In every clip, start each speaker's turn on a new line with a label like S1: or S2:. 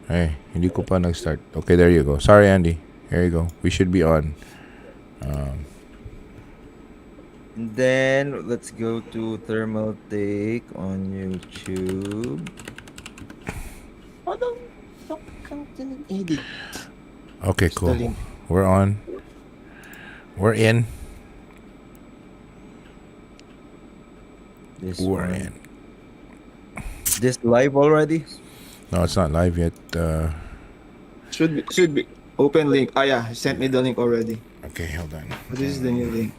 S1: Hey, hindi ko pa nag-start. Okay, there you go. Sorry, Andy. Here you go. We should be on.
S2: And then let's go to Thermaltake on YouTube. Don't content edit.
S1: Okay,
S2: Just the
S1: cool.
S2: link.
S1: We're on. We're in.
S2: This
S1: We're
S2: one.
S1: in.
S2: This live already?
S1: No, it's not live yet.
S3: Should be open link. Ah yeah, he sent me the link already.
S1: Okay, hold on.
S3: This is the new link.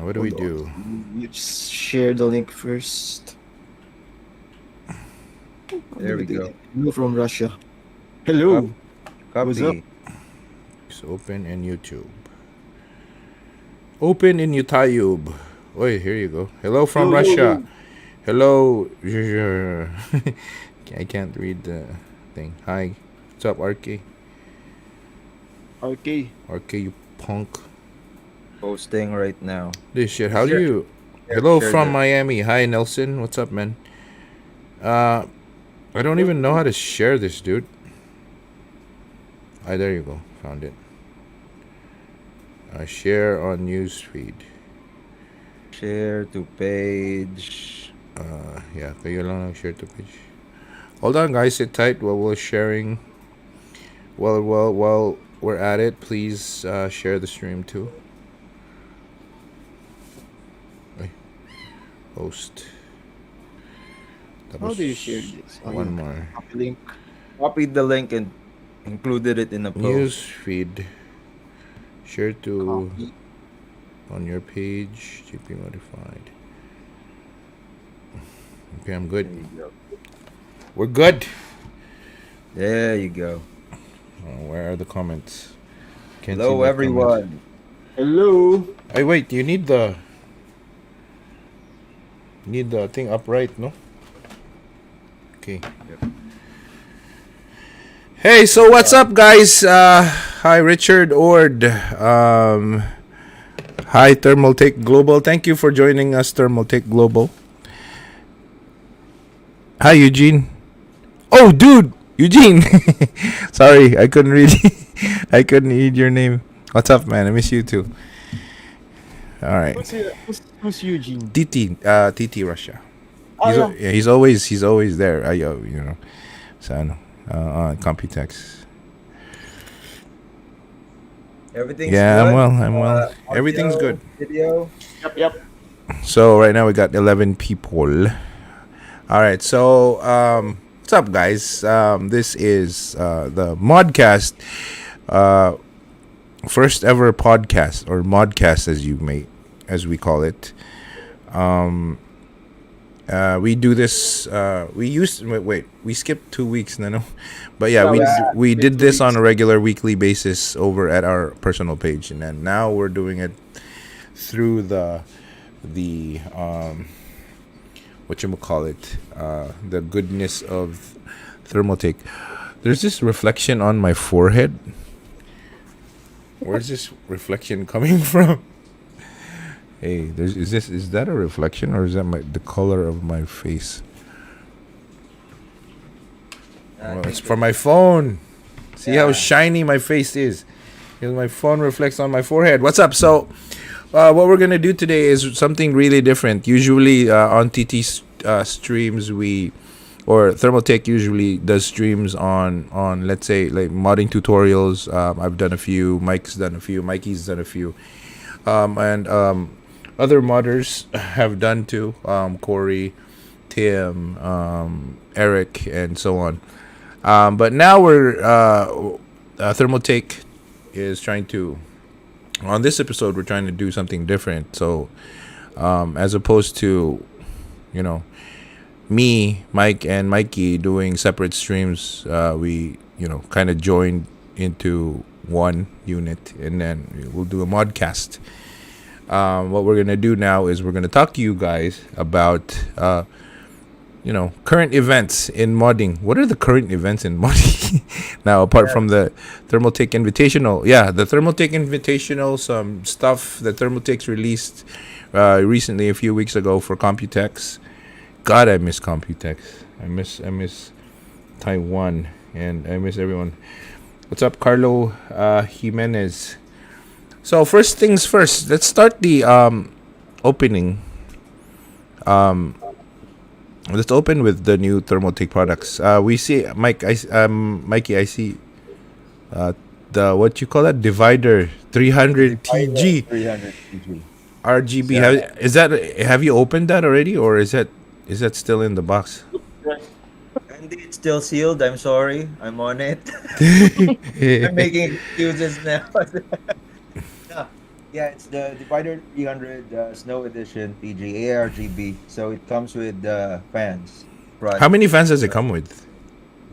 S1: What do we
S3: Hold on.
S1: do?
S3: You just share the link first.
S2: There we go.
S3: Hello from Russia. Hello. What's up?
S2: Copy.
S1: It's open in YouTube. Open in YouTube. Wait, here you go. Hello from
S3: Yo, yo,
S1: Russia.
S3: yo.
S1: Hello. I can't read the thing. Hi. What's up, RK?
S3: RK.
S1: RK, you punk.
S2: Posting right now.
S1: This shit. How do
S2: Sure.
S1: you? Hello
S2: Share
S1: from
S2: the-
S1: Miami. Hi, Nelson. What's up, man? I don't even know how to share this, dude. There you go. Found it. Share on newsfeed.
S2: Share to page.
S1: Yeah, kayo lang share to page. Hold on, guys. Sit tight while we're sharing. While we're at it, please share the stream too. Ay, host.
S3: How do you share this? Oh,
S1: One
S3: yeah.
S1: more.
S3: Copy link.
S2: Copied the link and included it in the post.
S1: Newsfeed. Share to
S3: Copy.
S1: on your page. J.P Modified. Okay, I'm good.
S2: There you go.
S1: We're good.
S2: There you go.
S1: Where are the comments? Can't see
S2: Hello,
S1: my
S2: everyone.
S3: Hello.
S1: comments. Hey, wait. You need the thing upright, no? Okay. Hey, so what's up, guys? Hi, Richard Ord. Hi, Thermaltake Global. Thank you for joining us, Thermaltake Global. Hi, Eugene. Oh, dude, Eugene. Sorry, I couldn't read. I couldn't read your name. What's up, man? I miss you too. All right,
S3: Who's Eugene?
S1: TT Russia.
S3: Oh,
S1: He's,
S3: yeah.
S1: he's always there. You know, so on Computex.
S2: Everything's
S1: Yeah,
S2: good.
S1: I'm well. Everything's
S2: audio,
S1: good.
S2: Video.
S3: Yep.
S1: So right now we got 11 people. All right, so what's up, guys? This is the Modcast, first ever podcast, or Modcast as we call it. We do this. We skipped 2 weeks, no, but yeah, we did this on a regular weekly basis over at our personal page, and then now we're doing it through the the goodness of Thermaltake. There's this reflection on my forehead. Where's this reflection coming from? Hey, is that a reflection, or is that the color of my face? Well, it's from my phone. See how shiny my face is. Because my phone reflects on my forehead. What's up? So, what we're gonna do today is something really different. Usually on TT streams, or Thermaltake usually does streams on let's say like modding tutorials. I've done a few. Mike's done a few. Mikey's done a few. And other modders have done too. Corey, Tim, Eric, and so on. But now we're Thermaltake is trying to. On this episode, we're trying to do something different. So, as opposed to, me, Mike, and Mikey doing separate streams, we, kind of joined into one unit, and then we'll do a modcast. What we're gonna do now is we're gonna talk to you guys about, current events in modding. What are the current events in modding now, apart from the Thermaltake Invitational? Yeah, the Thermaltake Invitational, some stuff that Thermaltake's released recently, a few weeks ago, for Computex. God, I miss Computex. I miss Taiwan, and I miss everyone. What's up, Carlo Jimenez? So first things first, let's start the opening. Um, let's open with the new Thermaltake products. We see Mikey. I see the what you call that divider 300
S2: Divider
S1: TG
S2: 300 PG.
S1: RGB.
S2: So,
S1: Have you opened that already, or is that still in the box?
S2: and it's still sealed. I'm sorry. I'm on it. I'm making excuses now. No. Yeah, it's the Divider 300 Snow Edition PG ARGB. So it comes with fans
S1: How
S2: front.
S1: many fans does it come with?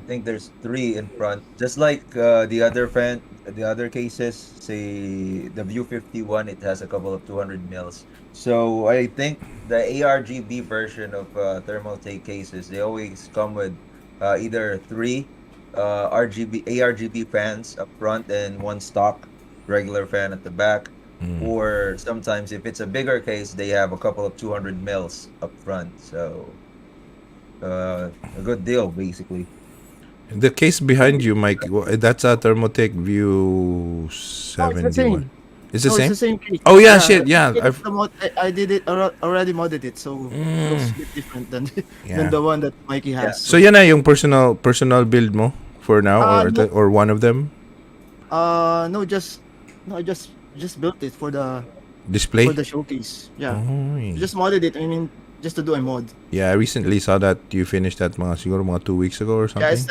S2: I think there's three in front, just like the other cases. Say the View 51, it has a couple of 200 mils. So I think the ARGB version of Thermaltake cases, they always come with either three RGB ARGB fans up front and one stock regular fan at the back,
S1: Mm.
S2: or sometimes if it's a bigger case, they have a couple of 200 mils up front. So a good deal basically.
S1: The case behind you, Mike, that's a Thermaltake View
S3: No, it's the
S1: 71.
S3: same.
S1: It's the
S3: No, it's
S1: same?
S3: the same case.
S1: Oh yeah,
S3: Yeah,
S1: shit, yeah.
S3: I did it already modded it, so it looks a bit different than
S1: Yeah.
S3: the one that Mikey has.
S1: So yan na yung personal build mo for now,
S3: No,
S1: or one of them
S3: no, I just built it for the
S1: display.
S3: showcase. Yeah,
S1: Oh,
S3: just modded it. I mean, just to do a mod.
S1: yeah, I recently saw that you finished that siguro mga 2 weeks ago or something.
S3: Yeah, it's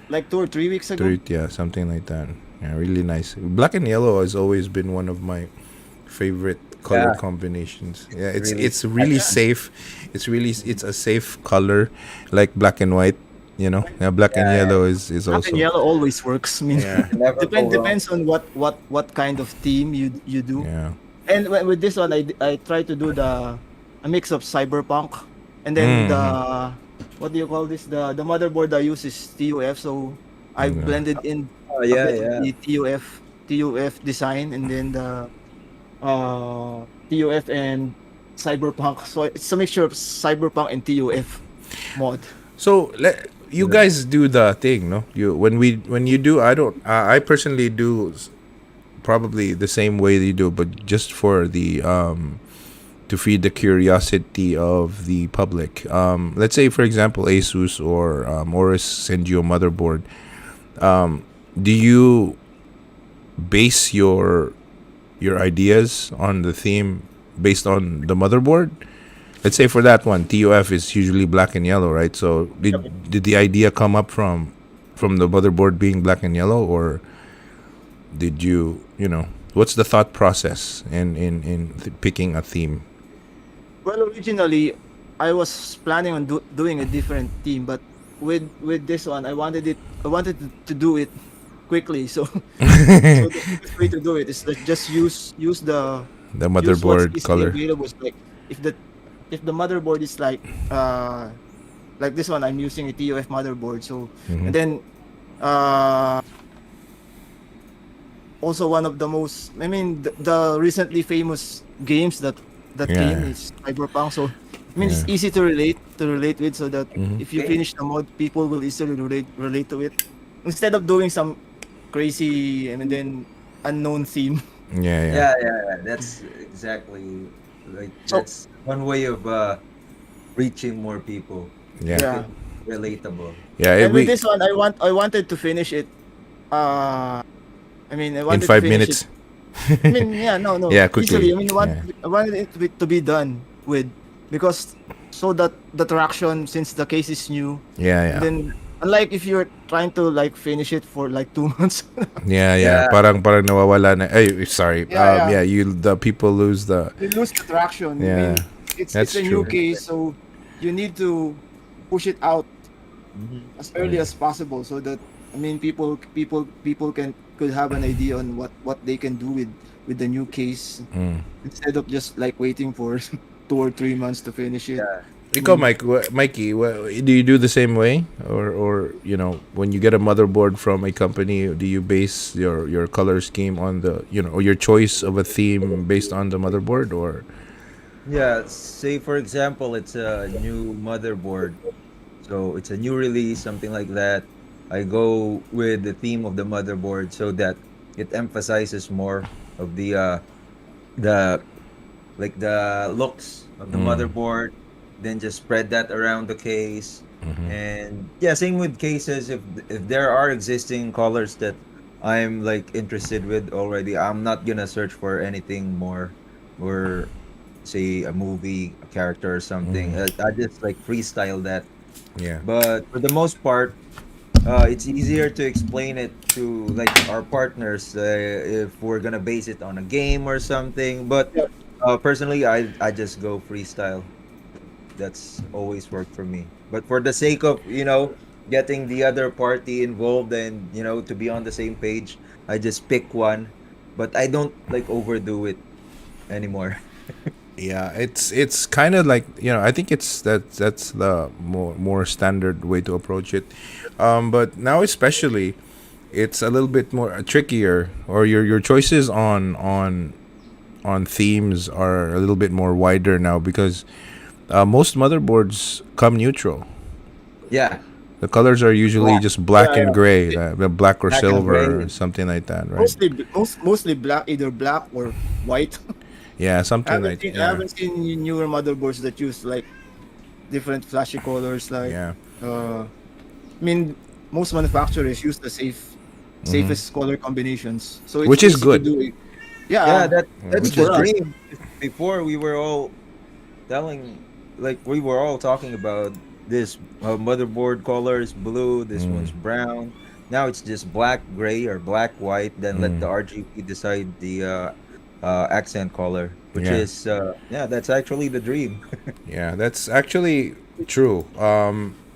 S3: like 2 or 3 weeks ago.
S1: Yeah, something like that. Yeah, really nice. Black and yellow has always been one of my favorite color
S2: Yeah.
S1: combinations. Yeah,
S2: Really-
S1: it's really safe. It's a safe color, like black and white. You know, yeah, black and
S2: Yeah,
S1: yellow is
S3: Black
S1: also.
S3: and yellow always works. I mean,
S1: Yeah,
S2: Never go wrong.
S3: depends on what kind of theme you do.
S1: yeah.
S3: And with this one, I try to do a mix of cyberpunk, and then what do you call this? The motherboard I use is TUF, so I
S1: Yeah.
S3: blended in
S2: Oh,
S3: a
S2: yeah,
S3: bit of
S2: yeah.
S3: the TUF design, and then the TUF and cyberpunk. So it's a mixture of cyberpunk and TUF mod.
S1: So you guys do the thing, no? When you do, I don't. I personally do probably the same way you do, but just for the to feed the curiosity of the public. Let's say, for example, Asus or Morris send you a motherboard. Do you base your ideas on the theme based on the motherboard? Let's say for that one, TUF is usually black and yellow, right? So did the idea come up from the motherboard being black and yellow, or did you what's the thought process in picking a theme?
S3: Well, originally, I was planning on doing a different theme, but with this one, I wanted to do it quickly. So, so the quickest way to do it is that just use the
S1: The
S3: use what's
S1: motherboard
S3: easily
S1: color.
S3: available. It's like if the motherboard is like this one, I'm using a TUF motherboard. So
S1: Mhm.
S3: and then uh also one of the most, I mean, the recently famous games that
S1: Yeah.
S3: came is Cyberpunk. So I mean, it's
S1: Yeah.
S3: easy to relate with, so that
S1: Mhm.
S3: if you finish the mod, people will easily relate to it instead of doing some crazy and then unknown theme.
S1: Yeah, yeah.
S2: Yeah. That's exactly like
S3: So-
S2: that's one way of reaching more people.
S1: Yeah.
S3: Yeah.
S2: Relatable.
S1: Yeah,
S3: And with this one, I wanted to finish it. I mean, I
S1: in
S3: wanted to
S1: 5
S3: finish
S1: minutes.
S3: it. I mean, yeah, no.
S1: Yeah, quickly.
S3: Easily. I mean, I wanted it to be done with, because so that the traction, since the case is new,
S1: Yeah,
S3: and
S1: yeah.
S3: then unlike if you're trying to like finish it for like 2 months.
S1: Yeah, yeah.
S2: Yeah.
S1: Parang nawawala na. Ay, sorry.
S3: Yeah,
S1: Yeah, the people lose the.
S3: You lose the traction.
S1: Yeah,
S3: I mean, it's
S1: that's
S3: a new
S1: true.
S3: case, so you need to push it out as early as possible, so that, I mean, people could have an idea on what they can do with the new case,
S1: Mm.
S3: instead of just like waiting for 2 or 3 months to finish it.
S2: Yeah.
S1: Ikaw, Mikey, do you do the same way, or when you get a motherboard from a company, do you base your color scheme on the or your choice of a theme based on the motherboard, or?
S2: Yeah, say for example, it's a new motherboard. So it's a new release, something like that. I go with the theme of the motherboard so that it emphasizes more of the like the looks of the
S1: Mm.
S2: motherboard, then just spread that around the case.
S1: Mm-hmm.
S2: And yeah, same with cases. If there are existing colors that I'm like interested with already, I'm not gonna search for anything more, or say a movie, a character or something.
S1: Mm.
S2: I just like freestyle that.
S1: Yeah.
S2: But for the most part, it's easier to explain it to like our partners if we're gonna base it on a game or something. But
S3: Yeah.
S2: personally, I just go freestyle. That's always worked for me. But for the sake of getting the other party involved and to be on the same page, I just pick one. But I don't like overdo it anymore.
S1: Yeah, it's kind of like, I think that's the more standard way to approach it. But now especially, it's a little bit more trickier, or your choices on themes are a little bit more wider now, because most motherboards come neutral.
S2: Yeah,
S1: The colors are usually
S2: black,
S1: just black
S3: Yeah,
S1: and
S3: yeah.
S1: gray,
S3: It-
S1: black or
S2: black and
S1: silver, or
S2: gray.
S1: something like that, right?
S3: mostly black, either black or white.
S1: Yeah, something like,
S3: I
S1: yeah,
S3: haven't seen newer motherboards that use like different flashy colors. Like,
S1: yeah.
S3: I mean, most manufacturers use the
S1: Hmm.
S3: safest color combinations, so it's
S1: Which is
S3: easy to
S1: good.
S3: do it. Yeah,
S2: Yeah, that's
S3: good
S1: Which
S2: the
S1: is
S3: for
S1: good.
S3: us.
S2: dream. Before we were all telling, like we were all talking about this motherboard color is blue, this
S1: Mm,
S2: one's brown. Now it's just black, gray, or black, white. Then let
S1: mm,
S2: the RGB decide the accent color, which
S1: yeah.
S2: is yeah, that's actually the dream.
S1: Yeah, that's actually true.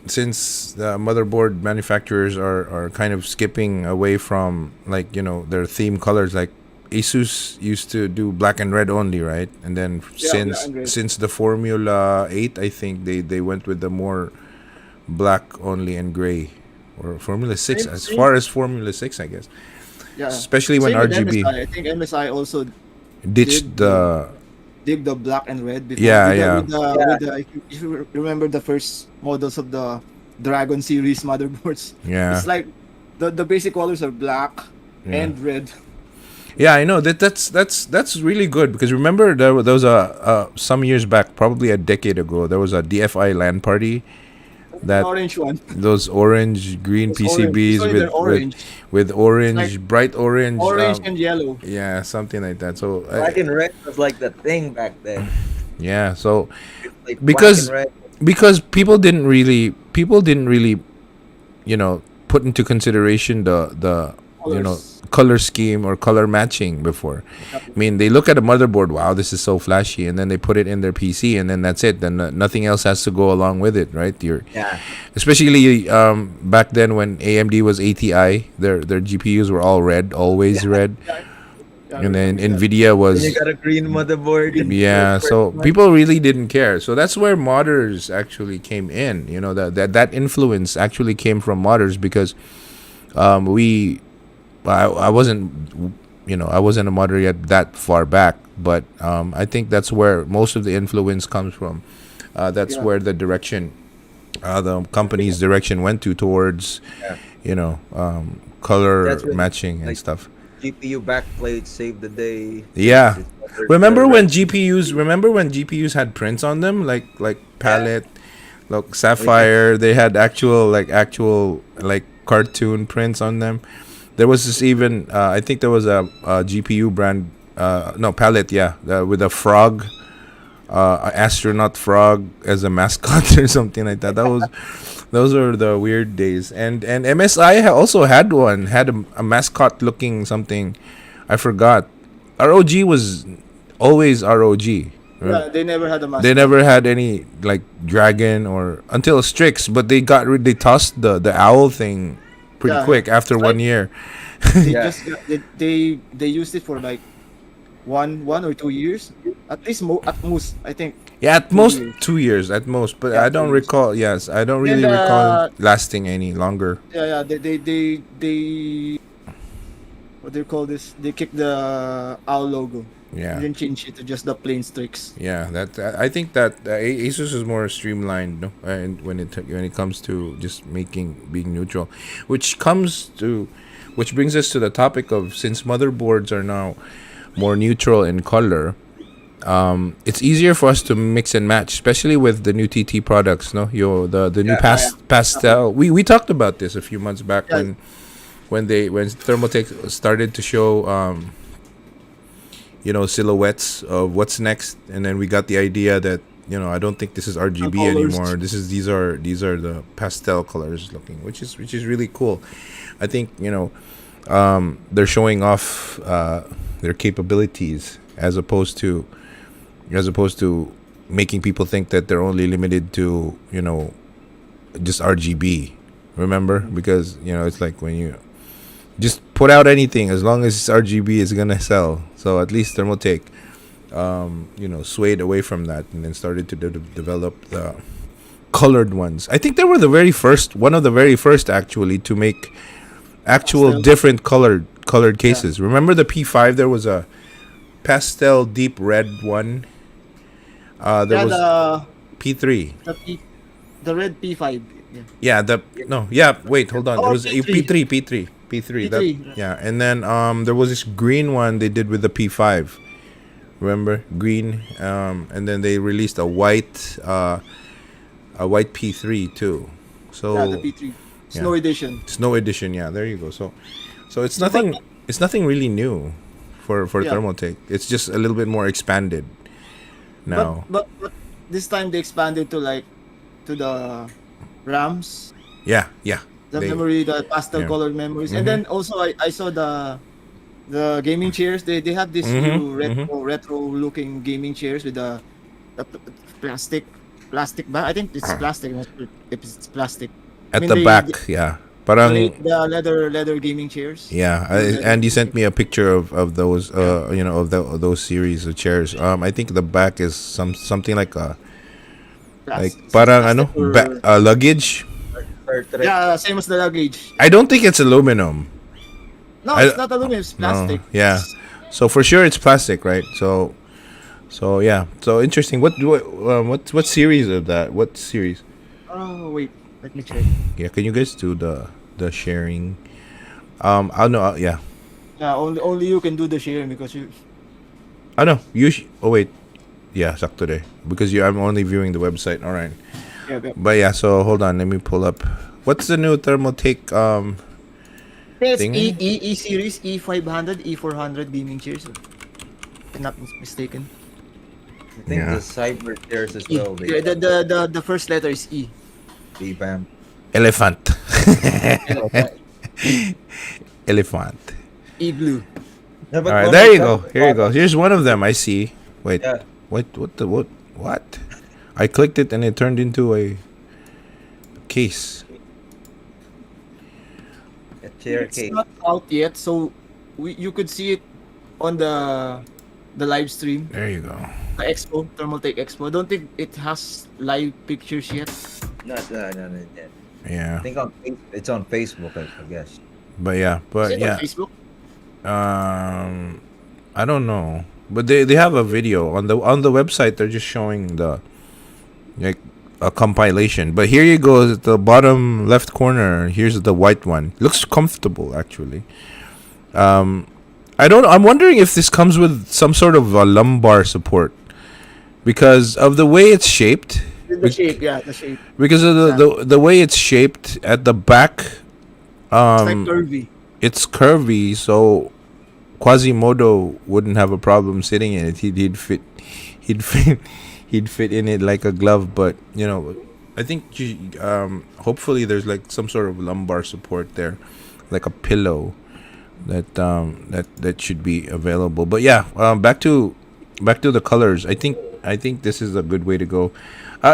S1: Since the motherboard manufacturers are kind of skipping away from, like, their theme colors, like Asus used to do black and red only, right? And then
S3: Yeah, black
S1: since
S3: and red.
S1: since the Formula 8, I think they went with the more black only and gray, or Formula 6,
S3: Same,
S1: as
S3: same.
S1: far as Formula 6, I guess.
S3: Yeah,
S1: Especially when
S3: same with
S1: RGB
S3: MSI. I think MSI also
S1: ditched
S3: did the
S1: the.
S3: did the black and red before
S1: Yeah,
S3: with the
S1: yeah.
S2: Yeah,
S3: if you remember the first models of the Dragon series motherboards.
S1: Yeah.
S3: It's like the basic colors are black
S1: Yeah.
S3: and red.
S1: Yeah, I know that's really good, because remember there was a some years back, probably a decade ago, there was a DFI LAN party
S3: The
S1: that
S3: orange one
S1: those orange green
S3: was orange. It's
S1: PCBs
S3: only they're orange.
S1: with
S3: It's like
S1: orange, bright orange,
S3: orange and yellow.
S1: yeah, something like that. So
S2: black and red was like the thing back then.
S1: yeah, so
S2: It's like black and
S1: because
S2: red.
S1: people didn't really put into consideration the
S3: Colors.
S1: color scheme or color matching before. I mean, they look at a motherboard, wow, this is so flashy, and then they put it in their PC, and then that's it. Then nothing else has to go along with it, right?
S2: Yeah,
S1: Especially back then when AMD was ATI, their GPUs were all red, always red,
S3: Yeah, yeah, I
S1: and then
S3: remember that.
S1: Nvidia
S2: then you
S1: was.
S2: got a green motherboard.
S1: Yeah, so people really didn't care. So that's where modders actually came in. That influence actually came from modders, because we I wasn't I wasn't a modder yet that far back, but I think that's where most of the influence comes from. That's
S3: Yeah,
S1: where the company's direction went towards
S2: Yeah,
S1: color
S2: that's when
S1: matching and
S2: like
S1: stuff.
S2: GPU backplate saved the day since
S1: Yeah,
S2: it covered the
S1: remember when GPUs had prints on them, like
S2: yeah.
S1: palette, like
S2: Oh, yeah.
S1: sapphire. They had actual like cartoon prints on them. There was this even I think there was a GPU brand, no, palette, yeah, with a frog, a astronaut frog as a mascot or something like that. Those are the weird days. And MSI also had one, had a mascot looking something. I forgot. ROG was always ROG. Right?
S3: yeah. They never had a
S1: They
S3: mascot.
S1: never had any like dragon or until Strix, but they tossed the owl thing pretty
S3: Yeah,
S1: quick after
S3: it's
S1: one
S3: like
S1: year.
S3: they
S2: Yeah.
S3: just got, they used it for like 1 or 2 years, at most I think
S1: Yeah, at
S3: two
S1: most
S3: years.
S1: 2 years at most, but
S3: Yeah,
S1: I
S3: two
S1: don't
S3: years.
S1: recall. Yes, I don't
S3: Then
S1: really recall it lasting any longer.
S3: yeah, they what do you call this? They kicked the owl logo.
S1: Yeah.
S3: Didn't change it to just the plain streaks.
S1: Yeah, that I think that Asus is more streamlined, no, and when it comes to just making being neutral, which comes to, which brings us to the topic of, since motherboards are now more neutral in color, it's easier for us to mix and match, especially with the new TT products. No, the new
S2: Yeah.
S1: pastel. We talked about this a few months back
S3: Yeah.
S1: when Thermaltake started to show silhouettes of what's next, and then we got the idea that I don't think this is RGB
S3: Colors.
S1: anymore. These are the pastel colors looking, which is really cool. I think they're showing off their capabilities as opposed to making people think that they're only limited to just RGB. Remember, because it's like when you just put out anything, as long as it's RGB, it's gonna sell. So at least Thermaltake, swayed away from that and then started to develop the colored ones. I think they were one of the very first actually to make actual
S3: Pastel.
S1: different colored cases. Remember the P5? There was a pastel deep red one. There
S3: Yeah,
S1: was P3.
S3: the red P5. Yeah.
S1: Yeah, wait, hold on.
S3: Oh,
S1: There was
S3: P3.
S1: P3. That,
S3: P3.
S1: yeah, and then there was this green one they did with the P5. Remember? Green, and then they released a white P3 too. So
S3: Yeah, the P3. Snow edition.
S1: Snow edition, yeah, there you go. So it's nothing really new for
S3: Yeah.
S1: Thermaltake. It's just a little bit more expanded now.
S3: But this time they expanded to the RAMs,
S1: Yeah.
S3: the
S1: They-
S3: memory, the pastel
S1: yeah.
S3: colored memories,
S1: Mhm.
S3: and then also I saw the gaming chairs. They have this new retro looking gaming chairs with the plastic back. I think it's plastic. I'm not sure if it's plastic.
S1: At
S3: I mean,
S1: the
S3: they-
S1: back, yeah. Parang
S3: the leather gaming chairs.
S1: yeah, and you sent me a picture of those of those series of chairs. I think the back is something like
S3: Plas-
S1: parang
S3: plastic or-
S1: luggage.
S2: Star Trek.
S3: Yeah, same as the luggage.
S1: I don't think it's aluminum.
S3: No,
S1: I-
S3: it's not aluminum. It's plastic.
S1: No, yeah. So for sure it's plastic, right? So yeah. So interesting. What series of that? What series?
S3: Oh wait, let me check.
S1: Yeah, can you guys do the sharing? I'll know. Yeah.
S3: Yeah, only you can do the sharing because you.
S1: I know. Oh wait. Yeah, sakto de. Because I'm only viewing the website. All right.
S3: Yeah,
S1: But yeah, so hold on. Let me pull up. What's the new Thermaltake?
S3: it's
S1: Thing?
S3: E series, E500, E400 gaming chairs. If I'm not mistaken.
S2: I think
S1: Yeah.
S2: the cyber chairs as
S3: E.
S2: well.
S3: Yeah, the first letter is E.
S2: Bam.
S1: Elephant. Elephant.
S3: Igloo.
S2: Yeah,
S1: All right, there you go. Here you go. Here's one of them. I see. Wait.
S2: Yeah.
S1: What? I clicked it and it turned into a case.
S2: A chair
S3: It's
S2: case.
S3: not out yet, so you could see it on the live stream,
S1: There you go.
S3: the Expo, Thermaltake Expo. I don't think it has live pictures yet.
S2: Not yet.
S1: Yeah.
S2: I think it's on Facebook, I guess.
S1: But yeah.
S3: Is it on Facebook?
S1: I don't know. But they have a video on the website. They're just showing the a compilation. But here you go at the bottom left corner. Here's the white one. Looks comfortable actually. I'm wondering if this comes with some sort of a lumbar support because of the way it's shaped.
S3: The shape, yeah, the shape.
S1: Because of the way it's shaped at the back.
S3: It's like curvy.
S1: It's curvy, so Quasimodo wouldn't have a problem sitting in it. He'd fit in it like a glove. But I think hopefully there's like some sort of lumbar support there, like a pillow that should be available. But yeah, back to the colors. I think this is a good way to go.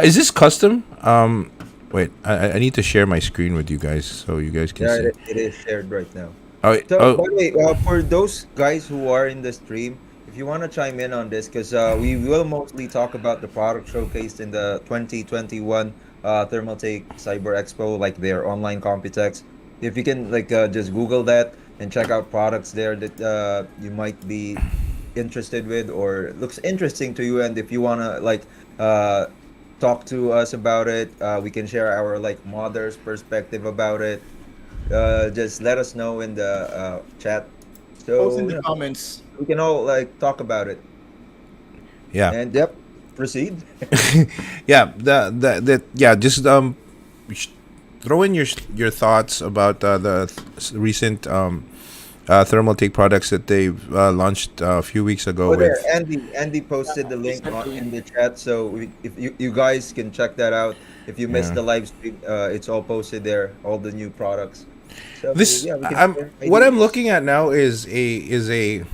S1: Is this custom? Wait, I need to share my screen with you guys so you guys can see.
S2: It is shared right now.
S1: Oh,
S2: So, by the way, for those guys who are in the stream, if you want to chime in on this, because we will mostly talk about the product showcased in the 2021 Thermaltake Cyber Expo, like their online Computex. If you can just Google that and check out products there that you might be interested with or looks interesting to you, and if you wanna like uh talk to us about it, we can share our like modders perspective about it. Just let us know in the chat,
S3: Post in
S2: so
S3: the comments.
S2: we can all like talk about it.
S1: Yeah.
S2: And yep, proceed.
S1: Yeah. Yeah. Just sh- throw in your thoughts about the recent Thermaltake products that they've launched a few weeks ago
S2: Oh, there,
S1: with.
S2: Andy posted the
S3: I
S2: link
S3: sent
S2: on
S3: the link.
S2: in the chat, so if you guys can check that out. If you missed
S1: Yeah.
S2: the live stream, it's all posted there, all the new products. So
S1: This
S2: yeah, we can
S1: I'm
S2: share
S1: what I'm
S2: ideas.
S1: looking at now is a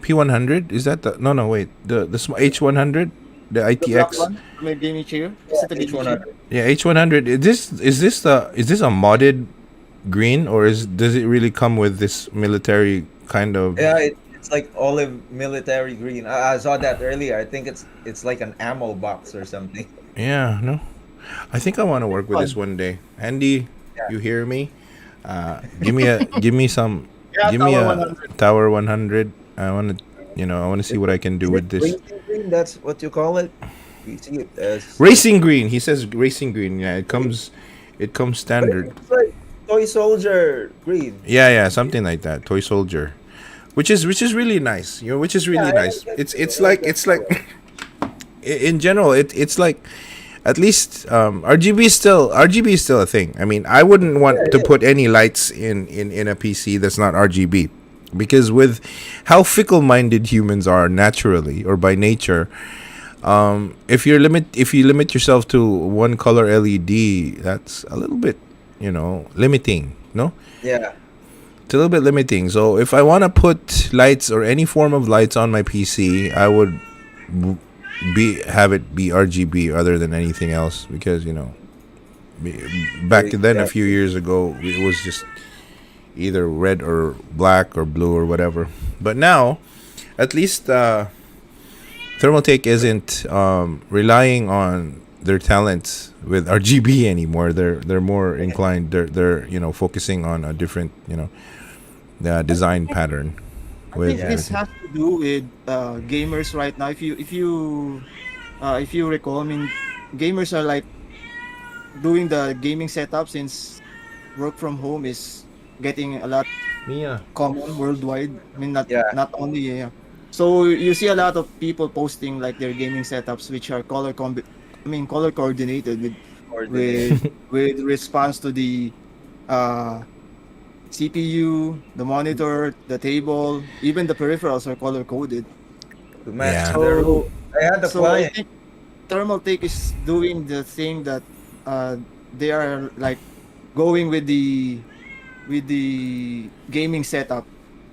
S1: P100. Is that the no wait the H100, the
S3: The black
S1: ITX.
S3: one. I mean, gaming chair. Is
S2: Yeah,
S3: it a gaming chair?
S2: H100.
S1: Yeah, H100. Is this a modded green, or does it really come with this military kind of?
S2: Yeah, it's like olive military green. I saw that earlier. I think it's like an ammo box or something.
S1: Yeah, no. I think I want to work with this
S3: Fun.
S1: one day. Andy,
S2: Yeah.
S1: you hear me? Give me some
S3: Yeah,
S1: give me
S3: Tower
S1: a
S3: 100.
S1: Tower 100. I want to see what I can do
S2: Is it
S1: with this.
S2: racing green? That's what you call it. We see it as like,
S1: Racing green. He says racing green. Yeah, it comes
S2: but it
S1: standard.
S2: looks like toy soldier green.
S1: Yeah, yeah, something like that. Toy soldier. Which is really nice. Which is
S2: Yeah,
S1: really
S2: I like
S1: nice.
S2: that
S1: It's
S2: too.
S1: it's
S2: I like
S1: like
S2: that
S1: it's
S2: color.
S1: like in general it's like at least RGB is still a thing. I mean, I wouldn't
S2: Yeah,
S1: want
S2: it
S1: to
S2: is.
S1: put any lights in a PC that's not RGB, because with how fickle-minded humans are naturally or by nature, if you limit yourself to one color LED, that's a little bit, limiting. No,
S2: Yeah,
S1: it's a little bit limiting. So if I want to put lights or any form of lights on my PC, I would have it be RGB other than anything else, because back then a few
S2: exactly.
S1: years ago it was just either red or black or blue or whatever. But now, at least Thermaltake isn't relying on their talents with RGB anymore. They're more inclined. They're focusing on a different design pattern
S3: I think
S1: with
S2: Yeah,
S3: this
S1: with
S3: has to do with gamers right now. If you recall, I mean, gamers are like doing the gaming setup since work from home is getting a lot
S1: Mia.
S3: common worldwide. I mean,
S2: yeah,
S3: not only, yeah. So you see a lot of people posting like their gaming setups, which are color coordinated
S2: coordinate.
S3: with with response to the uh CPU, the monitor, the table, even the peripherals are color coded.
S2: To match
S1: Yeah.
S2: the room.
S3: So
S2: I had a
S3: I
S2: client.
S3: think Thermaltake is doing the thing that they are like going with the gaming setup.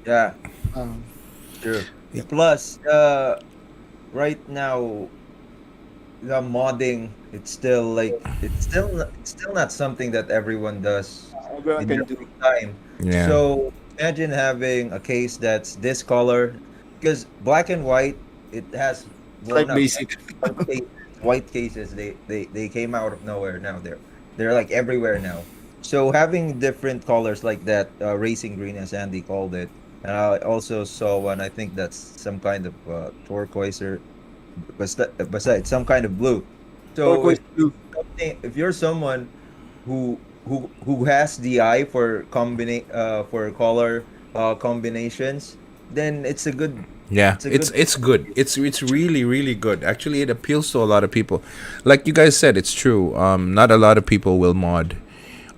S2: Yeah,
S3: Um,
S2: true.
S1: Yeah.
S2: Plus, right now the modding, it's still not something that everyone does
S3: everyone
S2: in
S3: can
S2: their
S3: do.
S2: free time.
S1: Yeah.
S2: So imagine having a case that's this color, because black and white, it has
S3: It's
S2: blown
S3: like
S2: up.
S3: basic.
S2: White cases, they came out of nowhere. Now they're like everywhere now. So having different colors like that, racing green as Andy called it, and I also saw one. I think that's some kind of turquoise, or besides some kind of blue. So
S3: Turquoise blue.
S2: if you're someone who has the eye for for color combinations, then
S1: Yeah,
S2: it's a
S1: it's
S2: good
S1: it's good. It's really really good. Actually, it appeals to a lot of people. Like you guys said, it's true. Not a lot of people will mod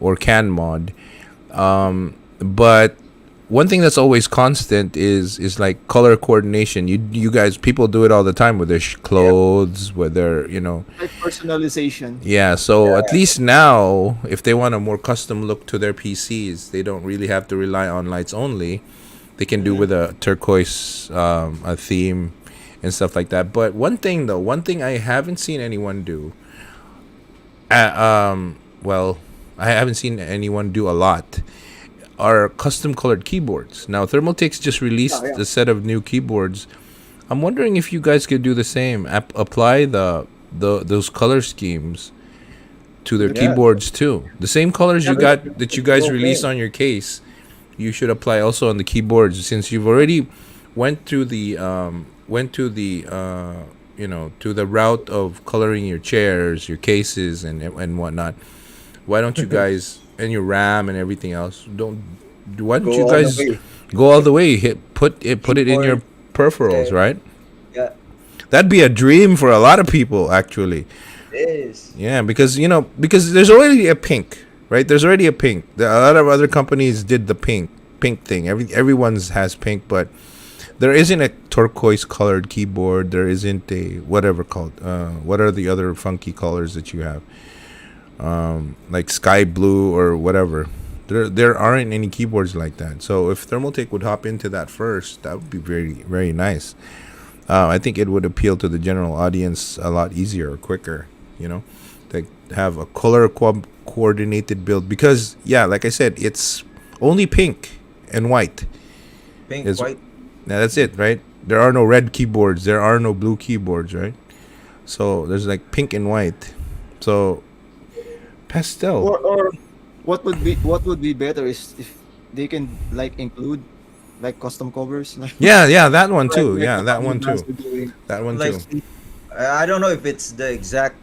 S1: or can mod. But one thing that's always constant is like color coordination. You guys, people do it all the time with their
S2: yeah,
S1: clothes, with their
S3: Like personalization.
S1: Yeah, so at
S2: yeah,
S1: least now, if they want a more custom look to their PCs, they don't really have to rely on lights only. They can do
S2: hmm,
S1: with a turquoise a theme and stuff like that. But one thing I haven't seen anyone do, well, I haven't seen anyone do a lot, are custom colored keyboards. Now, Thermaltake's just
S3: Yeah,
S1: released
S3: yeah.
S1: a set of new keyboards. I'm wondering if you guys could do the same. Apply those color schemes to
S3: To
S1: their
S3: the
S2: yeah.
S3: keyboard.
S1: keyboards too. The same colors
S3: Yeah,
S1: you got that you
S2: It's
S1: guys
S2: okay.
S1: released on your case, you should apply also on the keyboards, since you've already to the route of coloring your chairs, your cases, and whatnot. Why don't you guys and your RAM and everything else? Why don't
S2: Go
S1: you
S2: all the
S1: guys
S2: way.
S1: go all the way? Put it in your
S2: Keyboard.
S1: peripherals,
S2: Yeah.
S1: right?
S2: Yeah.
S1: That'd be a dream for a lot of people, actually.
S2: It is.
S1: Yeah, because there's already a pink, right? There's already a pink. A lot of other companies did the pink thing. Everyone's has pink, but there isn't a turquoise colored keyboard. There isn't a whatever called. What are the other funky colors that you have? Like sky blue or whatever. There aren't any keyboards like that. So if Thermaltake would hop into that first, that would be very very nice. I think it would appeal to the general audience a lot easier or quicker. You know, to have a color coordinated build because yeah, like I said, it's only pink and white.
S2: Pink,
S1: Is
S2: white.
S1: Now that's it, right? There are no red keyboards. There are no blue keyboards, right? So there's like pink and white. So pastel.
S3: Or what would be better is if they can like include like custom covers. Like,
S1: Yeah, that one too.
S3: like
S1: Yeah,
S3: the
S1: that
S3: other
S1: one
S3: brands
S1: too.
S3: are doing.
S1: That one
S2: Like
S1: too.
S2: I don't know if it's the exact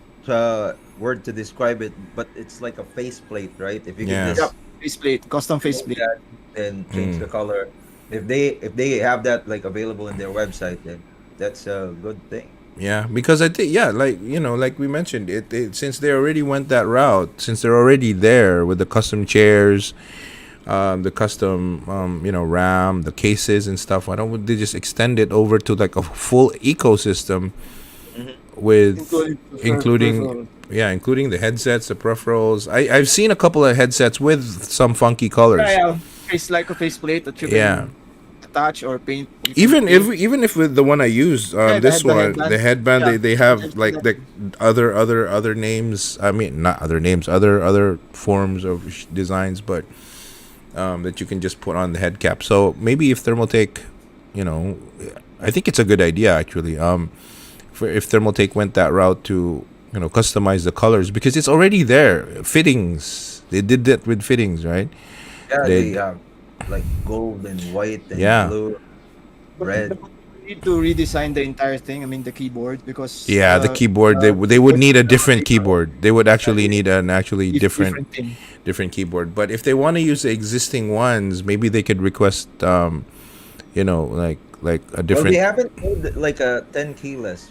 S2: word to describe it, but it's like a faceplate, right? If you
S1: Yeah.
S2: can
S3: Yeah,
S2: just
S3: faceplate, custom
S2: move
S3: faceplate.
S2: that and change the color. If they have that like available in their website, then that's a good thing.
S1: Yeah, because I think yeah, like like we mentioned, since they already went that route, since they're already there with the custom chairs, the custom RAM, the cases and stuff. Why don't they just extend it over to like a full ecosystem
S2: Mhm.
S1: with including
S3: Peripheral.
S1: including the headsets, the peripherals. I've seen a couple of headsets with some funky colors.
S3: Yeah, face like a faceplate that you
S1: Yeah.
S3: can attach or paint. You can paint.
S1: Even if with the one I used,
S3: Yeah,
S1: this
S3: the
S1: one,
S3: headband.
S1: the headband,
S3: Yeah.
S1: they have like the other names. I mean, not other names, other forms of designs, but that you can just put on the head cap. So maybe if Thermaltake, I think it's a good idea actually. If Thermaltake went that route to customize the colors because it's already there. Fittings, they did that with fittings, right?
S2: Yeah,
S1: They
S2: they have like gold and white and
S1: Yeah.
S2: blue, red.
S3: But we need to redesign the entire thing. I mean the keyboard because
S1: Yeah, the keyboard. They would need a different keyboard. They would actually need an actually different
S3: thing.
S1: keyboard. But if they want to use the existing ones, maybe they could request like a
S2: Well,
S1: different.
S2: they haven't made like a 10 keyless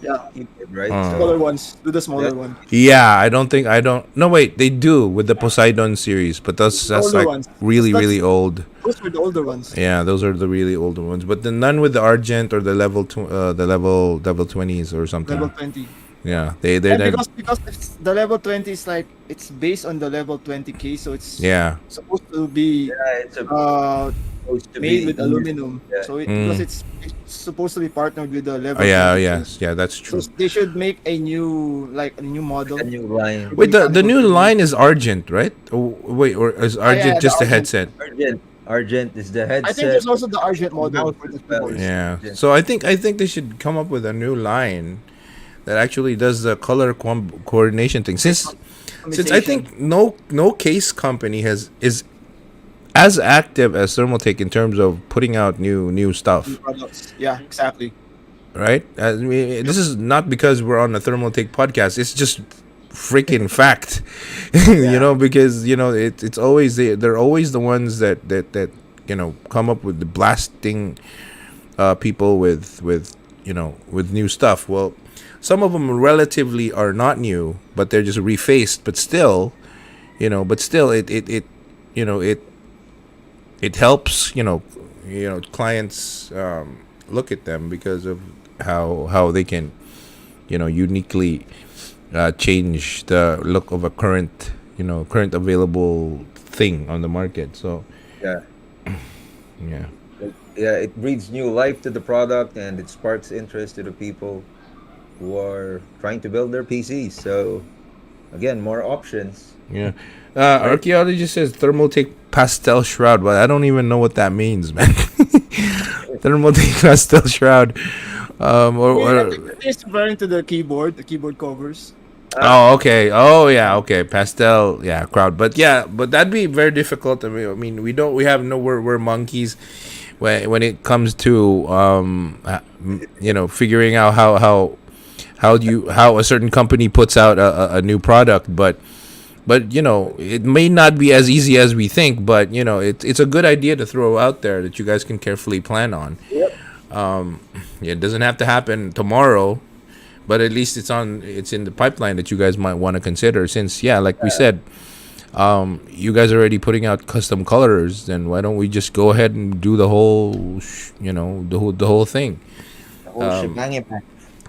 S3: Yeah.
S2: keyboard, right?
S3: Smaller ones. Do the smaller
S2: That-
S3: one.
S1: Yeah, I don't. No, wait, they do with the Poseidon series, but that's
S3: Older
S1: like
S3: ones.
S1: really
S3: That's-
S1: really old.
S3: Those were the older ones.
S1: Yeah, those are the really older ones. But the none with the Argent or the level 20s or something.
S3: Level 20.
S1: Yeah, they're
S3: And
S1: that.
S3: because it's, the level 20 is like it's based on the level 20K, so it's
S1: Yeah.
S3: supposed to be
S2: Yeah, it's supposed to
S3: made
S2: be
S3: with aluminum.
S2: Yeah.
S3: So
S1: Mm.
S3: because it's supposed to be partnered with the level.
S1: Oh, yeah.
S3: 20K.
S1: Yes. Yeah. That's
S3: So
S1: true.
S3: they should make a new model.
S2: a new line.
S1: Wait, the new line is Argent, right? Oh, wait, or is Argent
S3: yeah,
S1: just
S3: the
S1: a headset?
S2: Argent is the headset.
S3: I think there's also the Argent model for the keyboards.
S1: Yeah.
S2: Yeah.
S1: So I think they should come up with a new line that actually does the color coordination thing. Since I think no case company is as active as Thermaltake in terms of putting out new stuff,
S3: New products. Yeah, exactly.
S1: right? I mean, this is not because we're on a Thermaltake podcast. It's just freaking fact, because it's always they're always the ones that come up with the blasting people with new stuff. Well, some of them relatively are not new, but they're just refaced. But still, it helps clients look at them because of how they can uniquely change the look of a current available thing on the market. So
S2: Yeah.
S1: yeah.
S2: Yeah, it breathes new life to the product and it sparks interest to the people who are trying to build their PCs. So again, more options.
S1: Yeah. Archaeology says Thermaltake pastel shroud, but I don't even know what that means, man. Thermaltake pastel shroud. Or
S3: It's referring to the keyboard covers.
S1: oh, okay. Oh, yeah. Okay. Pastel. Yeah. Crowd. But that'd be very difficult. I mean, we have no. We're monkeys. when it comes to figuring out how a certain company puts out a new product, but it may not be as easy as we think, but it's a good idea to throw out there that you guys can carefully plan on.
S2: Yep.
S1: It doesn't have to happen tomorrow, but at least it's in the pipeline that you guys might want to consider, since like we said, you guys are already putting out custom colors, then why don't we just go ahead and do the whole the whole thing.
S2: The whole shebang.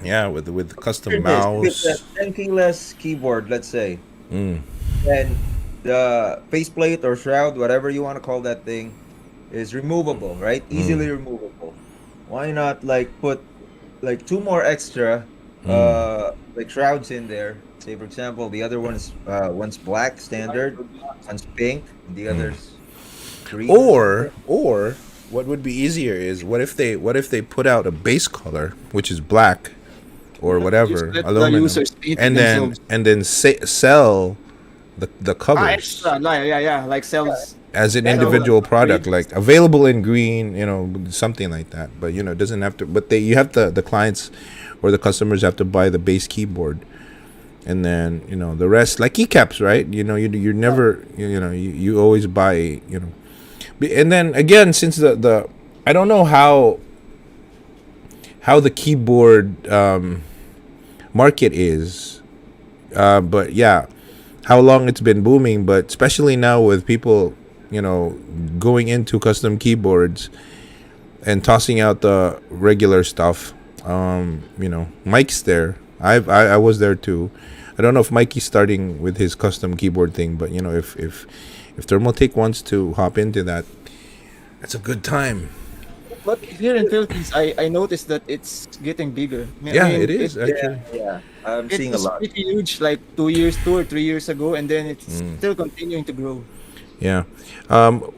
S1: Yeah, with custom
S2: With a
S1: mouse.
S2: 10 keyless keyboard, let's say,
S1: Mm.
S2: and the faceplate or shroud, whatever you want to call that thing, is removable, right? Easily removable. Why not like put like two more extra like shrouds in there? Say for example, the other one's black standard, one's pink, and the other's green.
S1: Or what would be easier is what if they put out a base color, which is black or whatever,
S3: Just let the
S1: aluminum,
S3: users paint
S1: and then
S3: themselves.
S1: sell the covers
S3: Extra, like sells.
S1: as an
S3: Yeah,
S1: individual
S3: no,
S1: product, like available in green, something like that. But it doesn't have to. But you have to, the clients or the customers have to buy the base keyboard, and then the rest, like keycaps, right? You're never you always buy. And then again, since the I don't know how the keyboard market is, but yeah, how long it's been booming, but especially now with people going into custom keyboards and tossing out the regular stuff. Mike's there. I was there too. I don't know if Mikey's starting with his custom keyboard thing, but if Thermaltake wants to hop into that, that's a good time.
S3: But here in Philippines, I noticed that it's getting bigger.
S1: Yeah, it is actually.
S2: Yeah, I'm
S3: It
S2: seeing a
S3: was
S2: lot.
S3: pretty huge like 2 or 3 years ago, and then it's still continuing to grow.
S1: Yeah.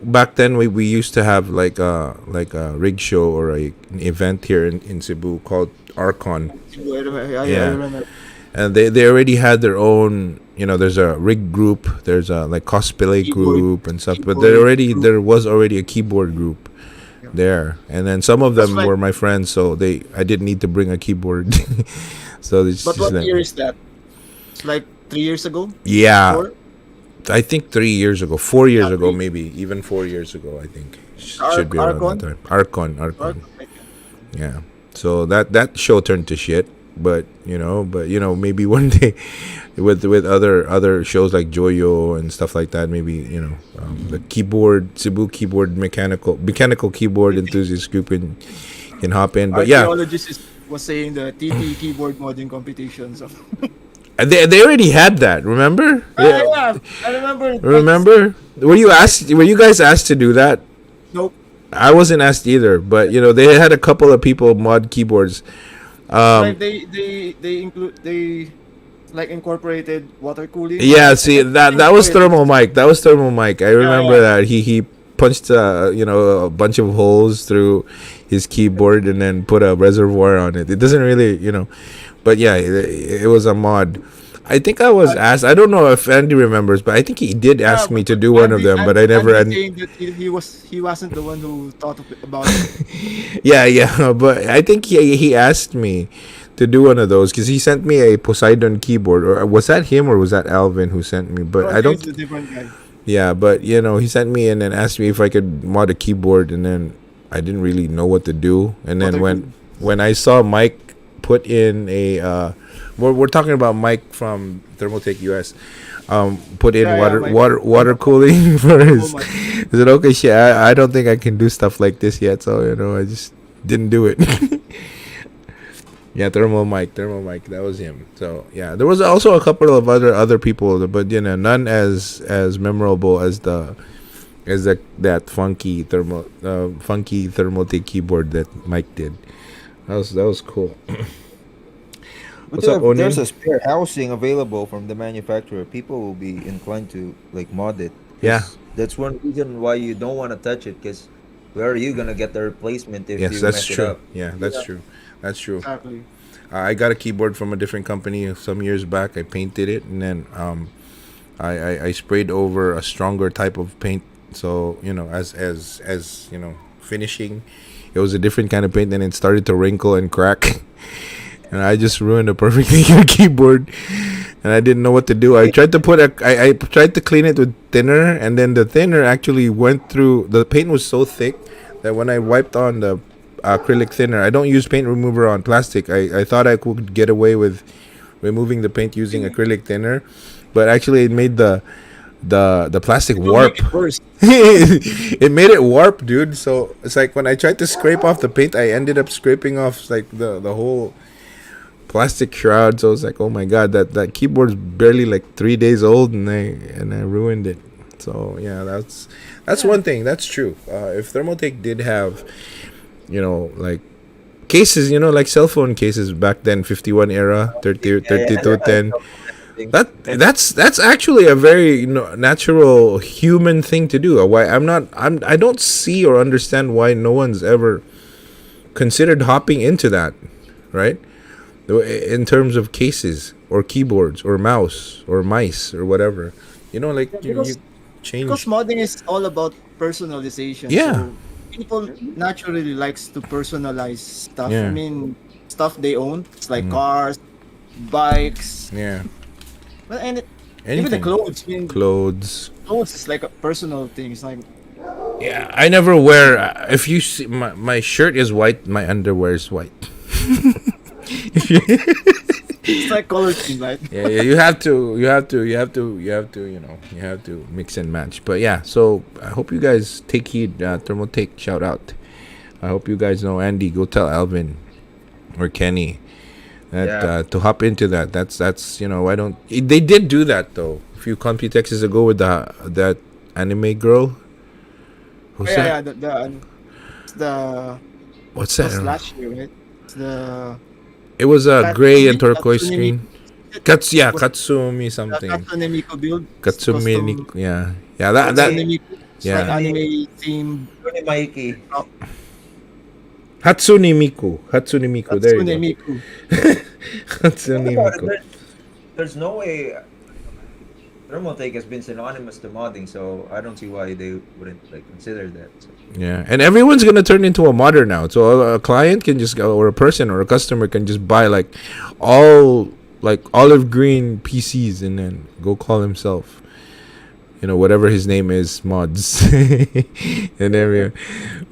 S1: Back then we used to have like a rig show or an event here in Cebu called Archon.
S3: I
S1: Yeah.
S3: remember.
S1: And they already had their own, there's a rig group, there's a like cosplay
S3: Keyboard-
S1: group and stuff, but
S3: keyboard group.
S1: there was already a keyboard group there. And then some of them
S3: That's like-
S1: were my friends, so I didn't need to bring a keyboard. So it's
S3: But
S1: just
S3: what
S1: like,
S3: year is that? It's like 3 years ago.
S1: yeah,
S3: Four?
S1: I think 3 years ago, 4 years
S3: Yeah,
S1: ago,
S3: 3.
S1: maybe even 4 years ago. I think
S3: Ar-
S1: should be around
S3: Archon?
S1: that time. Archon.
S3: Or-
S1: Yeah. So that show turned to shit, but maybe one day with other shows like Joyo and stuff like that, maybe the Cebu keyboard mechanical keyboard enthusiast group can hop in. But yeah,
S3: Archaeologist was saying the TT keyboard modding competition. So
S1: they already had that. Remember?
S3: yeah, I remember.
S1: Remember? Were you guys asked to do that?
S3: Nope.
S1: I wasn't asked either, but they had a couple of people mod keyboards.
S3: Like they like incorporated water cooling.
S1: Yeah, see that was thermal mic. That was thermal mic. I remember that he punched a bunch of holes through his keyboard and then put a reservoir on it. It doesn't really but yeah, it was a mod. I think I was asked. I don't know if Andy remembers, but I think he did ask me to do one of them, but I never.
S3: Saying that he wasn't the one who thought about it.
S1: Yeah, but I think he asked me to do one of those because he sent me a Poseidon keyboard, or was that him or was that Alvin who sent me? But I don't.
S3: He's a different guy.
S1: Yeah, but he sent me and then asked me if I could mod a keyboard, and then I didn't really know what to do. And then when I saw Mike put in a we're talking about Mike from Thermaltake US, put in
S3: Mike.
S1: water cooling for his.
S3: Mike.
S1: I said, okay, shit, I don't think I can do stuff like this yet, so I just didn't do it. Yeah, thermal mic, that was him. So yeah, there was also a couple of other people, but none as memorable as that funky Thermaltake keyboard that Mike did. That was cool.
S2: But
S1: What's up,
S2: if there's
S1: Oni?
S2: a spare housing available from the manufacturer, people will be inclined to like mod it. 'Cause
S1: Yeah.
S2: That's one reason why you don't want to touch it, because where are you gonna get the replacement if
S1: Yes,
S2: you
S1: that's
S2: mess it
S1: true.
S2: up?
S1: Yeah, that's true. That's true.
S3: Exactly.
S1: I got a keyboard from a different company some years back. I painted it, and then I sprayed over a stronger type of paint. So as finishing. It was a different kind of paint, and it started to wrinkle and crack. And I just ruined a perfectly good keyboard, and I didn't know what to do. I tried to I tried to clean it with thinner, and then the thinner actually went through. The paint was so thick that when I wiped on the acrylic thinner, I don't use paint remover on plastic. I thought I could get away with removing the paint using acrylic thinner, but actually it made the plastic warp. It made it warp, dude. So it's like when I tried to scrape off the paint, I ended up scraping off like the whole plastic shroud. So I was like, oh my god, that keyboard's barely like 3 days old, and I ruined it. So yeah, that's one thing. That's true. If Thermaltake did have, like cases, like cell phone cases back then, 51 era, 3210. That's actually a very natural human thing to do. Why I don't see or understand why no one's ever considered hopping into that, right? In terms of cases or keyboards or mouse or mice or whatever, like you change.
S3: Because modding is all about personalization.
S1: Yeah.
S3: So people naturally likes to personalize stuff.
S1: Yeah.
S3: I mean, stuff they own. It's like cars, bikes.
S1: Yeah.
S3: Well, and
S1: Anything.
S3: even the clothes. I mean,
S1: Clothes.
S3: clothes is like a personal thing. It's like
S1: Yeah, I never wear. If you see, my shirt is white, my underwear is white.
S3: it's like color scheme, right?
S1: Yeah, you have to mix and match. But yeah, so I hope you guys take heed. Thermaltake, shout out. I hope you guys know Andy. Go tell Alvin or Kenny that to hop into that. That's why don't they did do that though a few Computexes ago with that anime girl. Who's that?
S3: The
S1: What's that?
S3: last year, right? It's the
S1: It was a gray and turquoise
S3: Katsune
S1: screen. Katsumi something.
S3: Katsune Miku build.
S1: Katsumi Niku, yeah. That
S3: Katsune Miku. It's
S1: yeah.
S3: like anime theme.
S2: Mikey.
S1: Hatsune Miku. There
S3: Katsune
S1: you go.
S3: Miku.
S1: Hatsune Miku.
S2: There's no way Thermaltake has been synonymous to modding, so I don't see why they wouldn't consider that. So.
S1: Yeah, and everyone's gonna turn into a modder now. So a client can just go, or a person or a customer can just buy all olive green PCs and then go call himself, whatever his name is, mods, and everything.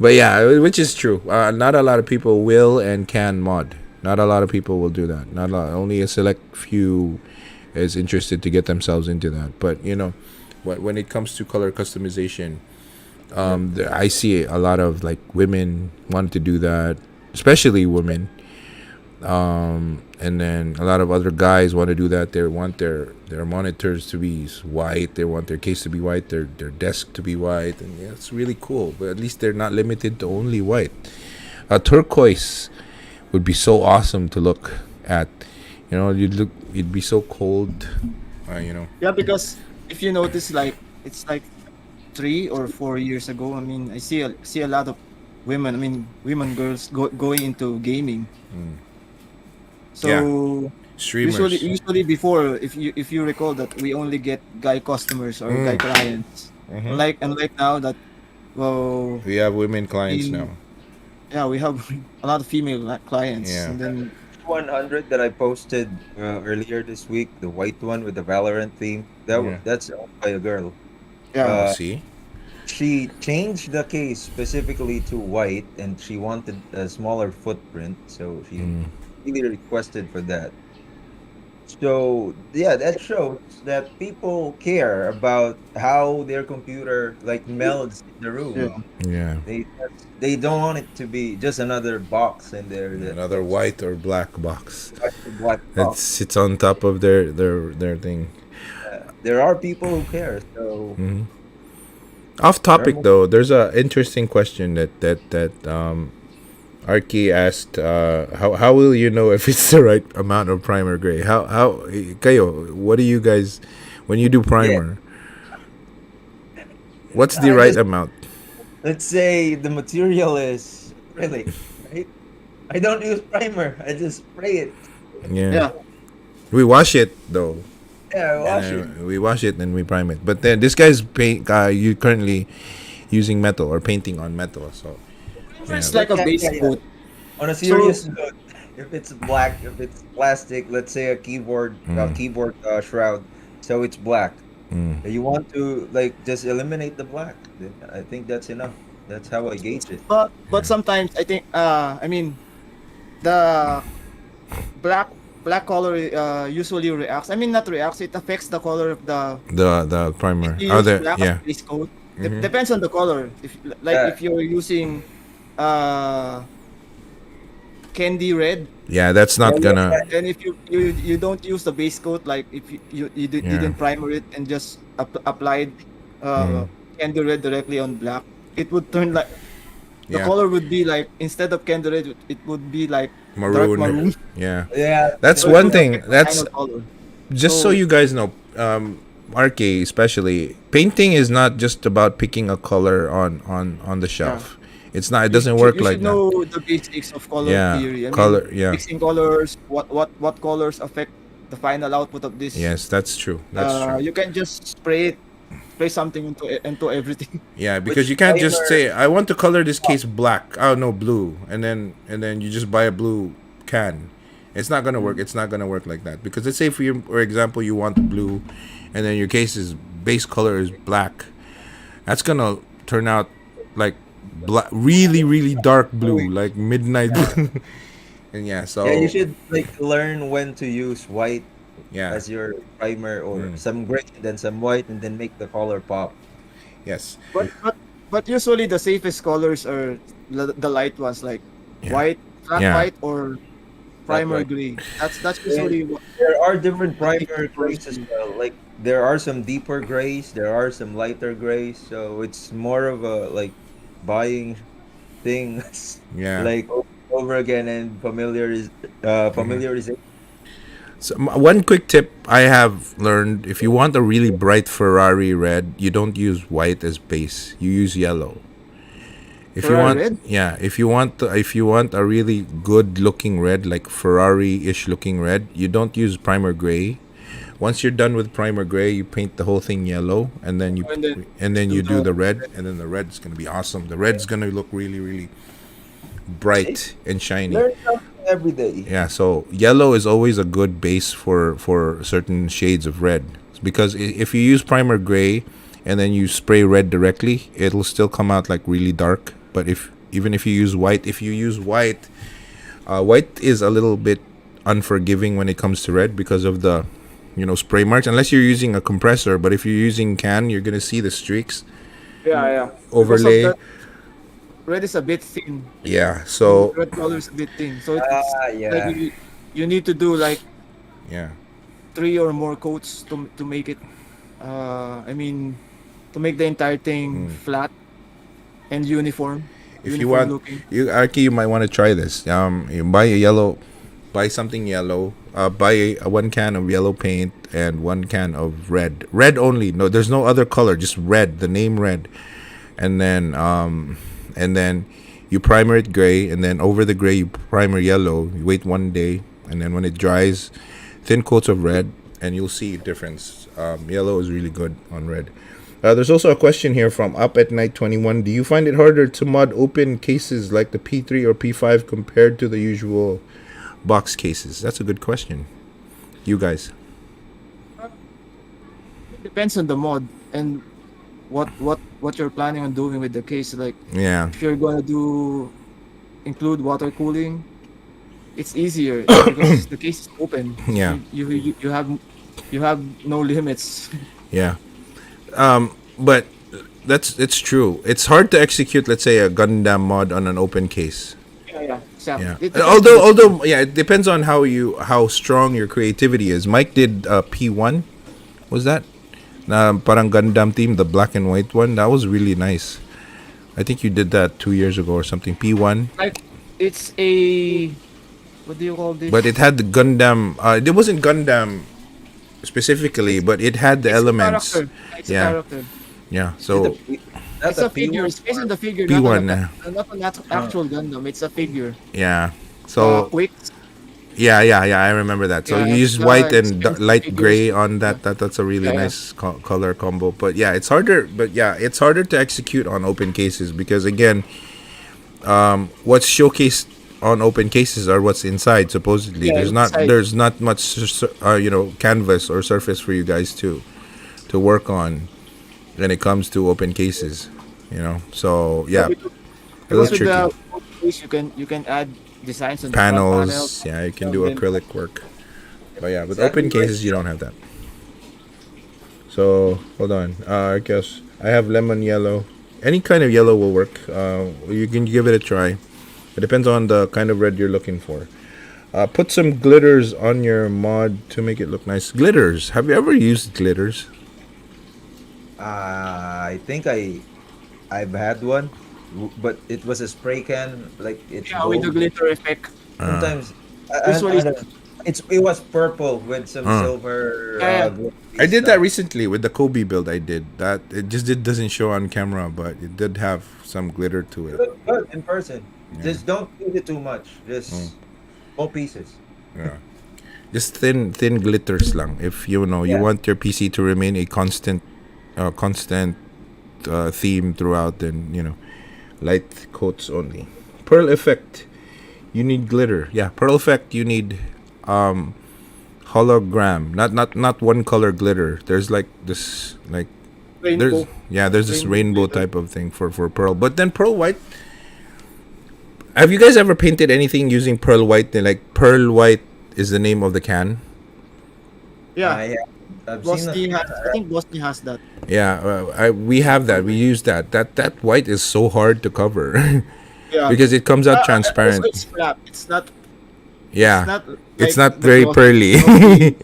S1: But yeah, which is true. Not a lot of people will and can mod. Not a lot of people will do that. Not a lot. Only a select few is interested to get themselves into that. But when it comes to color customization, I see a lot of women want to do that, especially women. And then a lot of other guys want to do that. They want their monitors to be white. They want their case to be white. Their desk to be white, and yeah, it's really cool. But at least they're not limited to only white. A turquoise would be so awesome to look at. You'd be so cold.
S3: Yeah, because if you notice, it's 3 or 4 years ago. I mean, I see a lot of women. I mean, girls going into gaming. So
S1: Streamers.
S3: usually before, if you recall that we only get guy customers or guy clients. Unlike now that
S1: we have women clients now.
S3: Yeah, we have a lot of female clients.
S1: Yeah.
S3: And then
S2: 100 that I posted earlier this week, the white one with the Valorant theme, that's owned by a girl.
S3: yeah,
S1: See.
S2: She changed the case specifically to white, and she wanted a smaller footprint, so she really requested for that. So yeah, that shows that people care about how their computer melds in the room.
S1: Yeah.
S2: They don't want it to be just another box in there.
S1: Another white or black box
S2: Black
S1: that
S2: box.
S1: sits on top of their thing.
S2: There are people who care. So
S1: Off topic though, there's a interesting question that Arki asked. How will you know if it's the right amount of primer gray? How Kayo? What do you guys when you do primer? What's the right amount?
S2: let's say the material is acrylic, right? I don't use primer. I just spray it.
S3: yeah.
S1: We wash it though.
S2: Yeah, I wash it.
S1: We wash it and we prime it. But then this guy's you currently using metal or painting on metal. So Yeah.
S3: It's like
S2: But
S3: a
S2: yeah,
S3: base
S2: yeah, yeah.
S3: coat.
S2: On a
S3: So
S2: serious note, if it's black, if it's plastic, let's say a keyboard shroud, so it's black. You want to like just eliminate the black. Then I think that's enough. That's how I gauge it.
S3: but sometimes I think I mean the black black color usually reacts. I mean not reacts. It affects the color of the
S1: The
S3: if
S1: primer.
S3: you
S1: Oh,
S3: use
S1: the
S3: black as
S1: yeah.
S3: base coat.
S1: Hmm.
S3: Depends on the color. If like
S2: Yeah,
S3: if you're using uh candy red,
S1: Yeah, that's
S2: yeah,
S1: not
S2: yeah,
S1: gonna.
S2: yeah.
S3: and if you don't use the base coat, like if
S1: Yeah.
S3: didn't primer it and just applied
S1: Mm.
S3: candy red directly on black, it would turn like the
S1: Yeah.
S3: color would be like instead of candy red, it would be like dark
S1: Maroon.
S3: maroon.
S1: Yeah.
S2: Yeah,
S1: That's
S3: So it
S1: one
S3: would
S1: thing.
S3: affect the
S1: That's
S3: final color.
S1: just so
S3: So
S1: you guys know. RK especially painting is not just about picking a color on the
S3: yeah,
S1: shelf. It's not. It doesn't work
S3: you should
S1: like that.
S3: know the basics of color
S1: Yeah.
S3: theory. I mean,
S1: Color. Yeah.
S3: mixing colors, what colors affect the final output of this.
S1: Yes, that's true. That's true.
S3: You can just spray something into everything.
S1: Yeah, because
S2: which
S1: you can't just
S2: primer?
S1: say I want to color this case black. Oh no, blue, and then you just buy a blue can. It's not gonna work. It's not gonna work like that because let's say for example you want the blue, and then your case's base color is black. That's gonna turn out like black, really dark blue, like midnight blue. And yeah,
S2: Yeah, you
S1: so
S2: should like learn when to use white
S1: yeah,
S2: as your primer or
S1: mm,
S2: some gray and then some white and then make the color pop.
S1: yes,
S3: But usually the safest colors are the light ones like
S1: yeah,
S3: white, flat
S1: yeah,
S3: white or
S2: That
S3: primer
S2: right.
S3: gray. That's
S2: And
S3: usually
S2: there are different
S3: what makes
S2: primer
S3: the colors
S2: grays as
S3: blue.
S2: well. Like there are some deeper grays, there are some lighter grays, so it's more of a like buying things
S1: yeah.
S2: like over again and familiarization.
S1: So one quick tip I have learned: if you want a really bright Ferrari red, you don't use white as base. You use yellow. If you
S3: Ferrari
S1: want,
S3: red?
S1: yeah, if you want a really good looking red, like Ferrari-ish looking red, you don't use primer gray. Once you're done with primer gray, you paint the whole thing yellow, and then
S3: And then
S1: you
S3: do
S1: do
S3: the
S1: the red, and then the red's gonna be awesome. The red's gonna look really
S2: See?
S1: bright and shiny.
S2: Learn something every day.
S1: Yeah, so yellow is always a good base for certain shades of red because if you use primer gray and then you spray red directly, it'll still come out like really dark. But if you use white, white is a little bit unforgiving when it comes to red because of the spray marks. Unless you're using a compressor, but if you're using can, you're gonna see the streaks
S3: yeah. Because of
S1: overlay.
S3: that, red is a bit thin.
S1: Yeah,
S3: The
S1: so
S3: red color is a bit thin. So it's
S2: Ah,
S3: like
S2: yeah.
S3: you need to do like
S1: yeah.
S3: 3 or more coats to make it I mean to make the entire thing flat and uniform.
S1: If you
S3: Uniform
S1: want,
S3: looking.
S1: you might want to try this. You buy something yellow. Buy one can of yellow paint and one can of red. Red only. No, there's no other color. Just red. The name red, and then you primer it gray, and then over the gray you primer yellow. You wait 1 day, and then when it dries, thin coats of red, and you'll see a difference. Yellow is really good on red. There's also a question here from Up at Night 21. Do you find it harder to mod open cases like the P3 or P5 compared to the usual box cases? That's a good question. You guys.
S3: Depends on the mod and what you're planning on doing with the case. Like
S1: Yeah.
S3: if you're gonna include water cooling, it's easier because the case is open.
S1: Yeah.
S3: You have no limits.
S1: Yeah. But it's true. It's hard to execute, let's say, a Gundam mod on an open case.
S3: Yeah, exactly.
S1: Yeah.
S3: It depends on
S1: Although yeah, it depends on how strong your creativity is. Mike did P1. Was that? Parang Gundam theme, the black and white one. That was really nice. I think you did that 2 years ago or something. P1.
S3: like it's a what do you call this?
S1: But it had the Gundam. It wasn't Gundam specifically, but it had the
S3: It's a
S1: elements.
S3: character. It's
S1: Yeah.
S3: a character.
S1: Yeah.
S2: Is it
S1: So
S3: It's a figure. It's based on the figure,
S1: P1.
S3: not on actual Gundam. It's a figure.
S1: Yeah. So
S3: Quick.
S1: yeah. I remember that. So
S3: Yeah,
S1: you use
S3: it's,
S1: white
S3: it's
S1: and
S3: based on
S1: light
S3: figures.
S1: gray on that.
S3: Yeah.
S1: That's a really
S3: Yeah.
S1: nice color combo. But yeah, it's harder. But yeah, it's harder to execute on open cases because again, what's showcased on open cases are what's inside. Supposedly,
S3: Yeah, inside.
S1: there's not much canvas or surface for you guys to work on when it comes to open cases. So
S3: Yeah,
S1: yeah, a
S3: because
S1: little
S3: with
S1: tricky.
S3: the case you can add designs on the front panel.
S1: Panels, yeah, you can
S3: And
S1: do
S3: then
S1: acrylic work. But yeah, with
S2: Exactly
S1: open
S2: right.
S1: cases, you don't have that. So hold on. I guess I have lemon yellow. Any kind of yellow will work. You can give it a try. It depends on the kind of red you're looking for. Put some glitters on your mod to make it look nice. Glitters. Have you ever used glitters?
S2: I think I've had one, but it was a spray can, like it's
S3: yeah, with the
S2: gold.
S3: glitter effect.
S2: Sometimes
S3: Usually,
S2: I don't. It was purple with some
S1: Uh.
S2: silver
S3: yeah,
S1: I
S2: glittery
S1: did that
S2: stuff.
S1: recently with the Kobe build. I did that. Doesn't show on camera, but it did have some glitter to
S2: It
S1: it.
S2: looked good in person.
S1: Yeah.
S2: Just don't use it too much.
S1: Mm.
S2: Just small pieces.
S1: Yeah. Just thin glitters lang. If you
S2: Yeah.
S1: want your PC to remain a constant theme throughout, then light coats only. Pearl effect. You need glitter. Yeah, pearl effect. You need um hologram. Not one color glitter. There's like this
S3: rainbow.
S1: there's this rainbow
S3: Glitter.
S1: type of thing for pearl. But then pearl white. Have you guys ever painted anything using pearl white? Like pearl white is the name of the can.
S3: Yeah,
S2: I I've seen
S3: Bosnia has. I think Bosnia has that.
S1: Yeah, we have that. We use that. That white is so hard to cover
S3: Yeah.
S1: because it comes out
S3: Also,
S1: transparent.
S3: it's flat. It's not. It's
S1: Yeah,
S3: not
S1: it's
S3: like
S1: not
S3: the
S1: very pearly.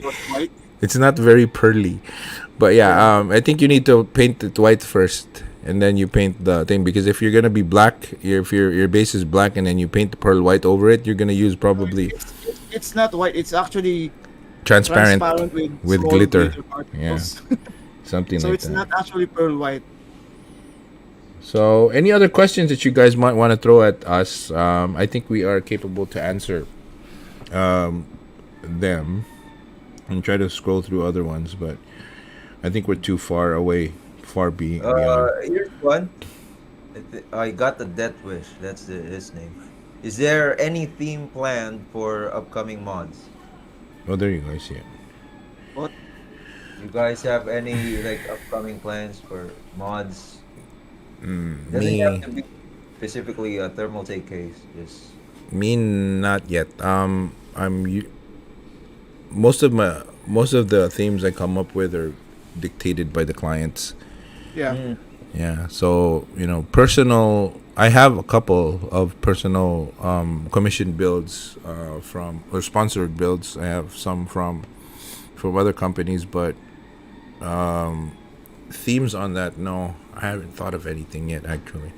S3: gloss white.
S1: It's not very pearly, but yeah,
S3: Yeah.
S1: I think you need to paint it white first, and then you paint the thing. Because if you're gonna be black, if your base is black, and then you paint the pearl white over it, you're gonna use probably
S3: It's not white. It's actually
S1: transparent
S3: transparent with
S1: with
S3: small
S1: glitter.
S3: glitter
S1: Yeah,
S3: particles.
S1: something
S3: So
S1: like
S3: it's
S1: that.
S3: not actually pearl white.
S1: So, any other questions that you guys might want to throw at us? I think we are capable to answer them and try to scroll through other ones, but I think we're too far away, beyond.
S2: Here's one. I got the Death Wish. That's his name. Is there any theme planned for upcoming mods?
S1: Oh, there you guys see it.
S3: What?
S2: You guys have any like upcoming plans for mods? Doesn't have
S1: Me,
S2: to be specifically a Thermaltake case. Just
S1: me, not yet. Most of the themes I come up with are dictated by the clients.
S3: Yeah.
S2: mm,
S1: Yeah, so personal. I have a couple of personal commissioned builds from or sponsored builds. I have some from other companies, but themes on that, no, I haven't thought of anything yet. Actually,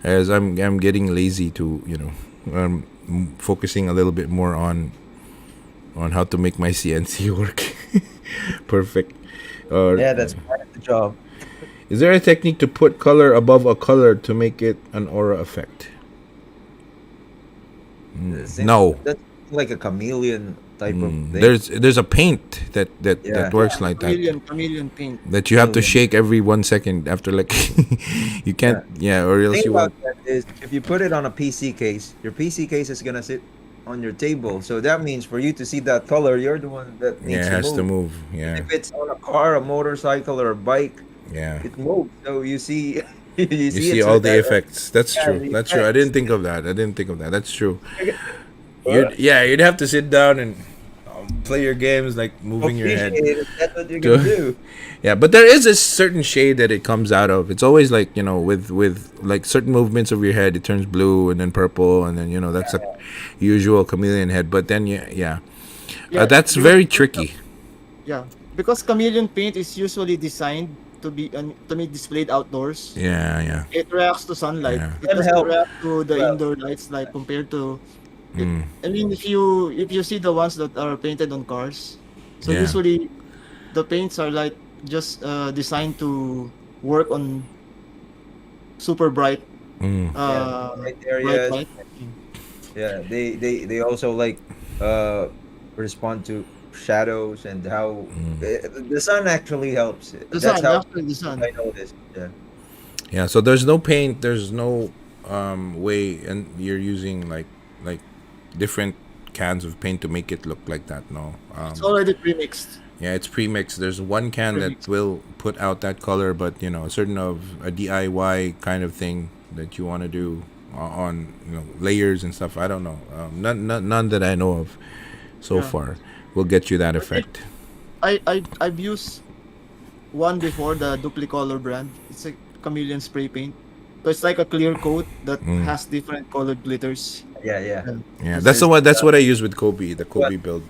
S1: as I'm getting lazy to focusing a little bit more on how to make my CNC work perfect. Or
S2: yeah, that's part of the job.
S1: is there a technique to put color above a color to make it an aura effect? No.
S2: That's like a chameleon type of thing.
S1: There's a paint
S2: Yeah.
S1: that works like that.
S3: Chameleon paint.
S1: That you have to
S2: Chameleon.
S1: shake every 1 second after like you can't or
S2: The
S1: else
S2: thing
S1: you
S2: about
S1: won't.
S2: that is, if you put it on a PC case, your PC case is gonna sit on your table. So that means for you to see that color, you're the one that
S1: Yeah,
S2: needs
S1: it
S2: to
S1: has
S2: move.
S1: to move. Yeah,
S2: If it's on a car, a motorcycle, or a bike,
S1: yeah.
S2: it moves. So you see, you
S1: You
S2: see
S1: see
S2: it.
S1: all
S2: So
S1: the
S2: that
S1: effects. That's
S2: yeah,
S1: true.
S2: the
S1: That's true. I didn't
S2: effects.
S1: think of that. That's true.
S2: But
S1: You'd have to sit down and play your games like moving your head.
S2: appreciate it. That's what you're
S1: To-
S2: gonna do.
S1: Yeah, but there is a certain shade that it comes out of. It's always like with like certain movements of your head, it turns blue and then purple, and then that's a usual chameleon head. But then yeah,
S3: Yeah,
S1: that's
S3: because-
S1: very tricky.
S3: Yeah, because chameleon paint is usually designed to be displayed outdoors.
S1: Yeah, yeah.
S3: It reacts to sunlight.
S1: Yeah.
S3: It
S2: Can
S3: doesn't
S2: help.
S3: react to the
S2: Well.
S3: indoor lights like compared to.
S1: Mm.
S3: I mean, if you see the ones that are painted on cars, so
S1: Yeah.
S3: usually the paints are like just designed to work on super bright
S1: Mm.
S2: Right
S3: bright
S2: areas.
S3: light.
S2: Yeah, they also like uh respond to shadows and how the sun actually helps.
S3: The
S2: That's
S3: sun,
S2: how
S3: actually the sun.
S2: I noticed. Yeah.
S1: Yeah. So there's no paint. There's no way and you're using like different cans of paint to make it look like that. No.
S3: It's already pre-mixed.
S1: Yeah, it's pre-mixed. There's one can that
S3: Pre-mixed.
S1: will put out that color, but a certain of a DIY kind of thing that you want to do on layers and stuff. I don't know. None that I know of so
S3: Yeah.
S1: far will get you that
S3: But it,
S1: effect.
S3: I've used one before, the Duplicolor brand. It's a chameleon spray paint. So it's like a clear coat that
S1: Mm.
S3: has different colored glitters.
S2: Yeah, yeah.
S3: And
S1: Yeah,
S3: it's
S1: that's the
S3: nice.
S1: one. That's what I use with Kobe. The
S2: What
S1: Kobe build,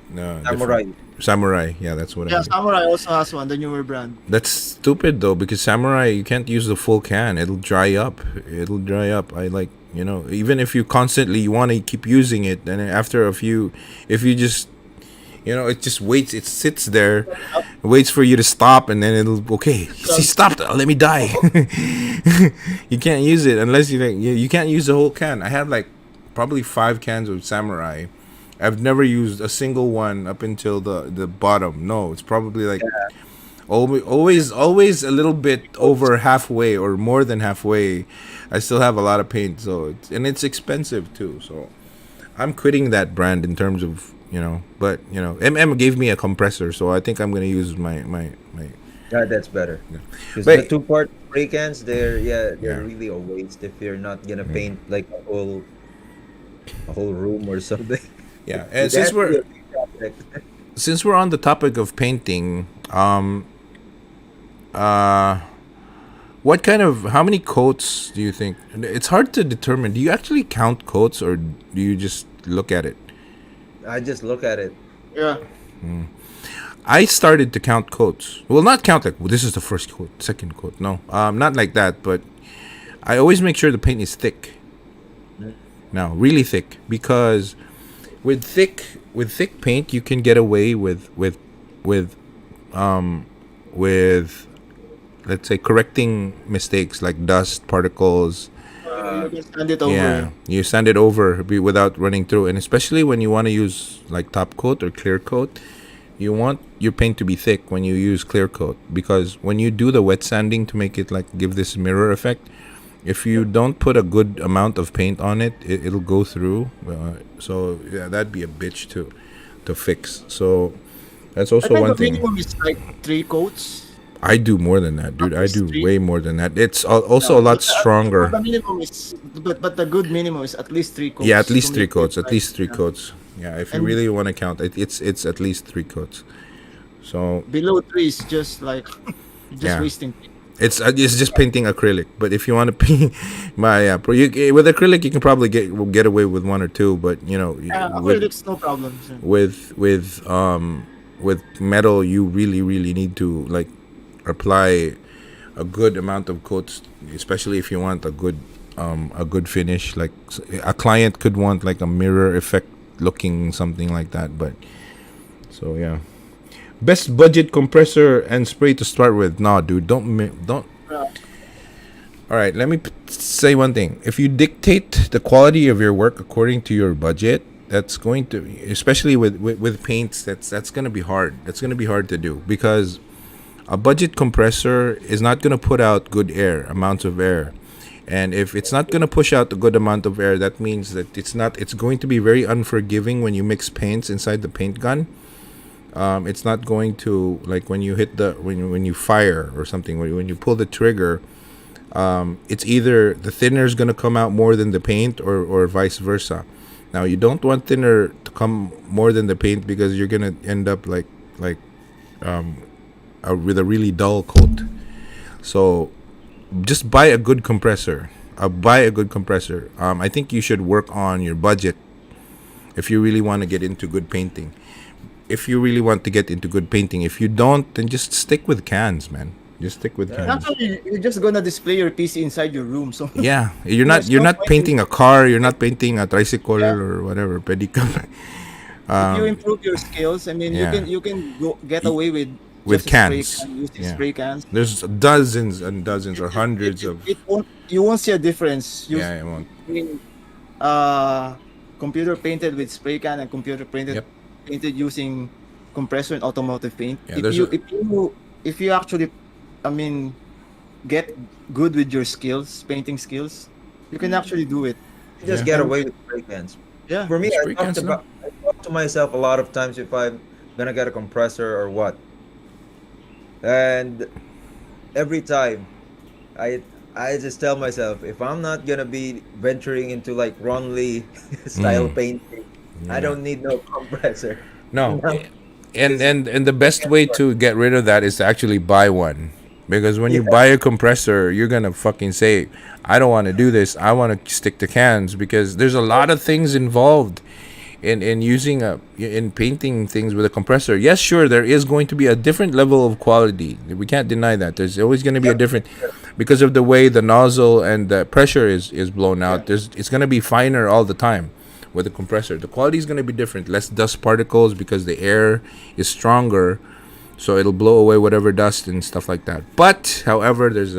S2: samurai?
S1: different samurai. Yeah, that's what I
S3: Yeah,
S1: use.
S3: Samurai also has one, the newer brand.
S1: That's stupid though because samurai you can't use the full can. It'll dry up. It'll dry up. I like even if you constantly you want to keep using it, then after a few, if you just it just waits. It sits there, waits for you to stop, and then it'll okay. See, stopped. Let me die. You can't use it unless you can't use the whole can. I have like probably 5 cans of samurai. I've never used a single one up until the bottom. No, it's probably like always a little bit over halfway or more than halfway. I still have a lot of paint, so it's expensive too. So I'm quitting that brand in terms of but MM gave me a compressor, so I think I'm gonna use my.
S2: Yeah, that's better.
S1: Yeah.
S2: Because the
S1: But
S2: two-part spray cans, they're
S1: yeah,
S2: really a waste if you're not gonna
S1: mm,
S2: paint like a whole room or something.
S1: yeah. And
S2: It has to be a big project.
S1: since we're on the topic of painting, uh, what kind of how many coats do you think? It's hard to determine. Do you actually count coats or do you just look at it?
S2: I just look at it.
S3: Yeah.
S1: I started to count coats. Well, not count like well, this is the first coat, second coat. No, not like that. But I always make sure the paint is thick.
S2: Mm.
S1: Now, really thick, because with thick paint you can get away with with let's say correcting mistakes like dust particles.
S3: You can sand it
S1: Yeah,
S3: over.
S1: you sand it over without running through, and especially when you want to use like top coat or clear coat, you want your paint to be thick when you use clear coat because when you do the wet sanding to make it like give this mirror effect, if you don't put a good amount of paint on it, it'll go through. So yeah, that'd be a bitch to fix. So that's
S3: I
S1: also
S3: think
S1: one
S3: the
S1: thing.
S3: minimum is like 3 coats.
S1: I do more than that, dude.
S3: At
S1: I
S3: least
S1: do
S3: three.
S1: way more than that. It's also a
S3: Yeah,
S1: lot
S3: but
S1: stronger.
S3: the minimum is, but the good minimum is at least three
S1: Yeah, at
S3: coats to
S1: least three
S3: make it
S1: coats. At
S3: like,
S1: least three
S3: yeah.
S1: coats. Yeah, if you
S3: And
S1: really want to count, it's at least 3 coats. So
S3: below 3 is just like just
S1: yeah,
S3: wasting.
S1: it's just painting acrylic. But if you want to paint, with acrylic you can probably get away with 1 or 2. But
S3: Acrylics, no problem. So.
S1: with with um with metal, you really need to like apply a good amount of coats, especially if you want a good finish. Like a client could want like a mirror effect looking something like that. But so yeah, best budget compressor and spray to start with. Nah, dude, don't.
S3: Yeah.
S1: All right, let me say one thing. If you dictate the quality of your work according to your budget, that's going to, especially with paints, that's going to be hard. That's going to be hard to do because a budget compressor is not going to put out good amounts of air. And if it's not going to push out a good amount of air, that means that it's going to be very unforgiving when you mix paints inside the paint gun. It's not going to, like when you hit when you fire or something, when you pull the trigger, it's either the thinner is going to come out more than the paint or vice versa. Now you don't want thinner to come more than the paint because you're going to end up like with a really dull coat. So just buy a good compressor. Buy a good compressor. I think you should work on your budget if you really want to get into good painting. If you really want to get into good painting, if you don't, then just stick with cans, man. Just stick with
S2: Yeah.
S1: cans.
S3: Actually, you're just gonna display your PC inside your room, so
S1: Yeah, you're not
S3: there's
S1: you're
S3: no
S1: not
S3: point in,
S1: painting a car. You're not painting a tricycle
S3: yeah.
S1: or whatever pedicab.
S3: If you
S1: um,
S3: improve your skills, I mean,
S1: yeah,
S3: you can get
S1: Y-
S3: away with
S1: with
S3: just a spray
S1: cans.
S3: can, using
S1: Yeah,
S3: spray cans.
S1: there's dozens and dozens or
S3: It, it,
S1: hundreds
S3: it,
S1: of.
S3: it won't, you won't see a difference
S1: Yeah, I won't.
S3: using uh computer painted with spray can and computer
S1: Yep.
S3: painted using compressor and automotive paint.
S1: Yeah, there's a.
S3: If you actually, I mean, get good with your skills, painting skills, You can actually do it.
S2: You just
S1: Yeah.
S2: get
S3: And
S2: away with spray cans.
S3: yeah,
S2: For me,
S1: Spray cans, no?
S2: I talk to myself a lot of times if I'm gonna get a compressor or what, and every time I I just tell myself if I'm not gonna be venturing into like Ron Lee style
S1: Mm.
S2: painting, I
S1: Yeah.
S2: don't need no compressor.
S1: No.
S2: No,
S1: And,
S2: just
S1: and the best way to get rid of that is to actually buy one. Because when you
S2: yeah,
S1: buy a compressor, you're gonna fucking say, I don't want to do this. I want to stick to cans because there's a lot of things involved in using a in painting things with a compressor. Yes, sure, there is going to be a different level of quality. We can't deny that. There's always going to be a
S2: yep,
S1: different because of the way the nozzle and the pressure is blown
S3: yeah.
S1: out. There's it's going to be finer all the time with a compressor. The quality is going to be different. Less dust particles because the air is stronger, so it'll blow away whatever dust and stuff like that. But however, it's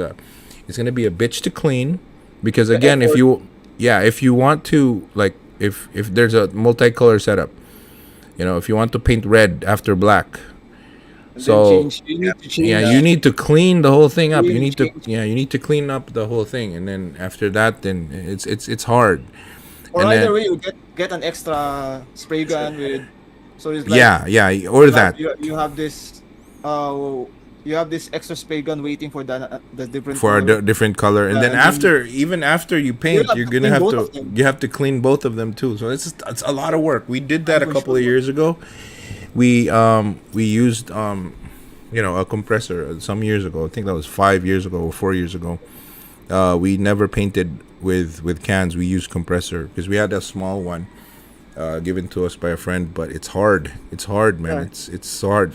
S1: going to be a bitch to clean because
S2: the
S1: again, if
S2: effort.
S1: you if you want to like if there's a multicolor setup, if you want to paint red after black,
S3: And then
S1: so
S3: change. You need to
S1: yeah,
S3: change.
S1: you need to clean the whole thing up. You
S3: Really
S1: need to
S3: change.
S1: you need to clean up the whole thing, and then after that, then it's hard.
S3: Or
S1: And
S3: either
S1: then
S3: way, you get an extra spray gun with. So it's like
S1: yeah, or that
S3: uh you have this extra spray gun waiting for the different
S1: for a
S3: color.
S1: different color, and then
S3: And then
S1: even after you
S3: you
S1: paint,
S3: have
S1: you're
S3: to
S1: gonna
S3: clean
S1: have
S3: both
S1: to
S3: of them.
S1: you have to clean both of them too. So it's a lot of work. We did that a
S3: For
S1: couple of
S3: sure.
S1: years ago. We used a compressor some years ago. I think that was 5 years ago or 4 years ago. We never painted with cans. We used compressor because we had a small one given to us by a friend. But it's hard. It's hard, man.
S3: Yeah.
S1: It's so hard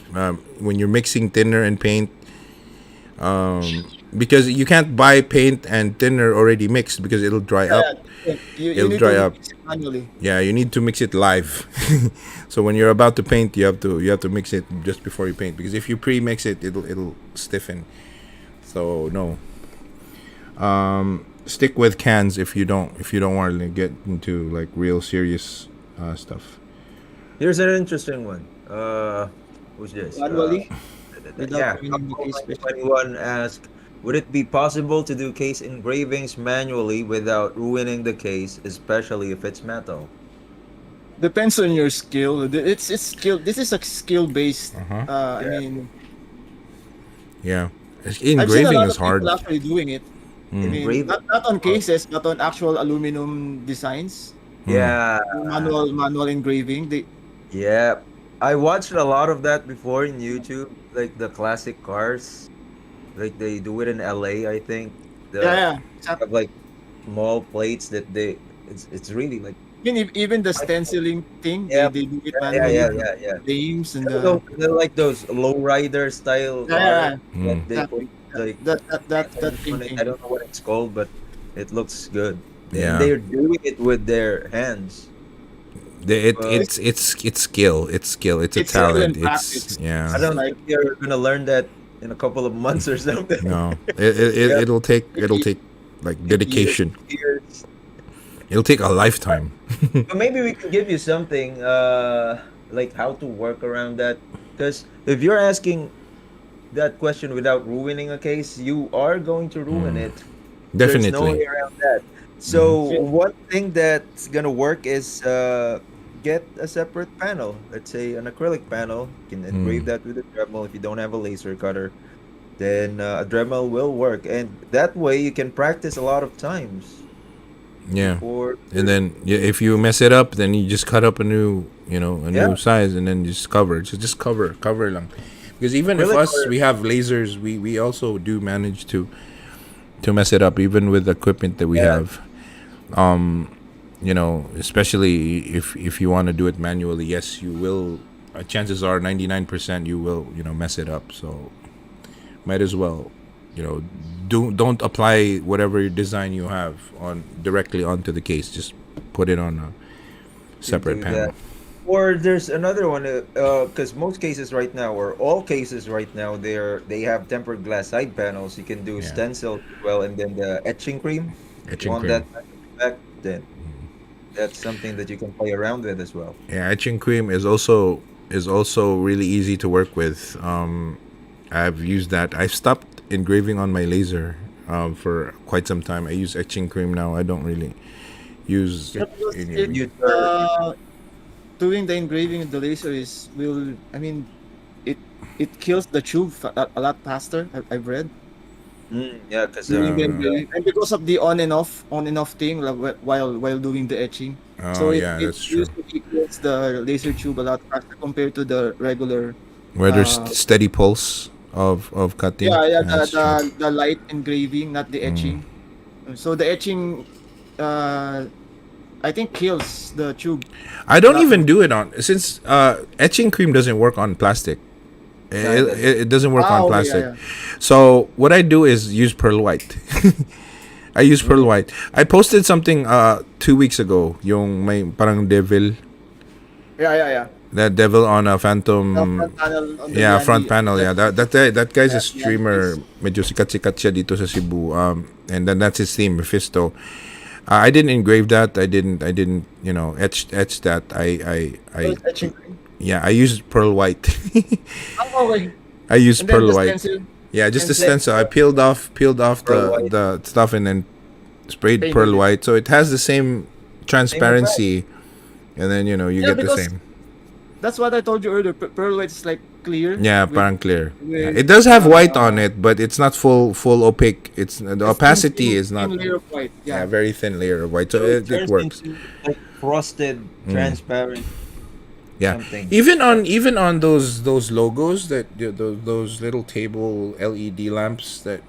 S1: when you're mixing thinner and paint. Because you can't buy paint and thinner already mixed because it'll dry
S3: Yeah,
S1: up.
S3: yeah. You
S1: It'll
S3: need
S1: dry
S3: to
S1: up.
S3: mix it manually.
S1: Yeah, you need to mix it live. So when you're about to paint, you have to mix it just before you paint because if you pre-mix it, it'll stiffen. So no, stick with cans if you don't want to get into like real serious stuff.
S2: Here's an interesting one. Who's this?
S3: Manually without
S2: Yeah,
S3: ruining the
S2: Couple
S3: case.
S2: 2021 asked, would it be possible to do case engravings manually without ruining the case, especially if it's metal?
S3: Depends on your skill. It's skill. This is a skill based.
S1: Uh huh.
S3: I
S2: Yeah,
S3: mean,
S1: Yeah,
S3: I've seen a
S1: engraving
S3: lot
S1: is
S3: of people
S1: hard.
S3: actually doing it. I
S1: Mm.
S3: mean,
S2: engraving.
S3: not on
S2: Oh,
S3: cases, but on actual aluminum designs.
S1: Mm.
S2: yeah,
S3: Manual engraving. They
S2: yeah. I watched a lot of that before in YouTube, like the classic cars. Like they do it in LA, I think.
S3: yeah,
S2: The
S3: yeah.
S2: have like small plates that it's really like
S3: Even the
S2: I-
S3: stenciling thing,
S2: yeah,
S3: they do it
S2: yeah,
S3: manually.
S2: yeah,
S3: The
S2: yeah, yeah.
S3: flames and
S2: They're like those lowrider style
S3: yeah,
S2: cars
S3: yeah,
S2: that
S1: Mm.
S2: they
S3: that
S2: put like
S3: that
S2: etching on it. I
S3: thinking.
S2: don't know what it's called, but it looks good. And
S1: Yeah.
S2: they're doing it with their hands.
S1: It
S2: But
S3: It's
S1: it's skill. It's skill. It's a
S3: it's skill
S1: talent.
S3: and practice.
S2: I
S1: Yeah.
S3: It's
S2: don't
S3: like
S2: think they're gonna learn that in a couple of months or something.
S1: No. It
S2: Yeah,
S1: it'll take like
S3: years.
S1: dedication.
S2: years.
S1: It'll take a lifetime.
S2: But maybe we can give you something like how to work around that. Because if you're asking that question without ruining a case, you are going to ruin
S1: Mm.
S2: it. There's no
S1: Definitely.
S2: way around that.
S1: Hmm.
S2: So one thing that's gonna work is get a separate panel. Let's say an acrylic panel. You can engrave
S1: Mm.
S2: that with a Dremel. If you don't have a laser cutter, then a Dremel will work, and that way you can practice a lot of times
S1: Yeah.
S2: before.
S1: And then if you mess it up, then you just cut up a
S2: Yeah,
S1: new size, and then just cover. Just cover lang. Because even if
S2: acrylic
S1: us
S2: or
S1: we have lasers, we also do manage to mess it up, even with the equipment that we
S2: yeah,
S1: have. Especially if you want to do it manually, yes, you will. Chances are 99% you will mess it up. So might as well, you know, don't apply whatever design you have on directly onto the case. Just put it on a
S2: you can
S1: separate
S2: do that.
S1: panel.
S2: Or there's another one, because most cases right now, or all cases right now, they have tempered glass side panels. You can do
S1: Yeah,
S2: stencil as well, and then the etching cream. If you
S1: etching
S2: want that
S1: cream.
S2: back, then that's something that you can play around with as well.
S1: Yeah, etching cream is also really easy to work with. I've used that. I stopped engraving on my laser for quite some time. I use etching cream now. I don't really use
S3: Yeah, because it
S1: engraving.
S2: You turn.
S3: doing the engraving with the laser is will I mean it it kills the tube a lot faster. I've read
S2: Yeah, because
S3: doing the
S1: Uh,
S3: engraving, and because of the on and off thing, like, while doing the etching,
S1: oh
S3: so
S1: yeah,
S3: it
S1: that's true.
S3: usually kills the laser tube a lot faster compared to the regular.
S1: Where there's
S3: Uh,
S1: steady pulse of cutting.
S3: yeah,
S1: Yeah, that's true.
S3: the light engraving, not the
S1: Mm.
S3: etching. So the etching, uh, I think kills the tube
S1: I
S3: a
S1: don't
S3: lot
S1: even
S3: more.
S1: do it on since etching cream doesn't work on plastic.
S2: yeah, it doesn't.
S1: It doesn't work on
S3: Okay, yeah,
S1: plastic.
S3: yeah.
S1: So what I do is use pearl white. I use pearl
S2: Mm.
S1: white. I posted something 2 weeks ago. Yung may parang devil,
S3: Yeah, yeah, yeah.
S1: that devil on a
S3: The
S1: phantom.
S3: front panel on the
S1: Yeah, front
S3: Yandy,
S1: panel. Yeah, that guy's a
S3: Yandy
S1: streamer.
S3: face.
S1: Medyo sikat siya dito sa Cebu. And then that's his theme, Mephisto. I didn't engrave that. I didn't. Etch that.
S3: So it's etching cream.
S1: Yeah. I used pearl white.
S3: Oh, okay.
S1: I used
S3: And then
S1: pearl
S3: the
S1: white.
S3: stencil
S1: Yeah, just
S3: and
S1: the stencil. I peeled off
S2: Pearl
S1: the
S2: white.
S1: the stuff and then sprayed
S3: painted
S1: pearl
S3: it.
S1: white, so it has the same
S2: Same effect.
S1: transparency, and then you
S3: Yeah,
S1: get the
S3: because
S1: same.
S3: that's what I told you earlier. Pearl white is like clear
S1: Yeah,
S3: with
S1: parang clear. Yeah.
S3: with
S1: It does have white on it, but it's not full opaque. It's the
S3: a
S1: opacity is not.
S3: thin layer of white.
S1: Yeah,
S3: Yeah.
S1: very thin layer of white, so
S2: So it
S1: it
S2: turns
S1: works.
S2: into like frosted, transparent
S1: Yeah,
S2: something.
S1: even on those logos those little table LED lamps that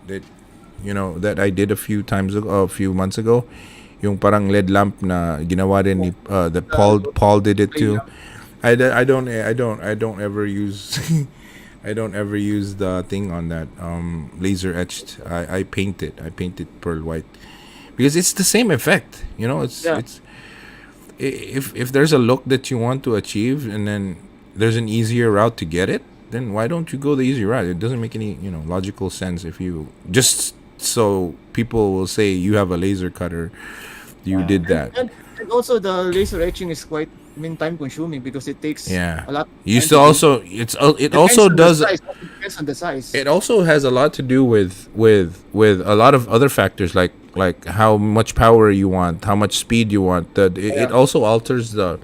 S1: I did a few months ago, yung parang LED lamp na ginawa rin ni that Paul did it too. I don't ever use I don't ever use the thing on that laser etched. I paint it. I paint it pearl white because it's the same effect.
S3: Yeah.
S1: It's if there's a look that you want to achieve and then there's an easier route to get it, then why don't you go the easy route? It doesn't make any logical sense if you just so people will say you have a laser cutter, you did that.
S3: And also the laser etching is quite, I mean, time consuming because it takes
S1: Yeah.
S3: a lot.
S1: You
S3: Of
S1: used to
S3: time to do.
S1: also it
S3: Depends
S1: also
S3: on the
S1: does
S3: size. Depends on the size.
S1: it also has a lot to do with a lot of other factors like how much power you want, how much speed you want. That it,
S3: Yeah.
S1: it also alters the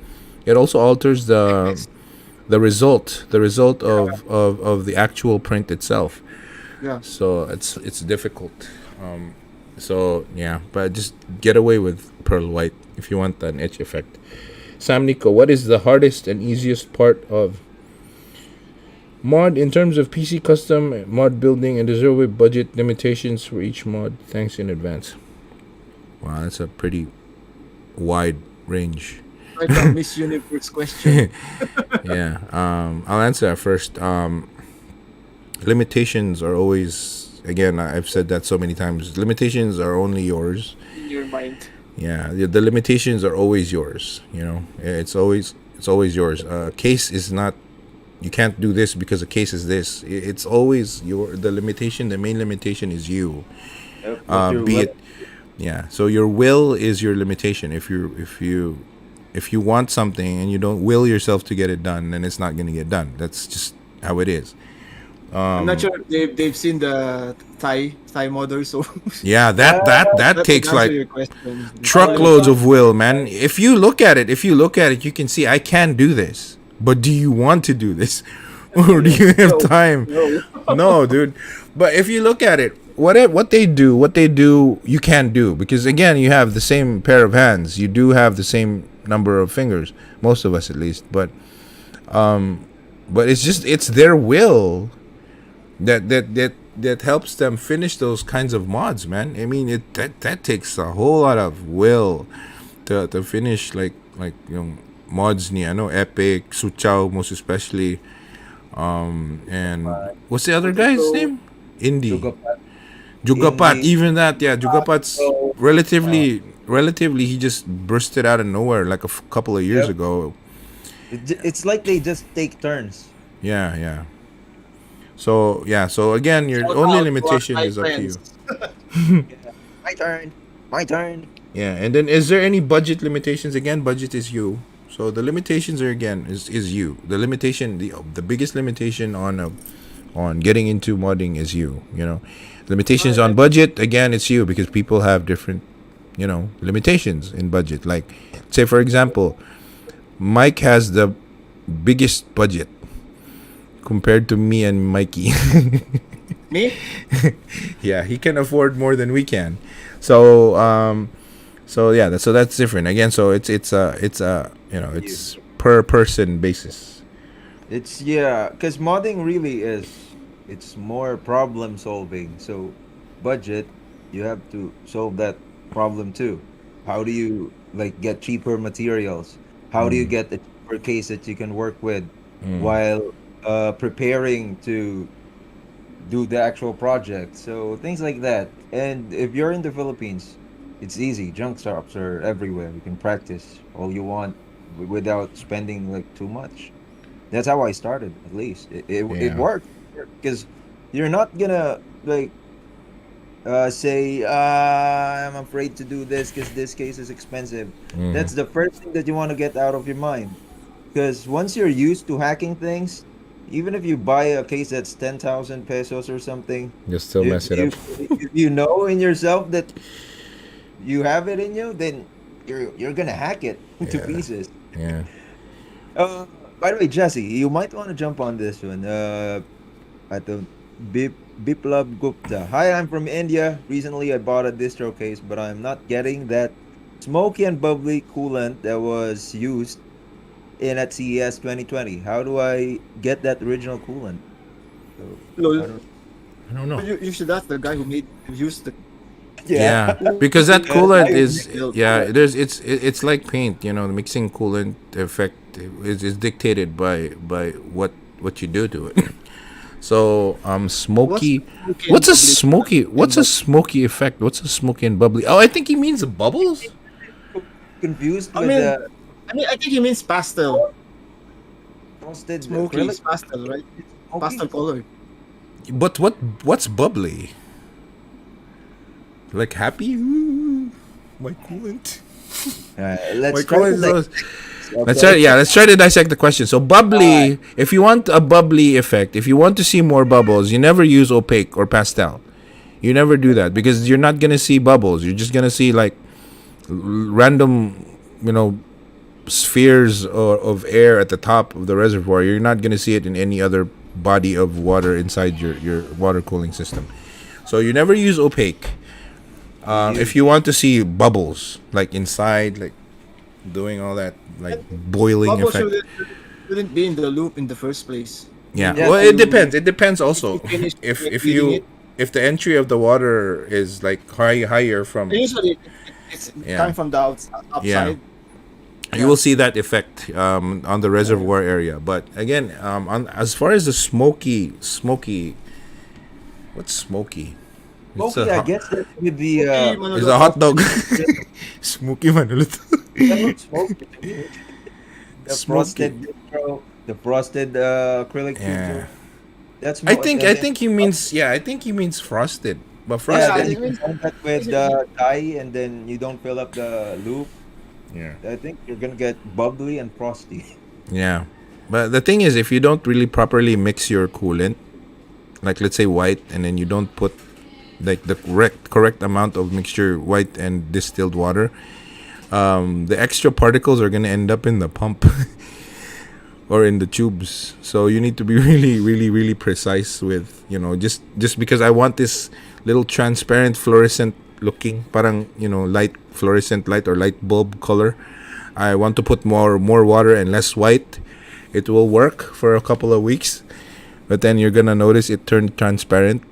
S1: the result of the actual print itself.
S3: Yeah.
S1: So it's difficult. So yeah, but just get away with pearl white if you want an etch effect. Sam Nico, what is the hardest and easiest part of mod in terms of PC custom mod building, and is there a budget limitations for each mod? Thanks in advance. Wow, that's a pretty wide range.
S3: Like a Miss Universe question.
S1: Yeah, I'll answer that first. Limitations are always, again, I've said that so many times. Limitations are only yours.
S3: In your mind.
S1: Yeah, the limitations are always yours. It's always yours. Case is not. You can't do this because the case is this. It's always the limitation. The main limitation is you.
S2: What your
S1: Be
S2: will-
S1: it. Yeah. So your will is your limitation. If you want something and you don't will yourself to get it done, then it's not going to get done. That's just how it is.
S3: I'm not sure if they've seen the Thai model, so
S1: Yeah, that
S3: that
S1: takes
S3: would answer
S1: like
S3: your question.
S1: truckloads of will, man. If you look at it, you can see I can do this. But do you want to do this, or do you have time?
S3: No.
S1: No, dude. But if you look at it, what they do, you can do, because again, you have the same pair of hands. You do have the same number of fingers, most of us at least. But it's their will that helps them finish those kinds of mods, man. I mean, that takes a whole lot of will to finish like mods ni Epic, Suchao most especially, and what's the other guy's name? Indie.
S2: Sugapat.
S1: Jugapat,
S2: Indie.
S1: even that, yeah, Jugapat's relatively he just bursted out of nowhere like a couple of years
S2: Yep.
S1: ago.
S2: It's like they just take turns.
S1: Yeah. So again, your
S3: Shout
S1: only
S3: out to our
S1: limitation
S3: Thai
S1: is up to you.
S3: friends.
S2: My turn. My turn.
S1: Yeah, and then is there any budget limitations? Again, budget is you. So the limitations are again is you. The limitation, the biggest limitation on on getting into modding is you. Limitations on budget, again, it's you, because people have different limitations in budget. Like, say for example, Mike has the biggest budget compared to me and Mikey.
S3: Me?
S1: Yeah, he can afford more than we can. So that's different. Again, so it's per person basis.
S2: It's yeah, because modding really is it's more problem solving. So budget, you have to solve that problem too. How do you like get cheaper materials? How do you
S1: Mm.
S2: get a cheaper case that you can work with
S1: Mm.
S2: while preparing to do the actual project? So things like that. And if you're in the Philippines, it's easy. Junk shops are everywhere. You can practice all you want without spending like too much. That's how I started, at least. It
S1: Yeah.
S2: worked because you're not gonna like say, I'm afraid to do this because this case is expensive.
S1: Mm.
S2: That's the first thing that you want to get out of your mind. Because once you're used to hacking things, even if you buy a case that's 10,000 pesos or something,
S1: You still
S2: if
S1: mess it up.
S2: if you know in yourself that you have it in you, then you're gonna hack it to
S1: Yeah.
S2: pieces.
S1: Yeah.
S2: Uh, by the way, Jesse, you might want to jump on this one. At the Biplab Gupta. Hi, I'm from India. Recently, I bought a distro case, but I'm not getting that smoky and bubbly coolant that was used in at CES 2020. How do I get that original coolant? So I
S3: Lol.
S2: don't.
S1: I don't know.
S3: You should ask the guy who used the
S2: Yeah,
S1: Yeah, because that
S2: the
S1: coolant
S2: guy who
S1: is,
S2: mixed the
S1: yeah.
S2: coolant.
S1: It's like paint. The mixing coolant effect is dictated by what you do to it. So
S3: what's
S1: smoky.
S3: smoky and
S1: What's a
S3: bubbly
S1: smoky?
S3: and
S1: What's a smoky effect? What's a smoky and bubbly? Oh, I think he means bubbles.
S2: Confused
S3: I
S2: with
S3: mean,
S2: the
S3: I think he means pastel.
S2: frosted
S3: Smoky
S2: acrylic.
S3: is pastel, right?
S2: Smoky.
S3: Pastel color.
S1: But what's bubbly? Like happy? Ooh, my coolant. My
S2: Let's try
S1: coolant
S2: to
S1: is
S2: like.
S1: always. Let's try.
S2: Okay.
S1: Yeah, let's try to dissect the question. So
S2: Alright.
S1: bubbly. If you want a bubbly effect, if you want to see more bubbles, you never use opaque or pastel. You never do that because you're not gonna see bubbles. You're just gonna see like random, you know, spheres of air at the top of the reservoir. You're not gonna see it in any other body of water inside your water cooling system. So you never use opaque.
S2: You
S1: If
S2: use
S1: you want to see bubbles like inside, like doing all that, like boiling
S3: Bubble
S1: effect.
S3: shouldn't be in the loop in the first place.
S1: Yeah.
S2: yeah.
S1: Well, it depends. It depends
S3: If you
S1: also.
S3: finish
S1: If
S3: reading
S1: you
S3: it,
S1: if the entry of the water is like higher
S3: and
S1: from,
S3: usually it's
S1: yeah,
S3: coming from the
S1: yeah,
S3: outside.
S1: you
S3: Yeah.
S1: will see that effect on the reservoir area. But again, on as far as the smoky, what's smoky? It's
S2: smoky. I guess that would be
S3: Okay,
S1: it's a
S3: Manolo.
S1: hot dog. Smoky manulot.
S2: that looks smoky to me. The
S1: Smoky.
S2: frosted distro, the frosted acrylic
S1: Yeah.
S2: tuber. That's
S1: I
S2: more,
S1: think
S2: and
S1: I
S2: then
S1: think he means, yeah, I think he means frosted. But
S2: yeah,
S3: Yeah,
S1: frosted,
S2: then
S3: it
S2: you
S3: means
S2: combine that with
S3: basically
S2: the dye, and then you don't fill up the loop.
S1: yeah.
S2: I think you're gonna get bubbly and frosty.
S1: Yeah. But the thing is, if you don't really properly mix your coolant, like let's say white, and then you don't put like the correct amount of mixture white and distilled water, the extra particles are gonna end up in the pump or in the tubes. So you need to be really precise with, just because I want this little transparent fluorescent looking, parang, light fluorescent light or light bulb color. I want to put more water and less white. It will work for a couple of weeks, but then you're gonna notice it turned transparent,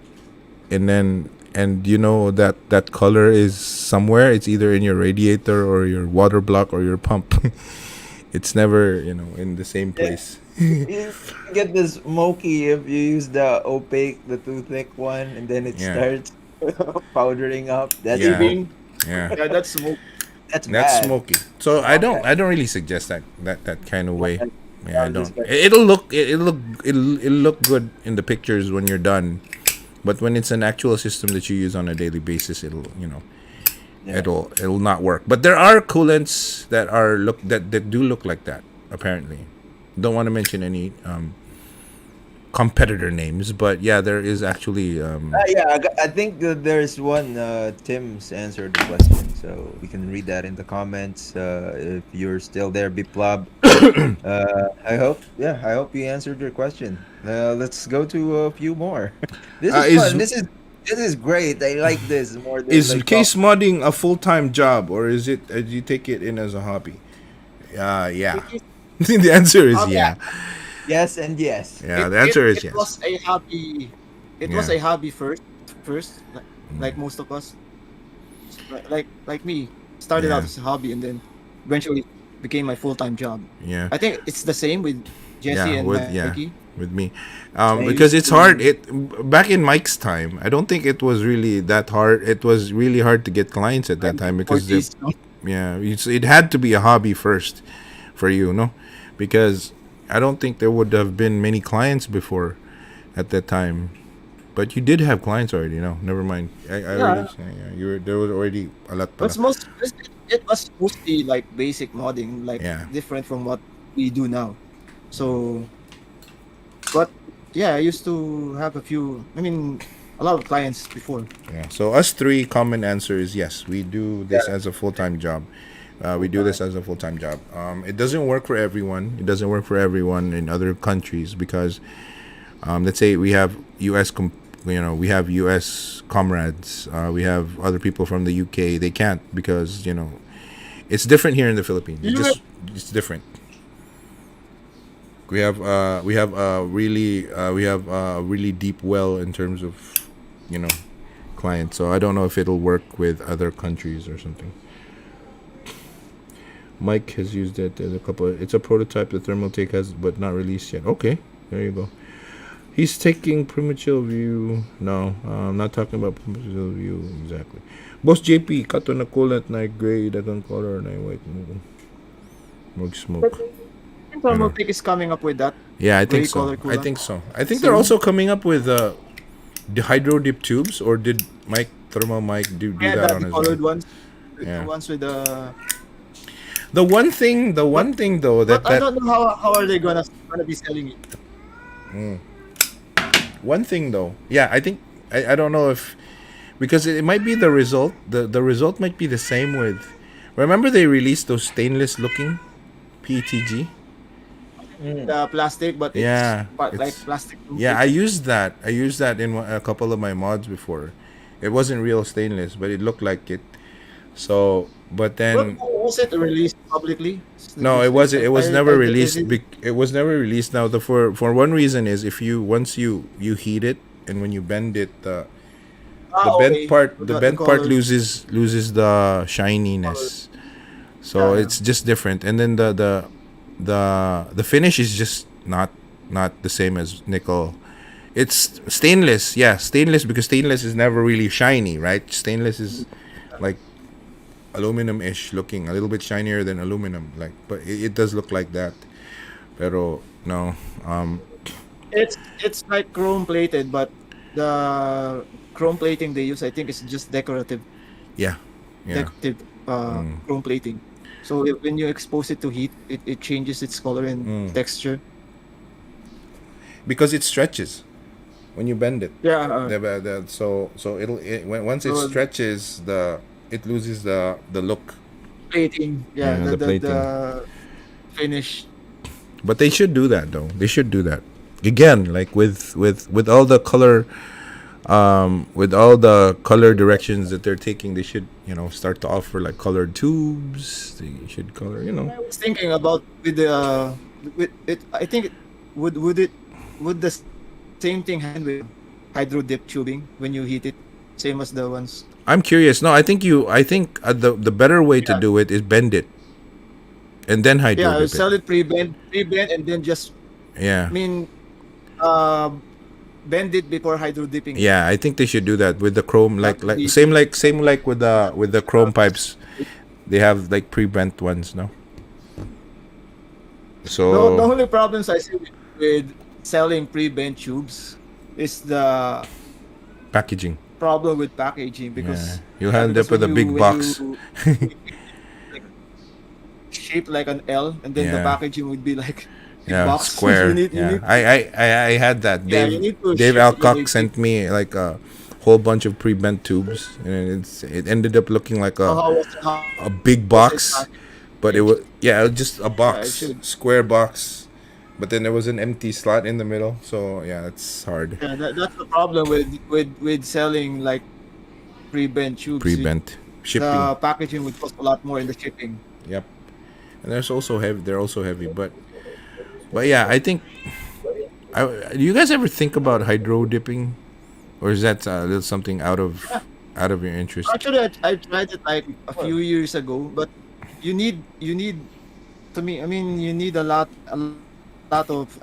S1: and you know that color is somewhere. It's either in your radiator or your water block or your pump. It's never, in the same
S2: Yeah,
S1: place.
S2: you get the smoky if you use the opaque, the too thick one, and then it
S1: Yeah,
S2: starts powdering up. That's
S1: yeah,
S2: smoky.
S3: leaving.
S1: yeah.
S3: Yeah, that's smoke.
S2: That's
S1: That's
S2: bad.
S1: smoky. So
S2: Okay.
S1: I don't really suggest that kind of way. Yeah, I
S2: I'm just
S1: don't.
S2: like,
S1: It'll look good in the pictures when you're done, but when it's an actual system that you use on a daily basis,
S2: yeah.
S1: it'll not work. But there are coolants that do look like that. Apparently, don't want to mention any competitor names, but yeah, there is actually
S2: Yeah, I think that there's one. Tim's answered the question, so we can read that in the comments. If you're still there, Biplab. I hope you answered your question. Let's go to a few more. This is
S1: is
S2: fun. This is great. I like this more than
S1: is
S2: like
S1: case
S2: talk.
S1: modding a full time job, or is it? Do you take it in as a hobby? Yeah.
S3: It is,
S1: The answer is
S3: yeah,
S1: yeah.
S2: Yes and yes.
S1: Yeah, the answer is
S3: it
S1: yes.
S3: was a hobby. It was
S1: Yeah.
S3: a hobby first, like most of us, like me, started out
S1: Yeah.
S3: as a hobby and then eventually became my full time job.
S1: Yeah.
S3: I think it's the same with Jesse
S1: Yeah,
S3: and
S1: with
S3: Mikey.
S1: with me,
S2: I
S1: because
S2: used
S1: it's hard.
S2: to.
S1: It back in Mike's time, I don't think it was really that hard. It was really hard to get clients at that
S3: I'm
S1: time
S3: in
S1: because the
S3: 40s. No?
S1: yeah, it had to be a hobby first for you, no, because I don't think there would have been many clients before at that time. But you did have clients already, no? Never mind. I already
S3: Yeah,
S1: yeah, you were there was already a lot
S3: but
S1: pala.
S3: it was mostly like basic modding, like
S1: Yeah.
S3: different from what we do now. So, but yeah, I used to have a few. I mean, a lot of clients before.
S1: Yeah. So us three common answer is yes. We do this as a full time job. We do this as a full time job. It doesn't work for everyone. It doesn't work for everyone in other countries because let's say we have we have U.S. comrades. We have other people from the UK. They can't because it's different here in the Philippines.
S3: You know,
S1: It's different. We have a really deep well in terms of you know clients. So I don't know if it'll work with other countries or something. Mike has used it as a couple. It's a prototype the Thermaltake has, but not released yet. Okay, there you go. He's taking premature view. No, I'm not talking about premature view exactly. Boss JP, kato na coolant na gray, dagang color na white mo. Mag smoke. Ano?
S3: Thermaltake is coming up with that
S1: Yeah, I think
S3: gray
S1: so.
S3: color
S1: I
S3: coolant.
S1: think so. I think they're also coming up with the hydro dip tubes, or did Thermal Mike do
S3: Yeah,
S1: that on
S3: the
S1: his
S3: colored
S1: own?
S3: ones,
S1: Yeah.
S3: the ones with the.
S1: The one thing though
S3: But I
S1: that
S3: don't know how are they gonna be selling it.
S1: one thing though, yeah, I think I don't know if because it might be the result. The result might be the same with. Remember they released those stainless looking PETG.
S3: The plastic, but
S1: Yeah,
S3: like
S1: it's
S3: plastic.
S1: yeah. I used that. I used that in a couple of my mods before. It wasn't real stainless, but it looked like it. So, but then
S3: Was it released publicly?
S1: no, it wasn't. It was never
S3: Is
S1: released.
S3: it?
S1: It was never released. Now, for one reason is if you once you heat it and when you bend it,
S3: Okay.
S1: the
S3: The
S1: bent part
S3: color.
S1: loses the shininess. So
S3: Yeah,
S1: it's just different. And then the finish is just not the same as nickel. It's stainless, yeah, stainless because stainless is never really shiny, right? Stainless is like aluminum-ish looking, a little bit shinier than aluminum, like, but it does look like that. Pero no,
S3: it's like chrome plated, but the chrome plating they use, I think, is just
S1: yeah, yeah,
S3: decorative chrome plating. So when you expose it to heat, it changes its color and texture.
S1: because it stretches when you bend it.
S3: Yeah.
S1: So once it
S3: So
S1: stretches, it loses the look.
S3: plating, yeah,
S1: Yeah, the plating.
S3: the finish.
S1: But they should do that though. They should do that again, like with all the color, with all the color directions that they're taking. They should start to offer like colored tubes. They should color.
S3: I was thinking about with it. I think would the same thing happen with hydro dip tubing when you heat it, same as the ones.
S1: I'm curious. No, I think the better way to
S3: Yeah,
S1: do it is bend it and then hydro
S3: yeah.
S1: dip it.
S3: Sell it pre-bend, and then just
S1: Yeah.
S3: I mean, uh, bend it before hydro dipping it.
S1: Yeah, I think they should do that with the chrome,
S3: That would
S1: like
S3: be
S1: same like with the chrome pipes. They have like pre-bent ones, no?
S3: the
S1: So
S3: only problems I see with selling pre-bent tubes is the
S1: packaging.
S3: problem with packaging
S1: Yeah,
S3: because
S1: you end up with a big
S3: when
S1: box.
S3: you like, shaped like an L, and then the
S1: Yeah,
S3: packaging would be like big
S1: Yeah,
S3: box.
S1: square.
S3: You
S1: Yeah,
S3: need
S1: I had that.
S3: yeah, you need to
S1: Dave
S3: ship it in a
S1: Alcock
S3: big.
S1: sent me like a whole bunch of pre-bent tubes, and it ended up looking like
S3: How
S1: a big
S3: was it
S1: box, but it
S3: packaged?
S1: was, yeah, it was just a
S3: Yeah, it
S1: box,
S3: should.
S1: square box, but then there was an empty slot in the middle. So yeah, it's hard.
S3: Yeah, that's the problem with selling like pre-bent tubes.
S1: Pre-bent shipping.
S3: The packaging would cost a lot more in the shipping.
S1: Yep, and there's also heavy. They're also heavy, but yeah, I think. Do you guys ever think about hydro dipping, or is that a little something
S3: Yeah.
S1: out of your interest?
S3: Actually, I tried it like a few years ago, but you need to me. I mean, you need a lot of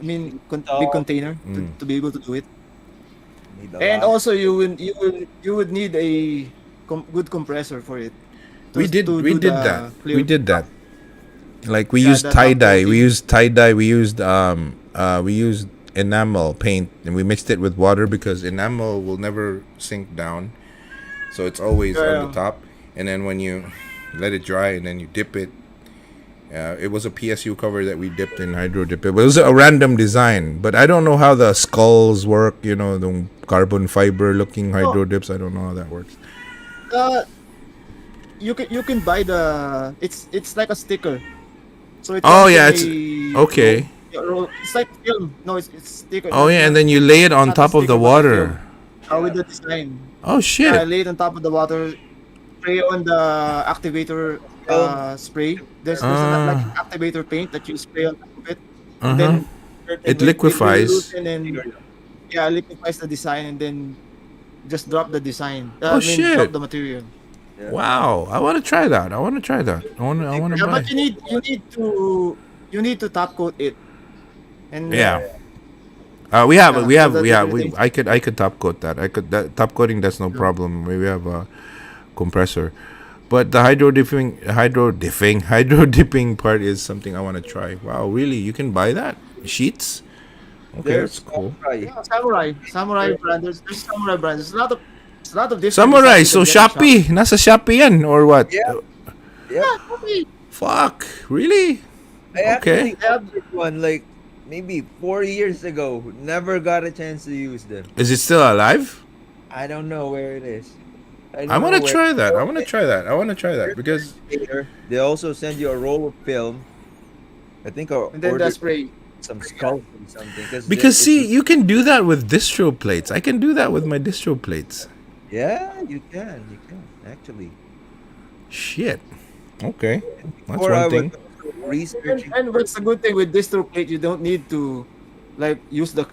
S3: big
S2: So
S3: container
S1: Mm.
S3: to be able to do it,
S2: need a
S3: and
S2: lot.
S3: also you would need a good compressor for it
S1: We
S3: do
S1: did that.
S3: the
S1: We
S3: clear.
S1: did that. Like we
S3: Yeah,
S1: used
S3: the
S1: tie
S3: top
S1: dye. We
S3: coating.
S1: used tie dye. We used enamel paint, and we mixed it with water because enamel will never sink down, so it's always on the
S3: Yeah,
S1: top. And then when you let it dry and then you dip it, it was a PSU cover that we dipped in hydro dip. It was a random design, but I don't know how the skulls work. You know, the carbon fiber looking
S3: no,
S1: hydro dips. I don't know how that works.
S3: uh, you can buy it's like a sticker. So it
S1: Oh
S3: comes
S1: yeah,
S3: in
S1: it's
S3: a roll.
S1: okay.
S3: Yeah, roll. It's like film. No, it's sticker.
S1: Oh
S3: Not
S1: yeah, and
S3: not
S1: then you lay it on
S3: not a
S1: top of the
S3: sticker, but a film.
S1: water.
S3: With
S2: Yeah.
S3: the design.
S1: Oh
S3: Yeah, I
S1: shit.
S3: lay it on top of the water. Spray on the activator
S2: Film.
S3: spray. There's like
S1: Uh,
S3: an activator paint that you spray on top of it, and
S1: uh-huh.
S3: then
S1: It
S3: it will
S1: liquefies.
S3: loosen and yeah, liquefies the design, and then just drop the design.
S1: Oh
S3: I mean, drop
S1: shit.
S3: the material.
S2: Yeah.
S1: Wow. I want to try that. I want to try that. I want to
S3: Yeah,
S1: buy.
S3: but you need to top coat it, and
S1: Yeah.
S2: Yeah.
S3: yeah, so that's
S1: we
S3: the
S1: have
S3: other
S1: we
S3: thing.
S1: I could top coat that. I could that top coating, that's no
S3: Yeah.
S1: problem. We have a compressor. But the hydro dipping part is something I want to try. Wow, really? You can buy that? Sheets? Okay, that's
S2: There's
S1: cool.
S2: samurai.
S3: Yeah, samurai brand. There's samurai brands. There's a lot of different
S1: Samurai,
S3: designs you
S1: so
S3: can get in Shopee.
S1: Shopee, nasa Shopee yan or what?
S2: Yeah. Yep.
S3: Yeah, Shopee.
S1: Fuck, really?
S2: I
S1: Okay.
S2: actually
S3: They have
S2: got this one like maybe 4 years ago. Never got a chance to use them.
S1: Is it still alive?
S2: I don't know where it is. I
S1: I
S2: don't
S1: want
S2: know
S1: to
S2: where.
S1: try that. I
S2: Oh,
S1: want to try that. I want to try that
S2: there's their
S1: because
S2: indicator. They also send you a roll of film. I think I
S3: and then the
S2: ordered
S3: spray.
S2: some sculpt or something
S1: because
S2: it's
S1: see, you can do that with distro plates. I can do that with my distro plates.
S2: yeah, you can actually.
S1: Shit. Okay. That's
S2: Before I
S1: one
S2: was
S1: thing.
S2: also
S3: And,
S2: researching.
S3: and what's the good thing with distro plate? You don't need to like use the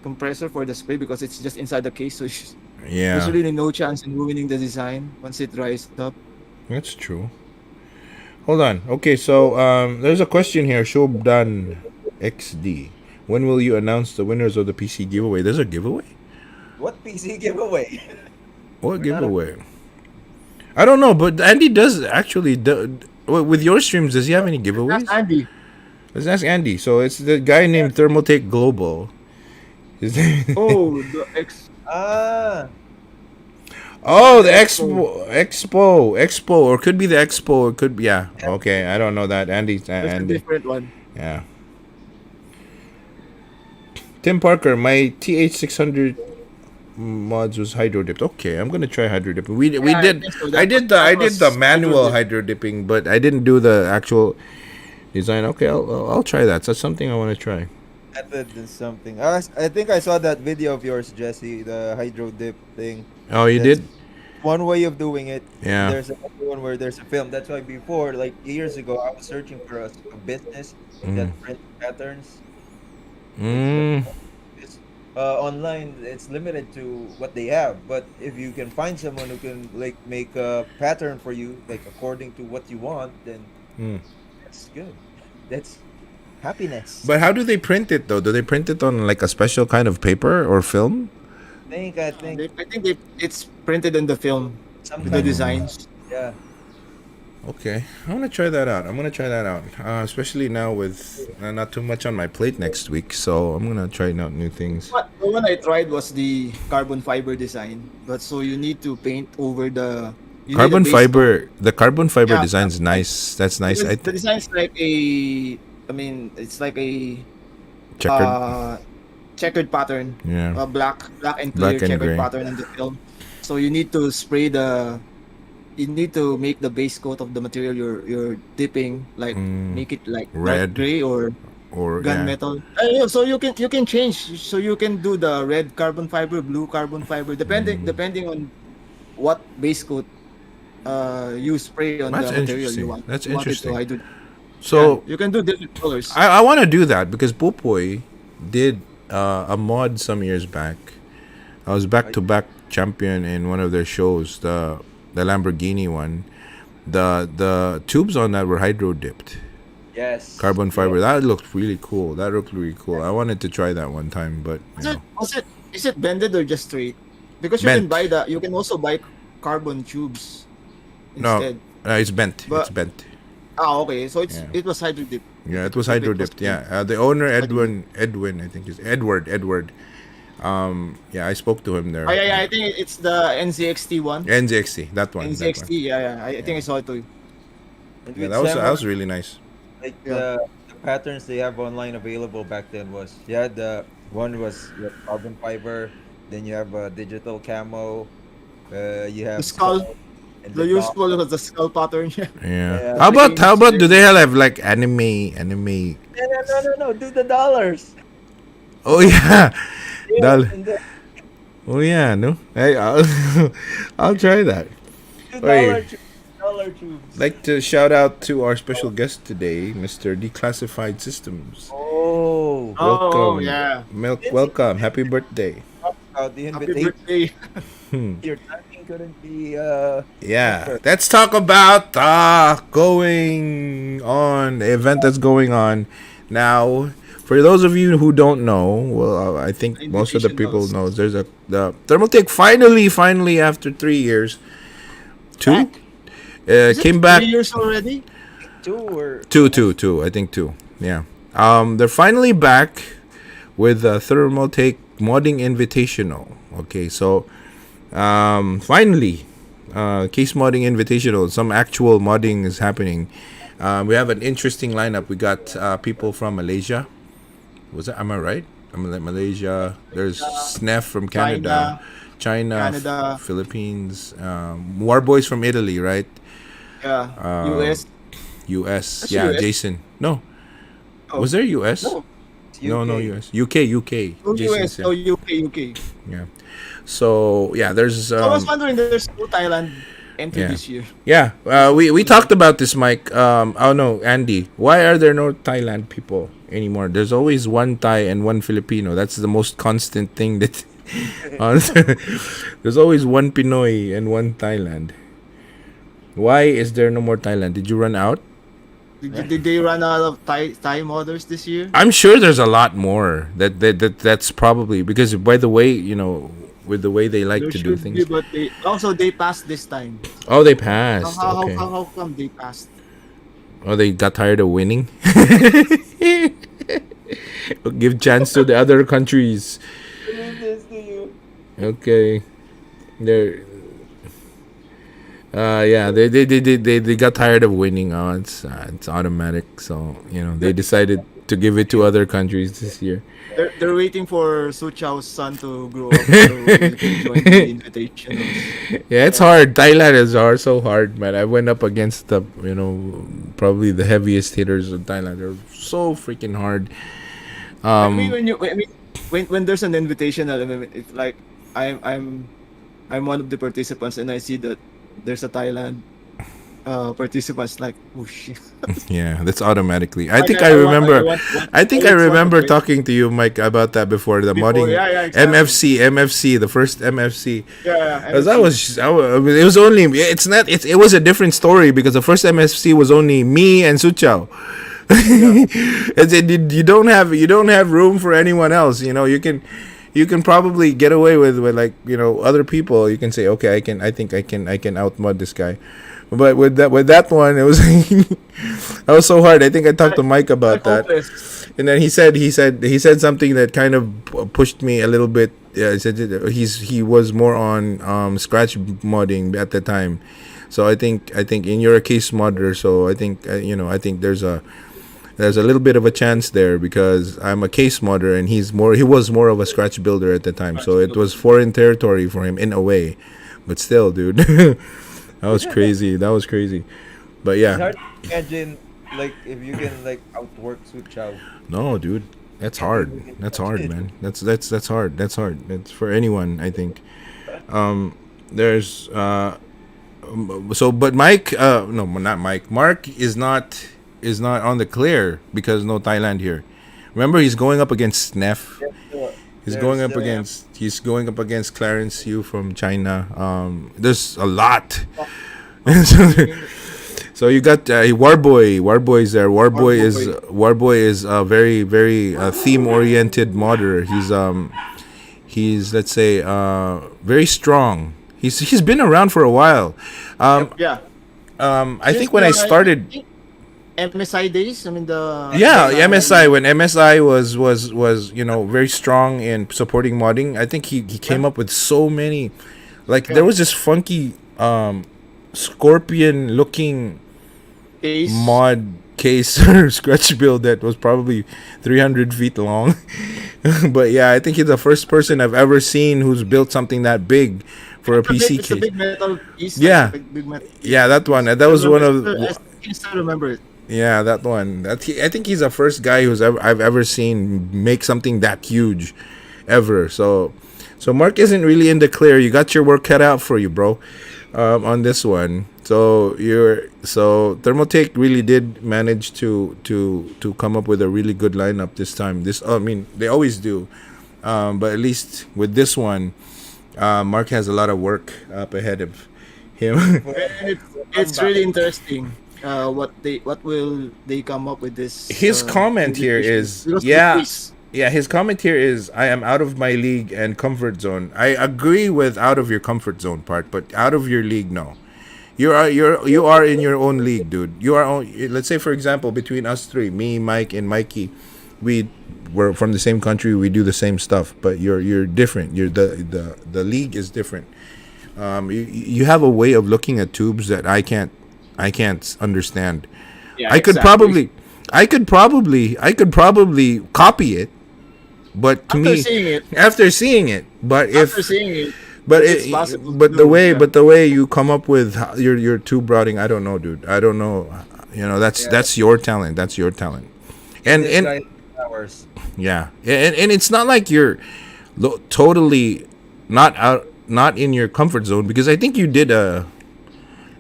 S3: compressor for the spray because it's just inside the case. So there's
S1: Yeah,
S3: really no chance in ruining the design once it dries up.
S1: that's true. Hold on. Okay, so there's a question here. Shobdan XD. When will you announce the winners of the PC giveaway? There's a giveaway?
S2: What PC giveaway?
S1: What
S2: We're not a
S1: giveaway? I don't know, but Andy does actually. With your streams, does he have any
S3: That's
S1: giveaways?
S3: Andy.
S1: Let's ask Andy. So it's the guy named Thermaltake Global. Is there...
S3: Oh, the X.
S2: ah.
S1: Oh, the
S3: The Expo.
S1: Expo, or could be the Expo. It could be, yeah. Okay, I don't know that. Andy,
S3: That's a
S1: Andy,
S3: different one.
S1: yeah. Tim Parker, my TH600 mods was hydro dipped. Okay, I'm gonna try hydro dipping. We
S3: Yeah, I
S1: did.
S3: think so.
S1: I did the
S3: That was
S1: manual
S3: hydro dip.
S1: hydro dipping, but I didn't do the actual design. Okay, I'll try that. So that's something I want to try.
S2: Method is something. I think I saw that video of yours, Jesse, the hydro dip thing.
S1: Oh, you
S2: That's
S1: did?
S2: one way of doing it.
S1: Yeah.
S2: There's another one where there's a film. That's why before, like years ago, I was searching for a business that
S1: Mm.
S2: print patterns.
S1: Mm.
S2: It's, online, it's limited to what they have. But if you can find someone who can like make a pattern for you, like according to what you want, then
S1: Mm.
S2: that's good. That's happiness.
S1: But how do they print it though? Do they print it on like a special kind of paper or film?
S2: I think
S3: It's printed in the film
S2: some
S3: with the
S2: kind of
S3: designs.
S2: yeah.
S1: Okay, I'm gonna try that out. I'm gonna try that out, especially now with not too much on my plate next week. So I'm gonna try out new things.
S3: What the one I tried was the carbon fiber design, but so you need to paint over the. You need a
S1: Carbon
S3: base coat.
S1: fiber, the carbon fiber
S3: Yeah,
S1: design's nice. That's nice.
S3: because the design's like I mean, it's like a
S1: Checkered.
S3: uh checkered pattern,
S1: Yeah.
S3: black and clear
S1: Black and
S3: checkered
S1: gray.
S3: pattern on the film. So you need to spray the you need to make the base coat of the material you're dipping, like make it like dark
S1: Red
S3: gray or
S1: or yeah.
S3: gunmetal. Yeah, so you can change. So you can do the red carbon fiber, blue carbon fiber, depending on what base coat you spray on the
S1: That's
S3: material
S1: interesting. That's
S3: you wanted to
S1: interesting.
S3: hide. Yeah,
S1: So
S3: you can do different colors.
S1: I want to do that because Pupoy did a mod some years back. I was back to back champion in one of their shows, the Lamborghini one. The tubes on that were hydro dipped,
S2: Yes.
S1: carbon
S2: Yeah.
S1: fiber. That looked really cool. That looked really cool. I wanted to try that one time, but
S3: Is it bended or just straight? Because
S1: bent.
S3: you can also buy carbon tubes
S1: No,
S3: instead.
S1: it's bent. It's
S3: But
S1: bent.
S3: okay, so
S1: Yeah.
S3: it was hydro dip
S1: Yeah, it was
S3: if
S1: hydro
S3: it was
S1: dipped. Yeah, the owner
S3: hydro dip.
S1: Edwin, I think is Edward. Yeah, I spoke to him there.
S3: Yeah, I think it's the NZXT one.
S1: NZXT, that one.
S3: NZXT, yeah. I
S1: Yeah,
S3: think I saw it too.
S2: And
S1: yeah,
S2: with
S1: that
S2: Samurai,
S1: was really nice.
S2: like
S3: Yeah.
S2: the patterns they have online available back then was, yeah, the one was with carbon fiber, then you have a digital camo, you
S3: The
S2: have
S3: skull,
S2: skull and
S3: the
S2: the dot.
S3: usual was the skull pattern. Yeah.
S1: Yeah.
S2: Yeah.
S1: How
S3: Making
S1: about do they
S3: sure.
S1: have like anime?
S2: No, do the dollars.
S1: Oh yeah,
S2: Yeah,
S1: Dal.
S2: and then
S1: Oh yeah, no. Hey, I'll I'll try that.
S2: two
S1: Wait,
S2: dollar tubes.
S1: like to shout out to our special guest today, Mr. Declassified Systems.
S2: Oh,
S3: Oh
S1: Welcome,
S3: yeah.
S1: Milk.
S2: since you
S1: Welcome. Happy birthday.
S2: talked about the
S3: Happy
S2: invitation,
S3: birthday.
S1: Hmm.
S2: your timing couldn't be
S1: Yeah,
S2: better.
S1: let's talk about going on the event that's going on now. For those of you who don't know, well, I think most of the people
S3: Invitationals.
S1: knows there's the Thermaltake finally after 3 years, two
S3: Back. Is it
S1: came
S3: 3
S1: back
S3: years already?
S2: Two or
S1: two
S2: almost
S1: two I think two, yeah. They're finally back with the Thermaltake modding invitational. Okay, so finally, case modding invitational. Some actual modding is happening. We have an interesting lineup. We got people from Malaysia. Was that? Am I right? Malaysia. There's Snef from Canada,
S3: China,
S1: China,
S3: Canada,
S1: Philippines. War Boys from Italy, right?
S3: yeah,
S1: Uh,
S3: US.
S1: U.S.
S3: That's
S1: Yeah,
S3: US.
S1: Jason. No,
S3: Oh
S1: was there U.S.?
S3: no,
S1: No,
S2: UK.
S1: U.S. UK.
S3: no
S1: Jason
S3: US. No
S1: said.
S3: UK.
S1: Yeah. So yeah, there's
S3: So I was wondering, there's no Thailand entry
S1: yeah.
S3: this year.
S1: Yeah, we talked about this, Mike. Oh no, Andy. Why are there no Thailand people anymore? There's always one Thai and one Filipino. That's the most constant thing that. There's always one Pinoy and one Thailand. Why is there no more Thailand? Did you run out?
S3: Did they run out of Thai models this year?
S1: I'm sure there's a lot more. That's probably because by the way, with the way they like
S3: There
S1: to do
S3: should be,
S1: things.
S3: but they passed this time.
S1: Oh, they passed. Okay.
S3: How come they passed?
S1: Oh, they got tired of winning. Give chance to the other countries.
S2: Who did this to you?
S1: Okay, they're yeah, they got tired of winning. Oh, it's automatic. So they decided to give it to other countries this year.
S3: They're waiting for Su Chao's son to grow up so he can join the invitationals.
S1: Yeah, it's hard. Thailand is so hard, man. I went up against the probably the heaviest hitters of Thailand. They're so freaking hard.
S3: I mean, when there's an invitational, I mean, it's like I'm I'm I'm one of the participants, and I see that there's a Thailand participants like, oh shit.
S1: Yeah, that's automatically. I think I
S3: I
S1: remember. I think I
S3: want to
S1: remember
S3: try
S1: talking to you, Mike, about that before the
S3: before.
S1: modding
S3: Yeah, exactly.
S1: MFC, the first MFC.
S3: Yeah,
S1: Because that
S3: MFC.
S1: was, I mean, it was only. It's not. It was a different story because the first MFC was only me and Suchao.
S3: Yeah.
S1: You don't have room for anyone else. You can probably get away with like other people. You can say, okay, I think I can outmod this guy. But with that one, it was that was so hard. I think I talked to Mike about
S3: Like
S1: that,
S3: hopeless.
S1: and then he said something that kind of pushed me a little bit. Yeah, he said that he was more on scratch modding at the time, so I think in you're a case modder, so I think I think there's there's a little bit of a chance there because I'm a case modder and he was more of a scratch builder at the time, so it was foreign territory for him in a way, but still, dude. That was crazy. That was crazy. But
S2: It's
S1: yeah,
S2: hard to imagine like if you can like outwork Sweet Chow.
S1: no, dude, that's hard. That's hard, man. That's hard. That's hard. That's for anyone, I think. There's so, but Mike, no, not Mike. Mark is not on the clear because no Thailand here. Remember, he's going up against Snef. He's going up against Clarence Yu from China. There's a lot. So you got Warboy. Warboy's there. Warboy is a very very theme oriented modder. He's let's say very strong. He's been around for a while.
S3: Yeah.
S1: I think when I started.
S3: MSI days. I mean the
S1: MSI, when MSI was very strong in supporting modding. I think he came up with so many, like there was this funky scorpion looking
S3: days.
S1: mod case or scratch build that was probably 300 feet long. But yeah, I think he's the first person I've ever seen who's built something that big for a PC
S3: It's a
S1: case.
S3: big metal piece.
S1: Yeah.
S3: Big metal.
S1: Yeah, that one. That was one of.
S3: I can still remember it.
S1: Yeah, that one. I think he's the first guy I've ever seen make something that huge, ever. So Mark isn't really in the clear. You got your work cut out for you, bro, on this one. So Thermaltake really did manage to come up with a really good lineup this time. I mean, they always do, but at least with this one, Mark has a lot of work up ahead of him.
S3: And it's really interesting. What will they come up with this?
S1: His comment here is his comment here is, I am out of my league and comfort zone. I agree with out of your comfort zone part, but out of your league, no. You are in your own league, dude. You are let's say for example between us three, me, Mike, and Mikey, we're from the same country, we do the same stuff, but you're different. The league is different. You have a way of looking at tubes that I can't understand.
S3: Yeah,
S1: I could
S3: exactly.
S1: probably copy it, but to after seeing it, but
S3: it's possible to do,
S1: the way you come up with your tube routing, I don't know, dude. I don't know. That's your talent. That's your talent. And
S2: Hours.
S1: yeah, and it's not like you're totally not in your comfort zone, because I think you did an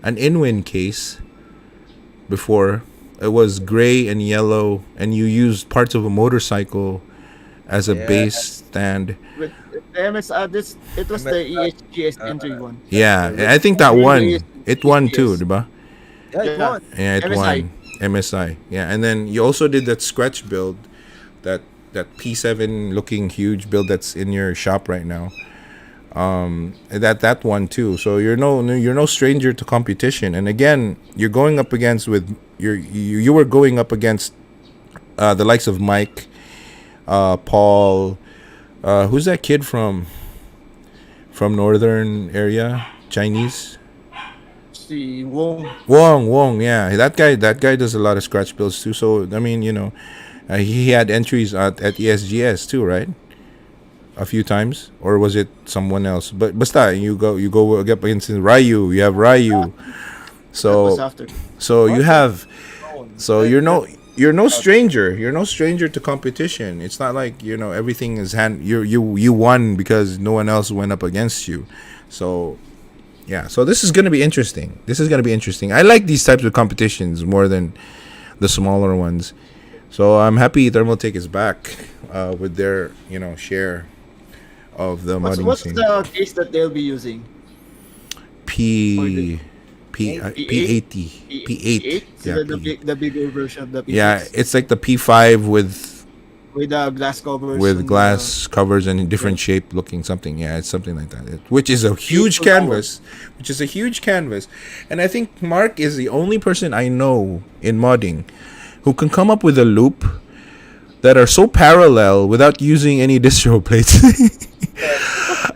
S1: in-win case before. It was gray and yellow, and you used parts of a motorcycle as a base stand.
S3: With the MS, it was the EHGS entry one.
S1: Yeah, I think that won. It won too, diba?
S2: Yeah, it won.
S1: Yeah, it
S3: MSI.
S1: won. MSI. Yeah, and then you also did that scratch build, that P7 looking huge build that's in your shop right now. That one too. So you're no stranger to competition. And again, you're going up against you were going up against the likes of Mike, Paul, who's that kid from northern area, Chinese?
S3: See Wong.
S1: Wong, yeah, that guy does a lot of scratch builds too. So I mean, he had entries at ESGS too, right? A few times, or was it someone else? But basta, you go up against Ryu. You have Ryu, so you have, so you're no stranger. You're no stranger to competition. It's not like everything is you won because no one else went up against you. So yeah, so this is gonna be interesting. I like these types of competitions more than the smaller ones. So I'm happy Thermaltake is back with their share of the modding
S3: What's
S1: scene.
S3: the case that they'll be using?
S1: P80.
S3: So the bigger version of the P6.
S1: Yeah, it's like the P5 with
S3: glass covers.
S1: with glass covers and different shape looking something. Yeah, it's something like that. Which is a huge canvas. And I think Mark is the only person I know in modding who can come up with a loop that are so parallel without using any distro plates.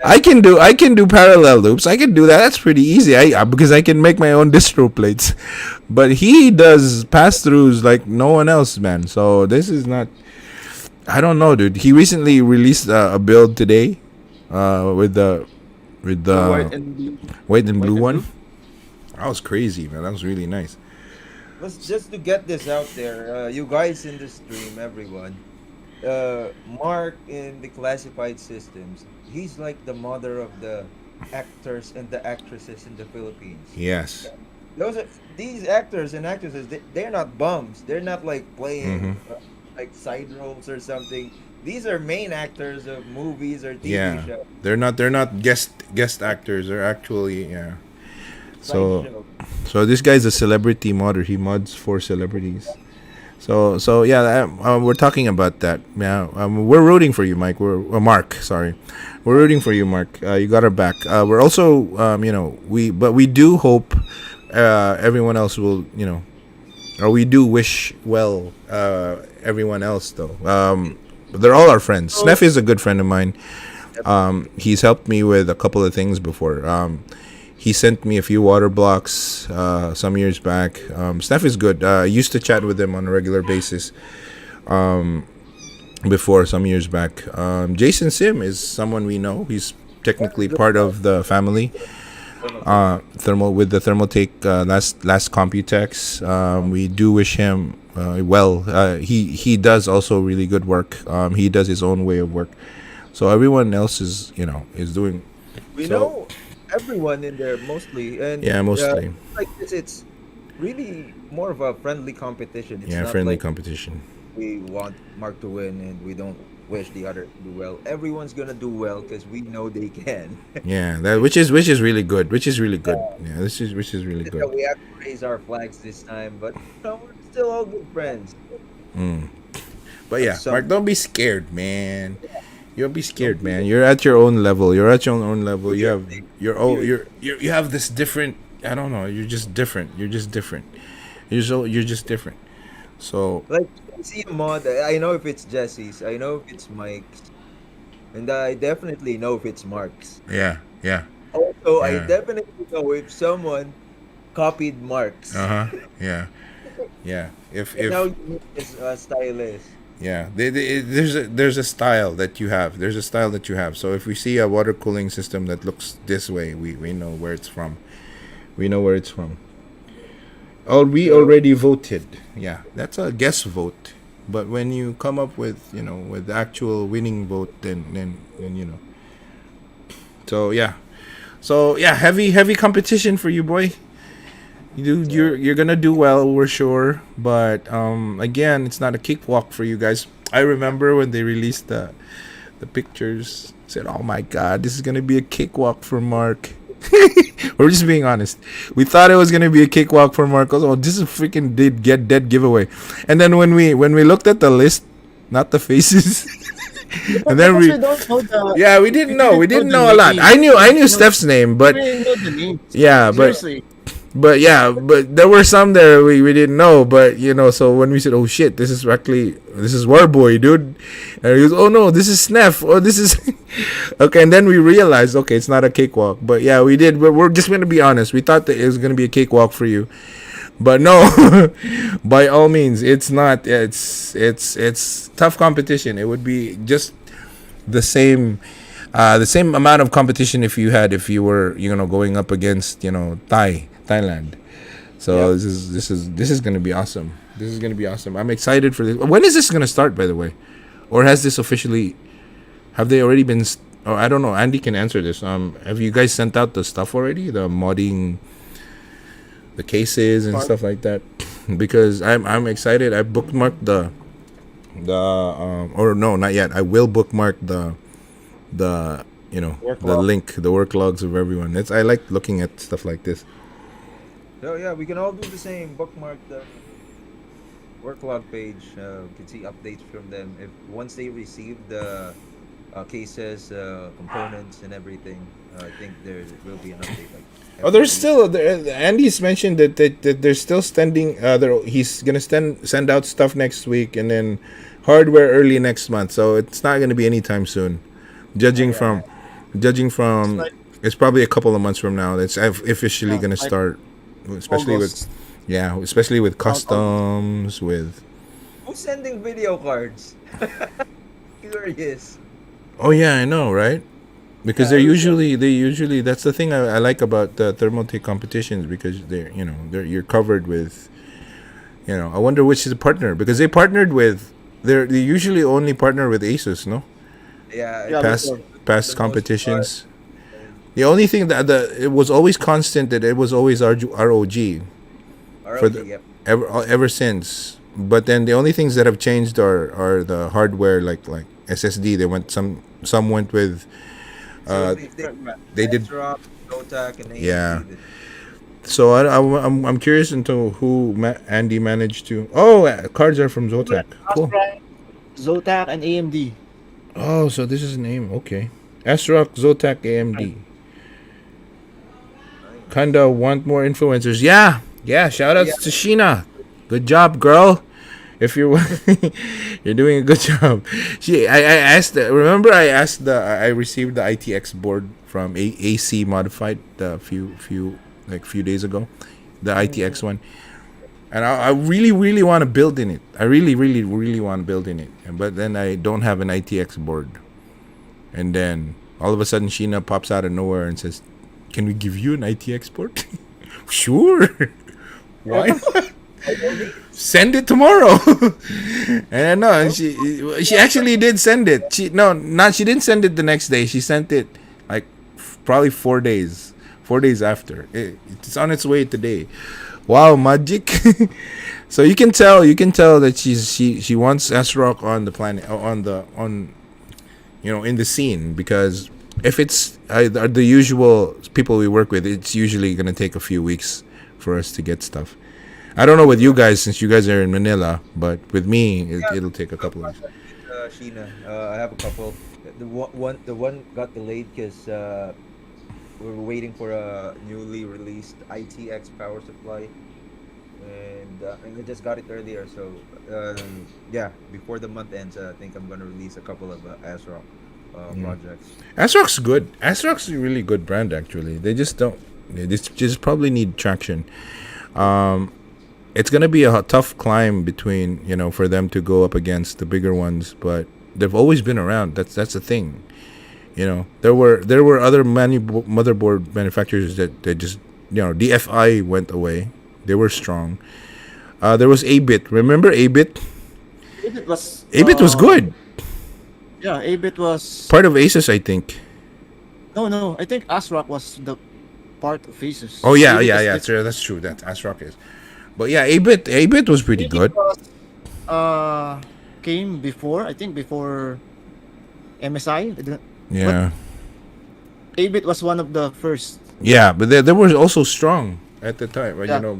S1: I can do parallel loops. I can do that. That's pretty easy. Because I can make my own distro plates. But he does pass throughs like no one else, man. So this is not. I don't know, dude. He recently released a build today, with the
S3: The white and blue.
S1: white and
S3: White
S1: blue
S3: and
S1: one.
S3: blue.
S1: That was crazy, man. That was really nice.
S2: Let's just to get this out there, you guys in the stream, everyone. Mark in the classified systems, he's like the mother of the actors and the actresses in the Philippines.
S1: Yes.
S2: Those are these actors and actresses. They're not bums. They're not like
S1: Mm-hmm.
S2: playing like side roles or something. These are main actors of movies or TV
S1: Yeah.
S2: shows,
S1: They're not guest actors. They're actually, yeah.
S2: side
S1: So
S2: shows.
S1: so this guy's a celebrity modder. He mods for celebrities. So yeah, we're talking about that. Yeah, we're rooting for you, Mike. Mark. Sorry, we're rooting for you, Mark. You got our back. We're also, we do hope everyone else will, or we do wish well everyone else though. They're all our friends.
S3: So
S1: Snef is a good friend of mine. He's helped me with a couple of things before. He sent me a few water blocks some years back. Steph is good. I used to chat with him on a regular basis before some years back. Jason Sim is someone we know. He's technically part of the family. With the Thermaltake last Computex. We do wish him well. He does also really good work. He does his own way of work. So everyone else is doing.
S2: We
S1: So
S2: know everyone in there mostly, and
S1: yeah, mostly.
S2: like this, it's really more of a friendly competition. It's
S1: Yeah,
S2: not
S1: friendly
S2: like
S1: competition.
S2: we want Mark to win and we don't wish the other to do well. Everyone's gonna do well because we know they can.
S1: Yeah, that which is really good. Which is really good. Yeah, which is really
S2: So
S1: good.
S2: we have to raise our flags this time, but we're still all good friends.
S1: Mm. But
S2: At
S1: yeah, Mark,
S2: some
S1: don't be scared, man. You don't be scared, man. You're at your own level. You're at your own level. You have you have this different. I don't know. You're just different. You're just different. You're just different. So
S2: like I see a mod. I know if it's Jesse's. I know if it's Mike's, and I definitely know if it's Mark's.
S1: yeah, yeah,
S2: Also, I
S1: yeah.
S2: definitely know if someone copied Mark's.
S1: Uh huh. Yeah, yeah. If
S2: And how
S1: if
S2: unique his style is.
S1: Yeah, there's a style that you have. There's a style that you have. So if we see a water cooling system that looks this way, we know where it's from. We know where it's from. Oh, we
S2: So
S1: already voted. Yeah, that's a guess vote. But when you come up with the actual winning vote, then. So yeah, heavy competition for you, boy. You're gonna do well, we're sure. But again, it's not a cakewalk for you guys. I remember when they released the pictures. Said, "Oh my God, this is gonna be a cakewalk for Mark." We're just being honest. We thought it was gonna be a cakewalk for Mark. Oh, this is freaking dead giveaway. And then when we looked at the list, not the faces, and then
S3: because
S1: we
S3: we don't know the
S1: yeah we
S3: we
S1: didn't know
S3: didn't
S1: we
S3: know
S1: didn't
S3: the
S1: know a lot.
S3: name.
S1: I knew
S3: No,
S1: Steph's name,
S3: we
S1: but
S3: didn't know the names.
S1: yeah, but
S3: Seriously.
S1: but there were some there we didn't know, but so when we said, oh shit, this is Warboy, dude, and he goes, oh no, this is Snef, oh this is okay, and then we realized, okay, it's not a cakewalk. But yeah, we did, but we're just gonna be honest, we thought that it was gonna be a cakewalk for you, but no. By all means, it's not. It's tough competition. It would be just the same amount of competition if you were going up against Thailand. So
S2: yep.
S1: this is gonna be awesome. This is gonna be awesome. I'm excited for this. When is this gonna start, by the way, or has this officially? Have they already been? Oh, I don't know. Andy can answer this. Have you guys sent out the stuff already? The modding, the cases and
S3: Part.
S1: stuff like that. Because I'm excited. I bookmarked or no, not yet. I will bookmark the
S2: Work
S1: the
S2: log.
S1: link, the work logs of everyone. I like looking at stuff like this.
S2: So yeah, we can all do the same. Bookmark the work log page. We can see updates from them if once they receive the cases, components, and everything. I think there will be an update like
S1: Oh,
S2: every
S1: there's
S2: week.
S1: still Andy's mentioned that they're still sending. He's gonna send out stuff next week, and then hardware early next month. So it's not gonna be anytime soon,
S2: Oh
S1: judging
S2: yeah,
S1: from Judging
S3: It's
S1: from,
S3: like
S1: it's probably a couple of months from now. That's officially gonna
S3: like
S1: start, especially with,
S3: August.
S1: yeah, especially with
S3: Around August.
S1: customs, with.
S2: Who's sending video cards? Curious.
S1: Oh yeah, I know, right? Because
S2: Yeah, who's
S1: they usually that's the thing I like about the Thermaltake competitions, because they're you're covered with, I wonder which is the partner, because they partnered with, they usually only partner with Asus, no?
S2: Yeah,
S3: Yeah,
S1: Past
S3: before.
S2: for
S1: past
S2: the most part.
S1: competitions. The only thing that it was always constant, that it was always ROG for
S2: ROG,
S1: the
S2: yep.
S1: ever since. But then the only things that have changed are the hardware, like SSD. They went some went with
S2: So
S1: uh
S2: they
S3: Right, right.
S1: they did,
S2: ASRock, Zotac, and
S1: yeah.
S2: AMD.
S1: So I'm curious into who Andy managed to. Oh, cards are from Zotac. Cool.
S3: Astra, Zotac, and AMD.
S1: Oh, so this is a name. Okay. ASRock, Zotac,
S3: Right.
S1: AMD.
S2: Nice.
S1: Kinda want more influencers. Yeah. Yeah. Shout
S2: Yeah,
S1: outs to Sheena. Good job, girl. If you're you're doing a good job. I asked. Remember, I received the ITX board from AC Modified a few days ago. The
S3: Mm-hmm.
S1: ITX one. And I really, really want to build in it. I really, really, really want to build in it. But then I don't have an ITX board. And then all of a sudden, Sheena pops out of nowhere and says, "Can we give you an ITX board?" Sure. Why?
S2: by all means.
S1: Send it tomorrow. And no, she actually did send it. She didn't send it the next day. She sent it like probably 4 days. 4 days after. It's on its way today. Wow, magic. So you can tell that she wants S-Rock on the planet, on in the scene, because if it's the usual people we work with, it's usually gonna take a few weeks for us to get stuff. I don't know with you guys, since you guys are in Manila, but with me,
S2: Yeah,
S1: it'll take a couple of weeks.
S2: Sheena. I have a couple. The one got delayed because we were waiting for a newly released ITX power supply, and I just got it earlier. So yeah, before the month ends, I think I'm gonna release a couple of ASRock projects.
S1: ASRock's good. ASRock's a really good brand, actually. They just don't. They just probably need traction. It's gonna be a tough climb between, for them to go up against the bigger ones, but they've always been around. That's the thing. There were other motherboard manufacturers that just, DFI went away. They were strong. There was A-Bit. Remember A-Bit?
S3: Abit was
S1: A-Bit was good.
S3: yeah, Abit was
S1: Part of Asus, I think.
S3: no. I think ASRock was the part of Asus.
S1: Oh yeah,
S3: Abit
S1: yeah,
S3: is
S1: yeah.
S3: different.
S1: That's true. That ASRock is. But yeah, A-Bit was pretty
S3: Abit
S1: good.
S3: was came before, I think before MSI. But
S1: Yeah.
S3: Abit was one of the first.
S1: Yeah, but they were also strong at the time, right?
S3: Yeah.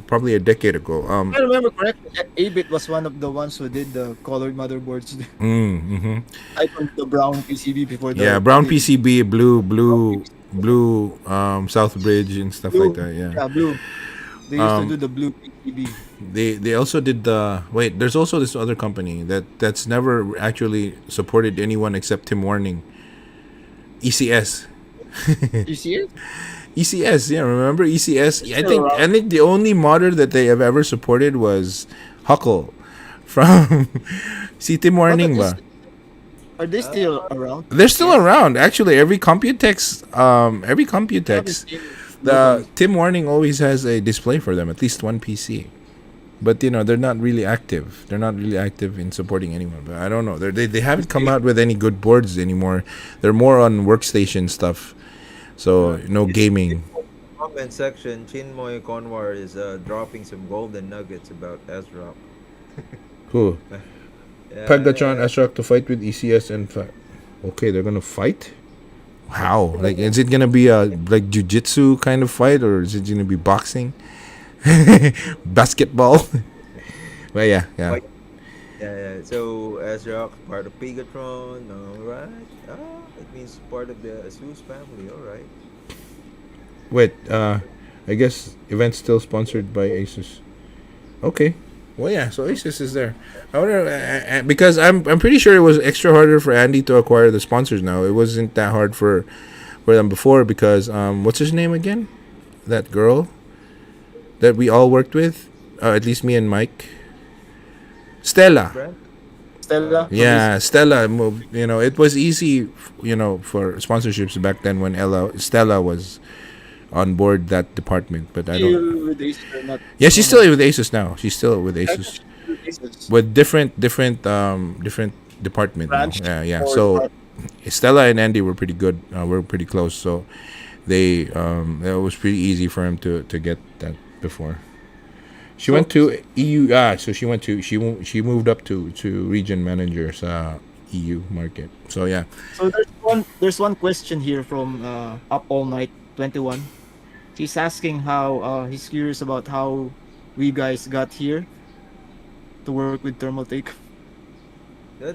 S1: Probably a decade ago.
S3: If I remember correctly, Abit was one of the ones who did the colored motherboards. I think the brown PCB before
S1: Yeah,
S3: the
S1: brown
S3: the
S1: PCB, blue,
S3: brown
S1: blue,
S3: PCB.
S1: blue, South Bridge and stuff like
S3: Blue.
S1: that. Yeah.
S3: Yeah, blue. They used to do
S1: Um,
S3: the blue PCB.
S1: they also did the wait. There's also this other company that's never actually supported anyone except Tim Warning. ECS.
S3: You see it?
S1: ECS, yeah, remember ECS?
S3: It's
S1: I
S3: still
S1: think
S3: around.
S1: I think the only modder that they have ever supported was Huckle from si Tim
S3: But
S1: Warning ba.
S3: are they still around?
S1: They're still
S3: ECS?
S1: around actually. Every Computex,
S3: I haven't seen
S1: the
S3: locally.
S1: Tim Warning always has a display for them, at least one PC. But they're not really active. They're not really active in supporting anyone. But I don't know. They haven't come out with any good boards anymore. They're more on workstation stuff. So no gaming.
S2: Comment section, Chinmoy Conwar is dropping some golden nuggets about ASRock.
S1: Cool. Pegatron
S2: Yeah,
S1: Ashrak to fight with ECS and okay, they're gonna fight. How? Like, is it gonna be a like jujitsu kind of fight, or is it gonna be boxing, basketball? But yeah, yeah.
S2: Fight. Yeah. So ASRock part of Pegatron, all right. Ah, it means part of the Asus family, all right.
S1: Wait, I guess event still sponsored by Asus. Okay, Well, yeah. So Asus is there. I wonder because I'm pretty sure it was extra harder for Andy to acquire the sponsors now. It wasn't that hard for them before because what's his name again? That girl that we all worked with, at least me and Mike. Stella.
S2: Brand?
S3: Stella.
S1: Yeah, Stella moved. It was easy. For sponsorships back then when Stella was on board that department. But I don't.
S3: Still with Acer, not
S1: Yeah, she's
S3: no
S1: still
S3: more.
S1: with Asus now. She's still with
S3: I thought
S1: Asus
S3: she was with Asus.
S1: with different department now.
S3: Branch
S1: Yeah, yeah.
S3: or
S1: So Stella and Andy were pretty good. We're pretty close. So it was pretty easy for him to get that before. She went to EU. So she moved up to region managers EU market. So yeah.
S3: So there's one question here from Up All Night 21. He's asking how he's curious about how we guys got here to work with Thermaltake.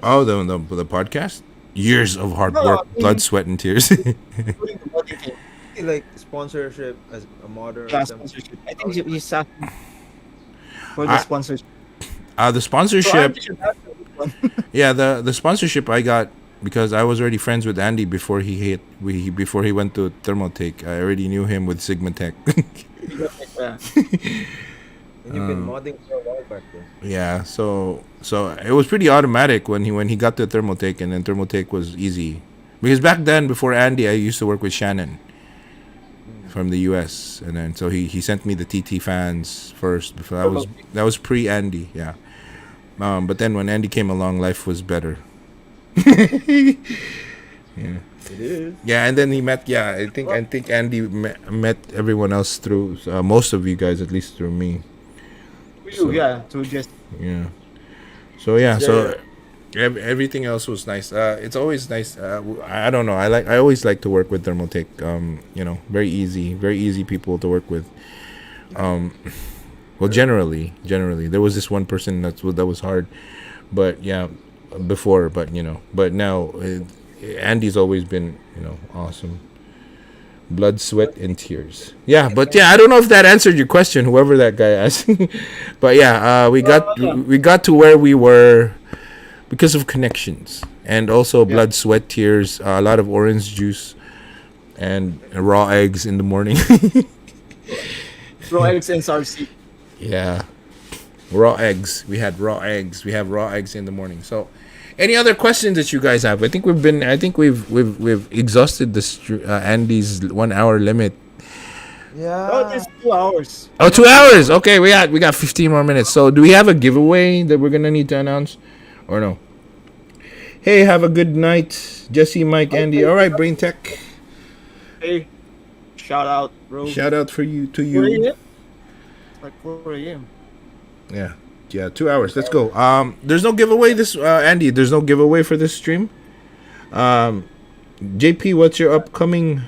S1: Oh,
S2: That's
S1: the podcast. Years of hard
S3: No,
S1: work,
S3: I
S1: blood,
S3: mean,
S1: sweat, and tears.
S3: including the body thing.
S2: like sponsorship as a modder or
S3: Yeah,
S2: something.
S3: sponsorship. I think he's asking for the
S1: I,
S3: sponsorship.
S1: the
S3: So
S1: sponsorship.
S3: Andy should answer this one.
S1: Yeah, the sponsorship I got because I was already friends with Andy before before he went to Thermaltake. I already knew him with Sigma Tech.
S3: Yeah.
S2: And you've been modding for a while back then.
S1: Yeah, so it was pretty automatic when he got to Thermaltake, and then Thermaltake was easy because back then before Andy I used to work with Shannon from the US, and then so he sent me the TT fans first before that was pre Andy, yeah. But then when Andy came along, life was better. Yeah.
S2: It is.
S1: Yeah, and then he met. Yeah, I think Andy met everyone else through most of you guys, at least through me. So,
S3: Yeah, to just
S1: yeah. So yeah, so
S2: Yeah.
S1: everything else was nice. It's always nice. I don't know. I always like to work with Thermaltake. Very easy people to work with. Well, generally, there was this one person that was hard, but yeah, before, but now Andy's always been awesome. Blood, sweat, and tears. Yeah, but yeah, I don't know if that answered your question, whoever that guy asked. But yeah, we got to where we were because of connections and also blood, sweat, tears, a lot of orange juice, and raw eggs in the morning.
S3: Pro X and SRC.
S1: Yeah, raw eggs. We had raw eggs. We have raw eggs in the morning. So, any other questions that you guys have? I think we've exhausted this Andy's 1 hour limit.
S2: Yeah.
S3: Oh, it's 2 hours.
S1: Oh, 2 hours. Okay, we got 15 more minutes. So, do we have a giveaway that we're gonna need to announce, or no? Hey, have a good night, Jesse, Mike, Andy. All right, Brain Tech.
S3: Hey, shout out, bro.
S1: Shout out to
S3: 4
S1: you.
S3: a.m. It's like 4 a.m.
S1: Yeah, 2 hours. Let's go. There's no giveaway this Andy. There's no giveaway for this stream. JP, what's your upcoming?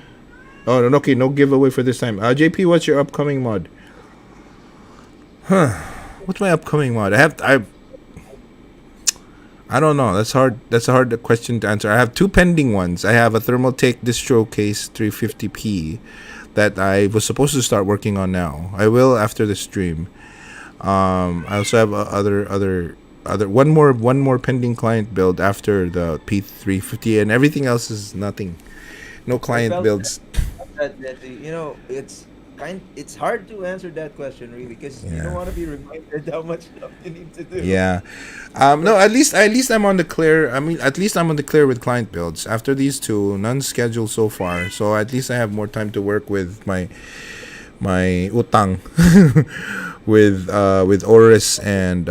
S1: Oh, no, okay, no giveaway for this time. JP, what's your upcoming mod? What's my upcoming mod? I don't know. That's hard. That's a hard question to answer. I have two pending ones. I have a Thermaltake distro case 350p that I was supposed to start working on now. I will after the stream. I also have other one more pending client build after the P350, and everything else is nothing. No client
S2: felt
S1: builds.
S2: It's hard to answer that question really because you
S1: Yeah.
S2: don't want to be reminded how much stuff you need to do.
S1: Yeah. No, at least I'm on the clear. I mean, at least I'm on the clear with client builds. After these two, none scheduled so far. So at least I have more time to work with my utang with Oris and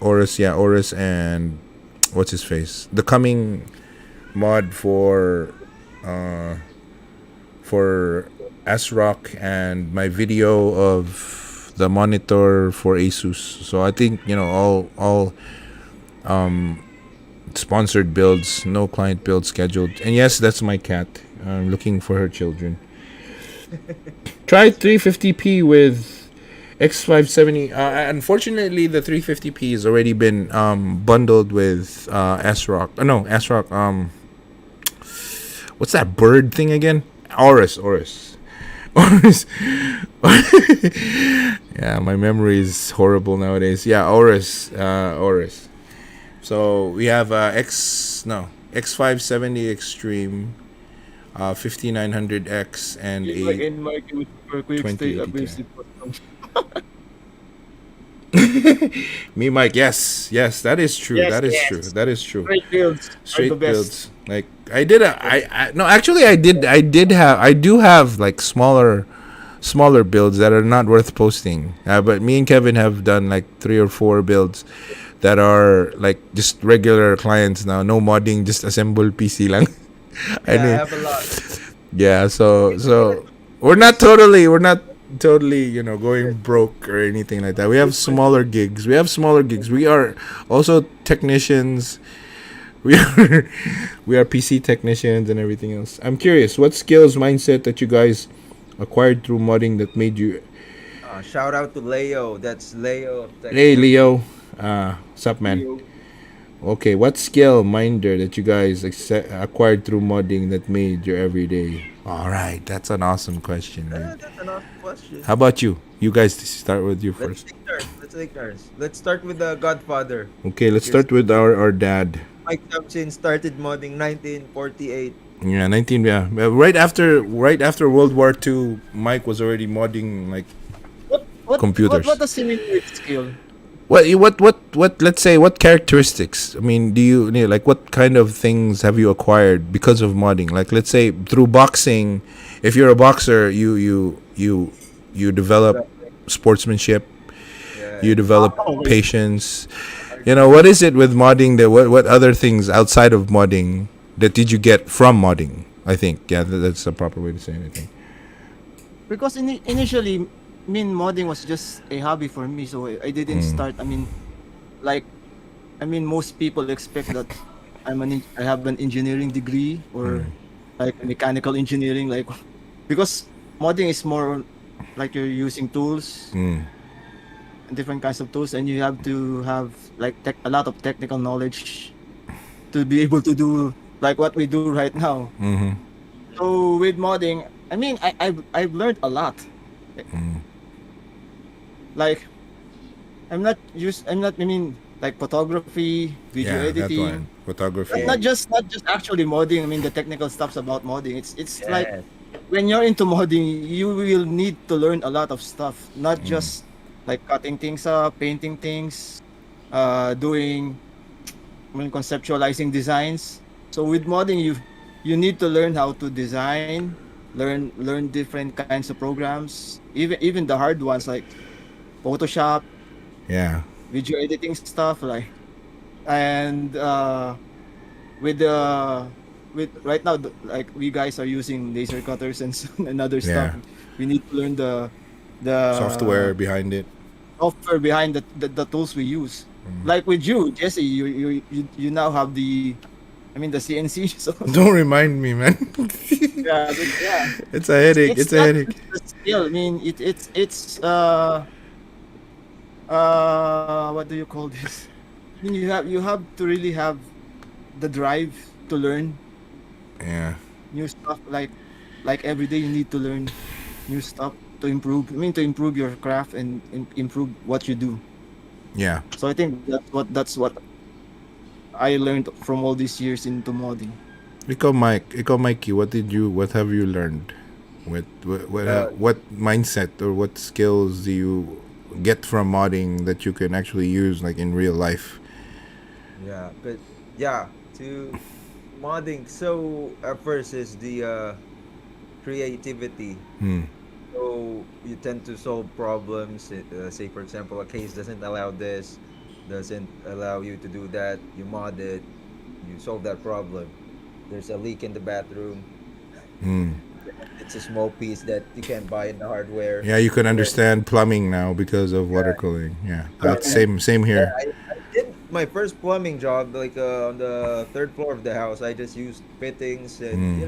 S1: Oris and what's his face? The coming mod for ASRock and my video of the monitor for Asus. So I think all sponsored builds, no client build scheduled. And yes, that's my cat. I'm looking for her children. Try 350p with X570. Unfortunately, the 350p has already been bundled with ASRock. No, ASRock. What's that bird thing again? Oris. Oris. Yeah, my memory is horrible nowadays. Yeah, Oris. Oris. So we have X570 Extreme, 5900X, and
S3: Like
S1: a
S3: in my with super quick stay
S1: 2080 Ti.
S3: abrasive custom.
S1: Me, Mike. Yes, yes, that is true.
S3: Yes,
S1: That is true.
S3: yes.
S1: That is true.
S3: Great builds are the
S1: Straight
S3: best.
S1: builds. Like I did a I no actually I do have like smaller builds that are not worth posting. But me and Kevin have done like 3 or 4 builds that are like just regular clients now. No modding, just assemble PC lang. I
S2: Yeah, I
S1: mean,
S2: have a lot.
S1: yeah.
S2: I think I
S1: So we're not totally going broke or anything like that. We have smaller gigs. We have smaller gigs. We are also technicians. We are we are PC technicians and everything else. I'm curious, what skills, mindset that you guys acquired through modding that made you.
S2: shout out to Leo. That's Leo of Tech
S1: Hey,
S2: Expo.
S1: Leo. Sup, man?
S3: You
S1: Okay, what skill, minder, that you guys acquired through modding that made your everyday? All right, that's an awesome question, man.
S2: That's an awesome question.
S1: How about you? You guys start with you
S2: Let's
S1: first.
S2: take turns. Let's take turns. Let's start with the Godfather.
S1: Okay, let's
S2: Because
S1: start with our dad.
S2: Mike Thompson started modding 1948.
S1: Yeah, 19. Yeah, right after World War II, Mike was already modding like computers.
S3: what does he mean with skill?
S1: What? Let's say what characteristics? I mean, like what kind of things have you acquired because of modding? Like, let's say through boxing, if you're a boxer, you develop sportsmanship,
S2: Yeah.
S1: you develop
S3: Oh, wait.
S1: patience. What is it with modding? That what other things outside of modding that did you get from modding? I think that's the proper way to say it. I think.
S3: Because initially, I mean, modding was just a hobby for me, so I didn't start. I mean, like, most people expect that I have an engineering degree or like mechanical engineering, like, because modding is more like you're using tools, different kinds of tools, and you have to have like a lot of technical knowledge to be able to do like what we do right now.
S1: Mm-hmm.
S3: So with modding, I mean, I've learned a lot. Like I'm not, I mean, like photography, video
S1: Yeah, that
S3: editing.
S1: one. Photography.
S3: Not just actually modding. I mean, the technical stuffs about modding. It's like
S2: Yes.
S3: when you're into modding, you will need to learn a lot of stuff. Not just like cutting things up, painting things, doing, I mean, conceptualizing designs. So with modding, you need to learn how to design, learn different kinds of programs, even the hard ones like Photoshop,
S1: Yeah.
S3: video editing stuff, like, and with the with right now, like we guys are using laser cutters and and other stuff.
S1: Yeah.
S3: We need to learn the
S1: Software behind it.
S3: software behind the tools we use. Like with you, Jesse, you now have the CNC. So
S1: Don't remind me, man.
S3: yeah,
S1: It's a headache. It's a
S3: not
S1: headache.
S3: just a skill. I mean, it's what do you call this? I mean, you have to really have the drive to learn
S1: Yeah.
S3: new stuff. Like every day you need to learn new stuff to improve. I mean, to improve your craft and improve what you do.
S1: Yeah.
S3: So I think that's what I learned from all these years into modding.
S1: Ikaw, Mikey, what have you learned? What mindset or what skills do you get from modding that you can actually use like in real life?
S2: Yeah, but yeah, to modding. So at first is the creativity.
S1: Hmm.
S2: So you tend to solve problems. Say for example, a case doesn't allow this, doesn't allow you to do that. You mod it, you solve that problem. There's a leak in the bathroom.
S1: Hmm.
S2: It's a small piece that you can't buy in the hardware.
S1: Yeah, you can
S2: You know,
S1: understand plumbing now because of water cooling. Yeah, that's
S2: yeah.
S1: same
S2: Yeah,
S1: here.
S2: I did my first plumbing job like on the third floor of the house. I just used fittings and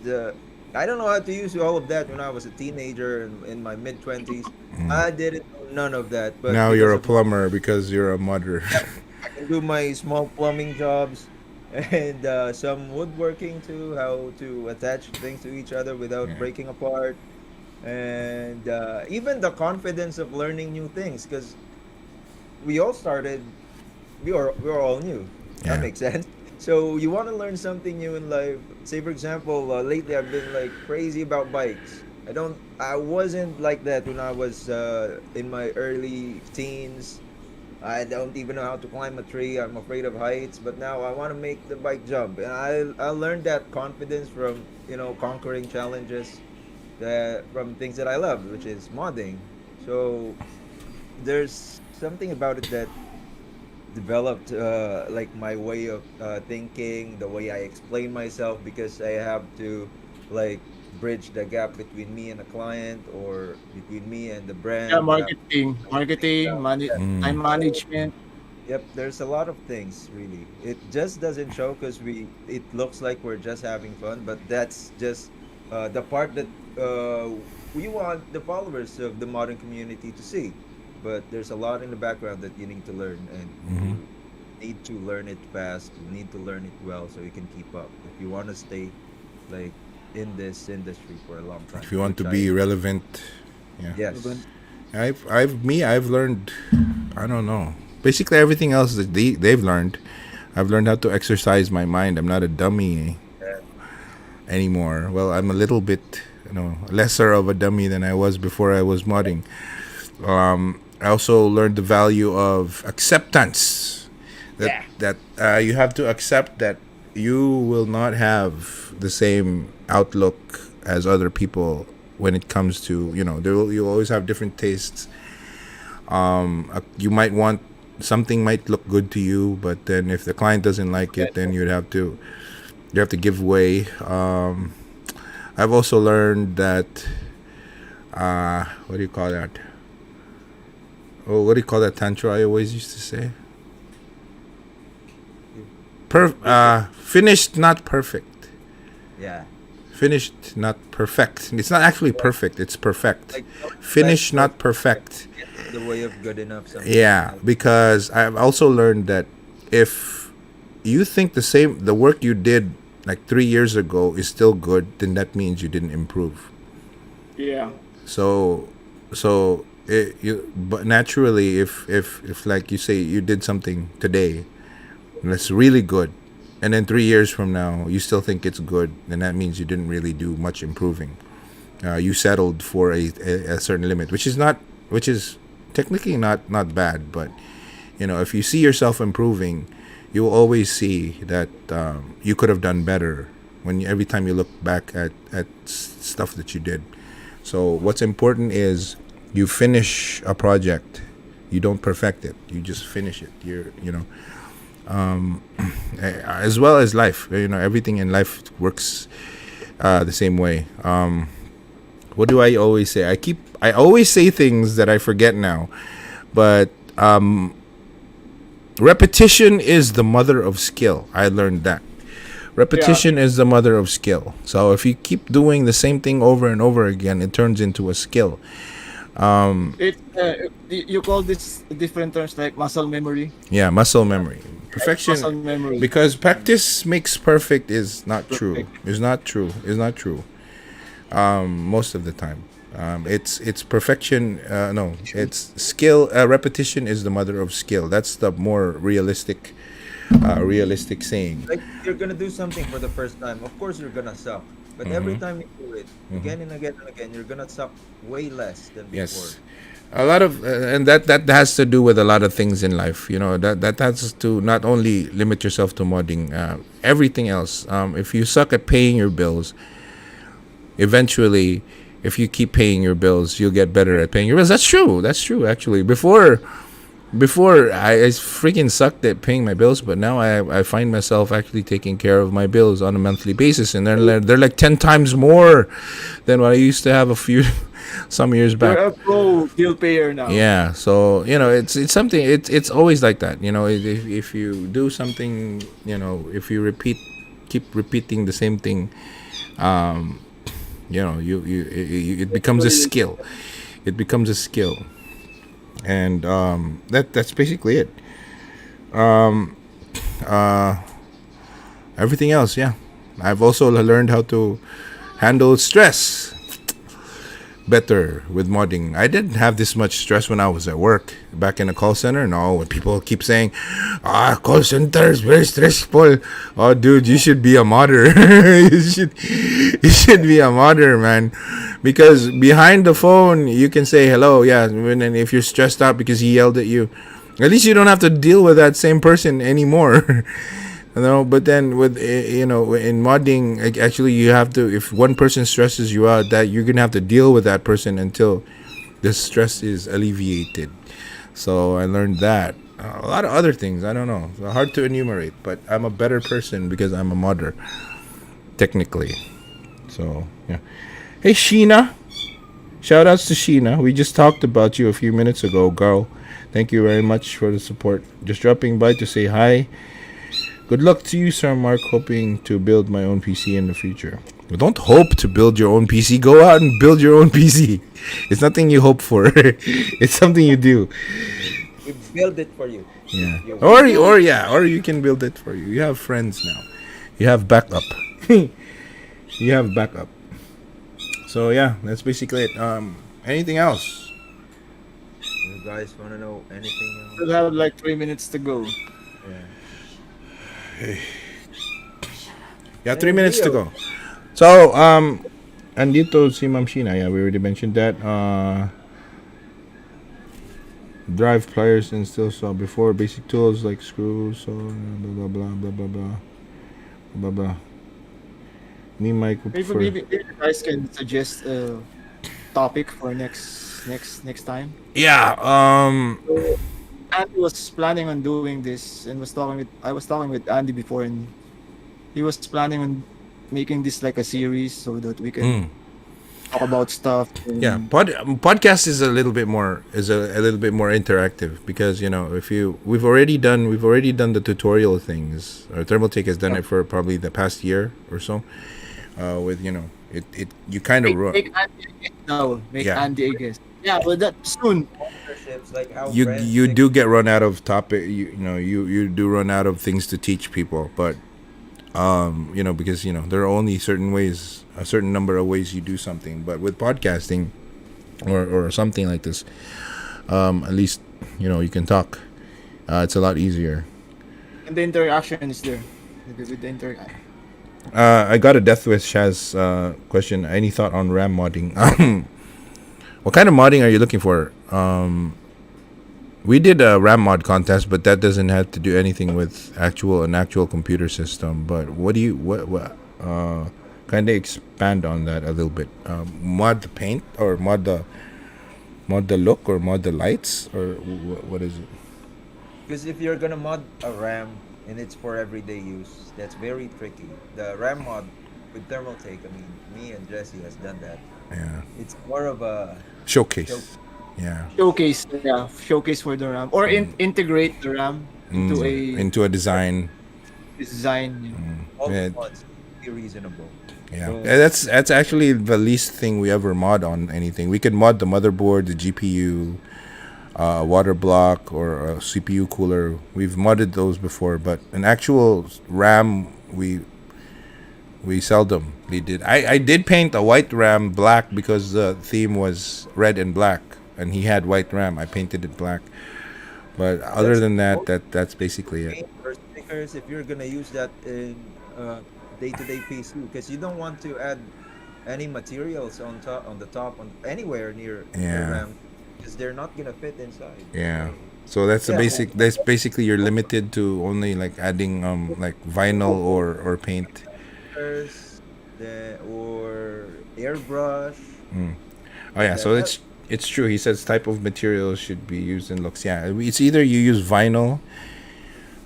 S2: the I don't know how to use all of that when I was a teenager in my mid 20s. I didn't know none of that, but
S1: Now
S2: because
S1: you're a
S2: of mod,
S1: plumber because you're a modder.
S2: I can do my small plumbing jobs and some woodworking too, how to attach things to each other without
S1: Yeah.
S2: breaking apart. and even the confidence of learning new things, because we all started, we are all new. That
S1: Yeah.
S2: makes sense. So you want to learn something new in life. Say for example, lately I've been like crazy about bikes. I wasn't like that when I was in my early teens. I don't even know how to climb a tree. I'm afraid of heights, but now I want to make the bike jump. And I learned that confidence from, conquering challenges, that from things that I love, which is modding. So there's something about it that developed like my way of thinking, the way I explain myself, because I have to like bridge the gap between me and a client, or between me and the
S3: Yeah,
S2: brand. I have
S3: marketing,
S2: to think about that.
S3: time
S2: So
S3: management.
S2: yep, there's a lot of things really. It just doesn't show because it looks like we're just having fun, but that's just the part that we want the followers of the modern community to see. But there's a lot in the background that you need to learn, and
S1: Hmm.
S2: you need to learn it fast. You need to learn it well so you can keep up. If you want to stay like in this industry for a long time,
S1: If you want
S2: which
S1: to
S2: I
S1: be relevant, yeah.
S2: yes,
S1: I've learned, I don't know, basically everything else that they've learned. I've learned how to exercise my mind. I'm not a dummy
S2: yeah,
S1: anymore. Well, I'm a little bit, lesser of a dummy than I was before I was modding. I also learned the value of acceptance.
S2: yeah,
S1: That you have to accept that you will not have the same outlook as other people when it comes to, you always have different tastes. You might want something might look good to you, but then if the client doesn't like it, then you have to give way. I've also learned that, what do you call that? Oh, what do you call that tantra I always used to say? Finished, not perfect.
S2: yeah.
S1: Finished, not perfect. It's not actually perfect. It's perfect.
S2: Like don't expect
S1: Finished, not
S2: perfect
S1: perfect.
S2: gets in the way of good enough sometimes.
S1: Yeah, because I've also learned that if you think the work you did like 3 years ago is still good, then that means you didn't improve.
S3: Yeah.
S1: So, but naturally, if like you say you did something today that's really good, and then 3 years from now you still think it's good, then that means you didn't really do much improving. You settled for a certain limit, which is technically not bad, but if you see yourself improving, you will always see that you could have done better every time you look back at stuff that you did. So what's important is you finish a project. You don't perfect it. You just finish it. As well as life. Everything in life works the same way. What do I always say? I always say things that I forget now, but repetition is the mother of skill. I learned that.
S3: Yeah.
S1: Repetition is the mother of skill. So if you keep doing the same thing over and over again, it turns into a skill.
S3: It's you call this different terms like muscle memory.
S1: Yeah, muscle memory. Perfection,
S3: Muscle memory.
S1: because practice makes perfect is not true.
S3: Perfect.
S1: Is not true. Is not true. Most of the time, it's perfection. No, it's skill. Repetition is the mother of skill. That's the more realistic saying.
S2: Like you're gonna do something for the first time. Of course, you're gonna suck. But every time you do it again and again and again, you're gonna suck way less than before.
S1: Yes, a lot of and that has to do with a lot of things in life. That has to not only limit yourself to modding, everything else. If you suck at paying your bills, eventually, if you keep paying your bills, you'll get better at paying your bills. That's true. That's true. Actually, before I freaking sucked at paying my bills, but now I find myself actually taking care of my bills on a monthly basis, and they're like 10 times more than what I used to have a few some years back.
S3: You're a pro bill payer now.
S1: Yeah, so it's something. It's always like that. If you do something, if you keep repeating the same thing, it becomes a skill. It becomes a skill, and that's basically it. Everything else, yeah. I've also learned how to handle stress. better with modding. I didn't have this much stress when I was at work back in a call center. No, when people keep saying, call center is very stressful. Oh, dude, you should be a modder. you should be a modder, man, because behind the phone you can say hello. Yeah, and if you're stressed out because he yelled at you, at least you don't have to deal with that same person anymore. But then with in modding, actually you have to, if one person stresses you out, that you're gonna have to deal with that person until the stress is alleviated. So I learned that. A lot of other things, I don't know, hard to enumerate, but I'm a better person because I'm a modder, technically. So yeah. Hey Sheena, shout outs to Sheena. We just talked about you a few minutes ago, girl. Thank you very much for the support. Just dropping by to say hi. Good luck to you, Sir Mark. Hoping to build my own PC in the future. Well, don't hope to build your own PC. Go out and build your own PC. It's nothing you hope for. It's something you do.
S2: We build it for you.
S1: Yeah. Or you can build it for you. You have friends now. You have backup. You have backup. So yeah, that's basically it. Anything else?
S2: You guys want to know anything
S3: We
S2: else?
S3: have like 3 minutes to go.
S2: Yeah.
S1: Yeah, 3 minutes to go. So, andito si Ma'am Sheena. Yeah, we already mentioned that. Drive pliers and still saw before basic tools like screws. So blah blah blah blah blah blah blah blah. Me, Mike, would prefer.
S3: Maybe you guys can suggest a topic for next time.
S1: Yeah.
S3: So, Andy was planning on doing this and I was talking with Andy before, and he was planning on making this like a series so that we can talk about stuff.
S1: Yeah, podcast is a little bit more a little bit more interactive because we've already done the tutorial things. Or Thermaltake has done it for probably the past year or so. With it you kind of
S3: make Andy a guest now. Make
S1: Yeah.
S3: Andy a guest. Yeah, but that soon.
S2: Partnerships, like how
S1: you
S2: friends
S1: you
S2: make-
S1: do get run out of topic. You do run out of things to teach people, but because there are only a certain number of ways you do something. But with podcasting or something like this, at least you can talk. It's a lot easier.
S3: And the interaction is there. With the interaction.
S1: I got a Death Wish Shaz question. Any thought on RAM modding? What kind of modding are you looking for? We did a RAM mod contest, but that doesn't have to do anything with an actual computer system. But what kind of expand on that a little bit? Mod the paint or mod the look or mod the lights or what is it?
S2: Because if you're gonna mod a RAM and it's for everyday use, that's very tricky. The RAM mod with Thermaltake, me and Jesse has done that.
S1: Yeah,
S2: It's more of a
S1: showcase. Yeah,
S3: Showcase for the RAM or integrate the RAM
S1: into a design.
S3: design.
S2: all
S1: Yeah.
S2: mods be reasonable.
S1: Yeah,
S2: So-
S1: that's actually the least thing we ever mod on anything. We could mod the motherboard, the GPU, water block, or a CPU cooler. We've modded those before, but an actual RAM we seldomly did. I did paint a white RAM black because the theme was red and black, and he had white RAM. I painted it black, but other than that, that's basically it.
S2: Paint or stickers if you're gonna use that in day-to-day PC, because you don't want to add any materials on anywhere near
S1: Yeah.
S2: the RAM, because they're not gonna fit inside.
S1: Yeah. So that's the
S2: Yeah.
S1: basic. That's basically you're limited to only like adding like vinyl or paint.
S2: Stickers, or airbrush.
S1: Oh yeah. So it's true. He says type of material should be used in looks. Yeah. It's either you use vinyl.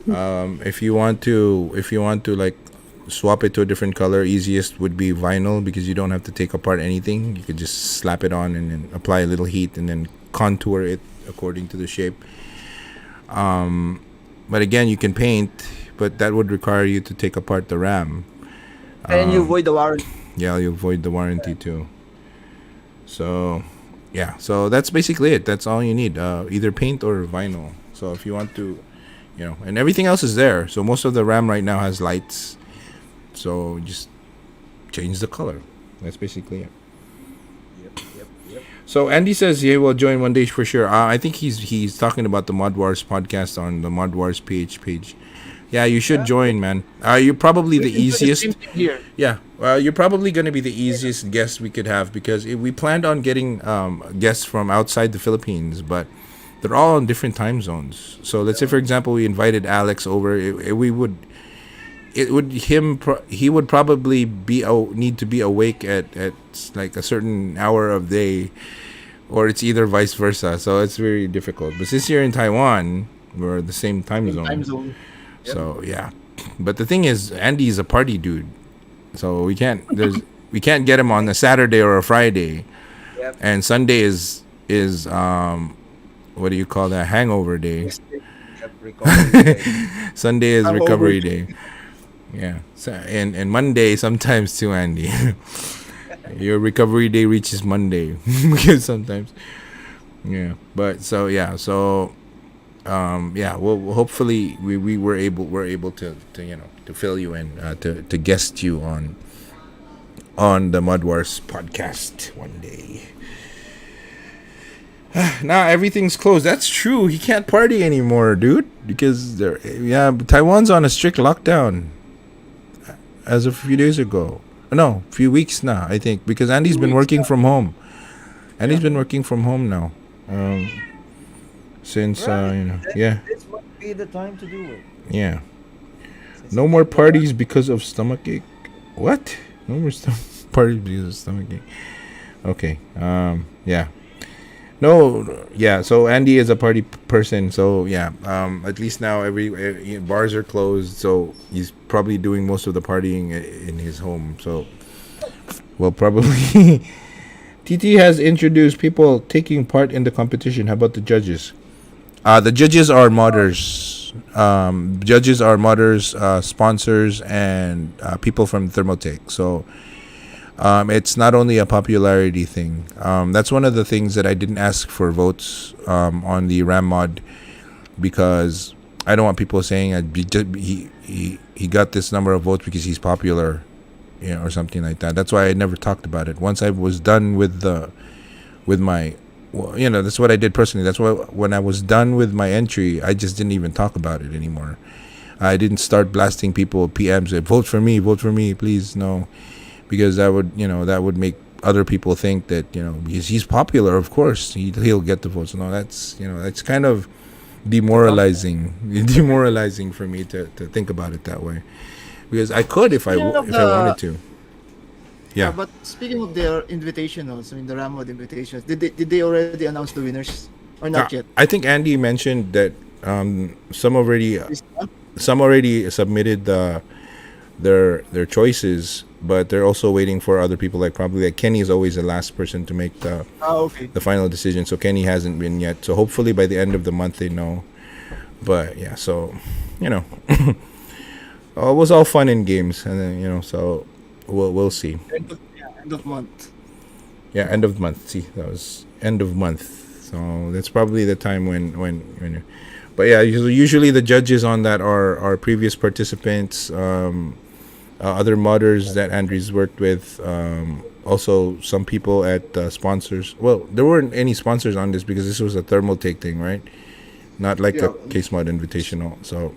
S1: If you want to like swap it to a different color, easiest would be vinyl because you don't have to take apart anything. You could just slap it on and then apply a little heat and then contour it according to the shape. But again, you can paint, but that would require you to take apart the RAM.
S3: And you avoid the warranty.
S1: Yeah, you avoid the warranty too. So, yeah. So that's basically it. That's all you need. Either paint or vinyl. So if you want to, and everything else is there. So most of the RAM right now has lights. So just change the color. That's basically it.
S2: Yep.
S1: So Andy says he will join one day for sure. I think he's talking about the Mod Wars podcast on the Mod Wars page. Yeah, you should
S3: Yeah,
S1: join, man. You're probably
S3: we
S1: the
S3: can do the same
S1: easiest.
S3: thing here.
S1: Yeah, you're probably going to be the easiest guest we could have because we planned on getting guests from outside the Philippines, but they're all on different time zones. So let's say, for example, we invited Alex over. He would probably need to be awake at like a certain hour of day, or it's either vice versa. So it's very difficult. But since you're in Taiwan, we're the same time
S3: Same time
S1: zone.
S3: zone. Yep.
S1: So yeah, but the thing is, Andy is a party dude, so we can't get him on a Saturday or a Friday,
S2: Yep.
S1: and Sunday is what do you call that, hangover day.
S2: Yep. Recovery day.
S1: Sunday is
S3: I'm
S1: recovery
S3: over.
S1: day. Yeah, so, and Monday sometimes too, Andy. Your recovery day reaches Monday because sometimes. Yeah, but so yeah, so yeah, well, hopefully we're able to to fill you in, to guest you on the Mud Wars podcast one day. Now everything's closed. That's true. He can't party anymore, dude, because Taiwan's on a strict lockdown as of a few days ago. No, a few weeks now, I think, because Andy's been working from home. Andy's been working from home now. Since
S2: Right.
S1: yeah,
S2: This might be the time to do it.
S1: yeah. No more parties because of stomachache. What? No more parties because of stomachache. Okay. Yeah. No. Yeah. So Andy is a party person. So yeah. At least now every bars are closed. So he's probably doing most of the partying in his home. So well, probably. TT has introduced people taking part in the competition. How about the judges? The judges are modders. Judges are modders, sponsors, and people from Thermaltake. So it's not only a popularity thing. That's one of the things that I didn't ask for votes on the RAM mod, because I don't want people saying he got this number of votes because he's popular, or something like that. That's why I never talked about it. Once I was done with my, well, that's what I did personally. That's why when I was done with my entry, I just didn't even talk about it anymore. I didn't start blasting people PMs, vote for me, please, no, because that would make other people think that he's popular. Of course, he'll get the votes. No, that's kind of demoralizing for me to think about it that way, because I could if I
S3: Speaking of
S1: wanted to. Yeah.
S3: But speaking of their invitationals, I mean the Ramod invitations, did they already announce the winners or not yet?
S1: I think Andy mentioned that some already
S3: This month?
S1: submitted their choices, but they're also waiting for other people. Like probably like Kenny is always the last person to make
S3: Okay.
S1: the final decision, so Kenny hasn't been yet. So hopefully by the end of the month they know. But yeah, so it was all fun in games, and then so we'll see.
S3: End of month.
S1: Yeah, end of month. See, that was end of month. So that's probably the time when. But yeah, usually the judges on that are previous participants, other modders that Andrew's worked with, also some people at sponsors. Well, there weren't any sponsors on this because this was a Thermaltake thing, right? Not like a
S3: Yeah.
S1: Case Mod Invitational. So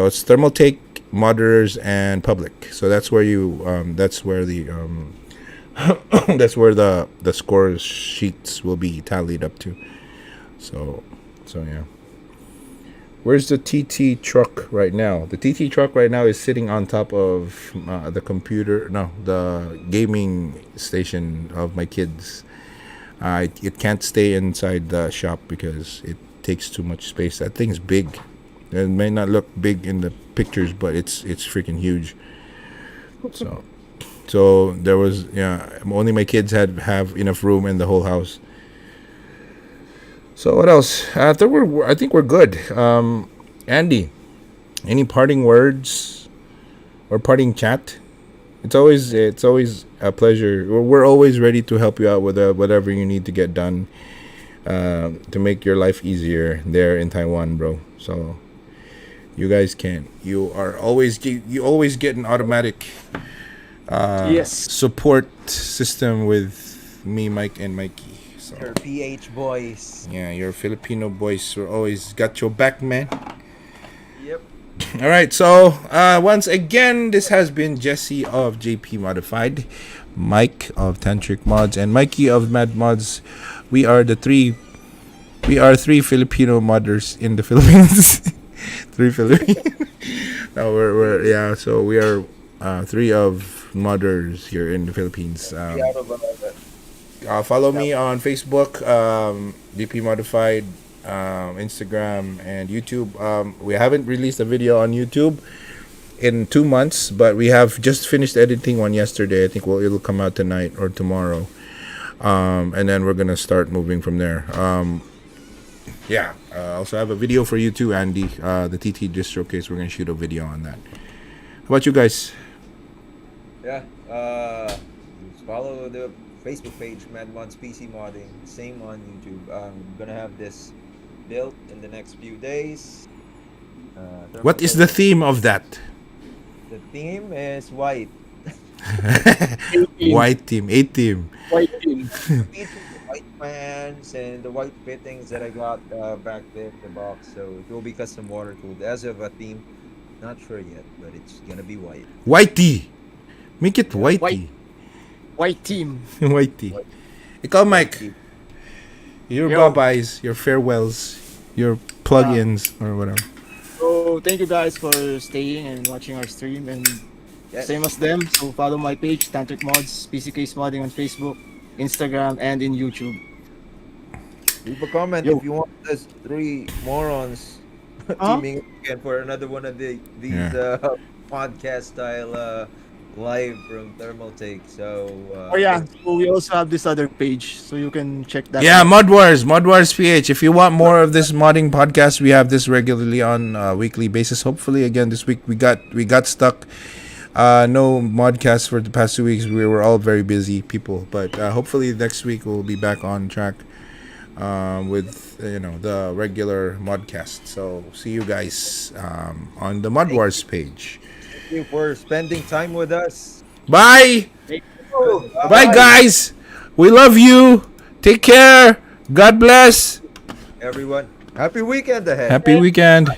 S1: it's Thermaltake, modders, and public. So that's where that's where the that's where the score sheets will be tallied up to. So yeah. Where's the TT truck right now? The TT truck right now is sitting on top of the gaming station of my kids. It can't stay inside the shop because it takes too much space. That thing's big. It may not look big in the pictures, but it's freaking huge. So there was only my kids have enough room in the whole house. So what else? I think we're good. Andy, any parting words or parting chat? It's always a pleasure. We're always ready to help you out with whatever you need to get done to make your life easier there in Taiwan, bro. So you guys can. You always get an automatic
S3: Yes.
S1: support system with me, Mike, and Mikey. So
S2: Your PH boys.
S1: yeah, your Filipino boys were always got your back, man.
S2: Yep.
S1: All right, so once again, this has been Jesse of J.P Modified, Mike of Tantricmodz, and Mikey of MadMods. We are three Filipino modders in the Philippines. Three Filipino. No, so we are three of modders here in the Philippines.
S2: Out of
S1: Follow me on Facebook, J.P Modified, Instagram, and YouTube. We haven't released a video on YouTube in 2 months, but we have just finished editing one yesterday. I think it'll come out tonight or tomorrow, and then we're gonna start moving from there. Also have a video for you too, Andy. The TT Disc Showcase. We're gonna shoot a video on that. How about you guys?
S2: Yeah. Just follow the Facebook page, MadMods PC Modding. Same on YouTube. I'm gonna have this built in the next few days.
S1: What is the theme of that?
S2: The theme is white.
S1: White team, 8 team.
S3: White team.
S2: Features the white fans and the white fittings that I got back there in the box. So it will be custom water cooled. As of a theme, not sure yet, but it's gonna be white.
S1: Whitey. Make it whitey.
S3: White team.
S1: Whitey. Ikaw, Mike. Your
S3: Yo.
S1: bye-byes, your farewells, your plug-ins, or whatever.
S3: So thank you guys for staying and watching our stream, and
S2: Yes.
S3: same as them. So follow my page, Tantricmodz, PC Case Modding on Facebook, Instagram, and in YouTube.
S2: Leave a comment
S3: Yo.
S2: if you want us three morons teaming again for another one of these podcast style live from Thermaltake. So
S3: So we also have this other page, so you can check that.
S1: Yeah,
S3: out.
S1: Mod Wars PH. If you want more of this modding podcast, we have this regularly on a weekly basis. Hopefully, again this week we got stuck. No modcast for the past 2 weeks. We were all very busy people, but hopefully next week we'll be back on track with the regular modcast. So see you guys on the Mod Wars page.
S2: thank you for spending time with us.
S1: Bye.
S2: Oh,
S1: Bye, guys. We love you. Take care. God bless.
S2: everyone. Happy weekend ahead.
S1: Happy weekend.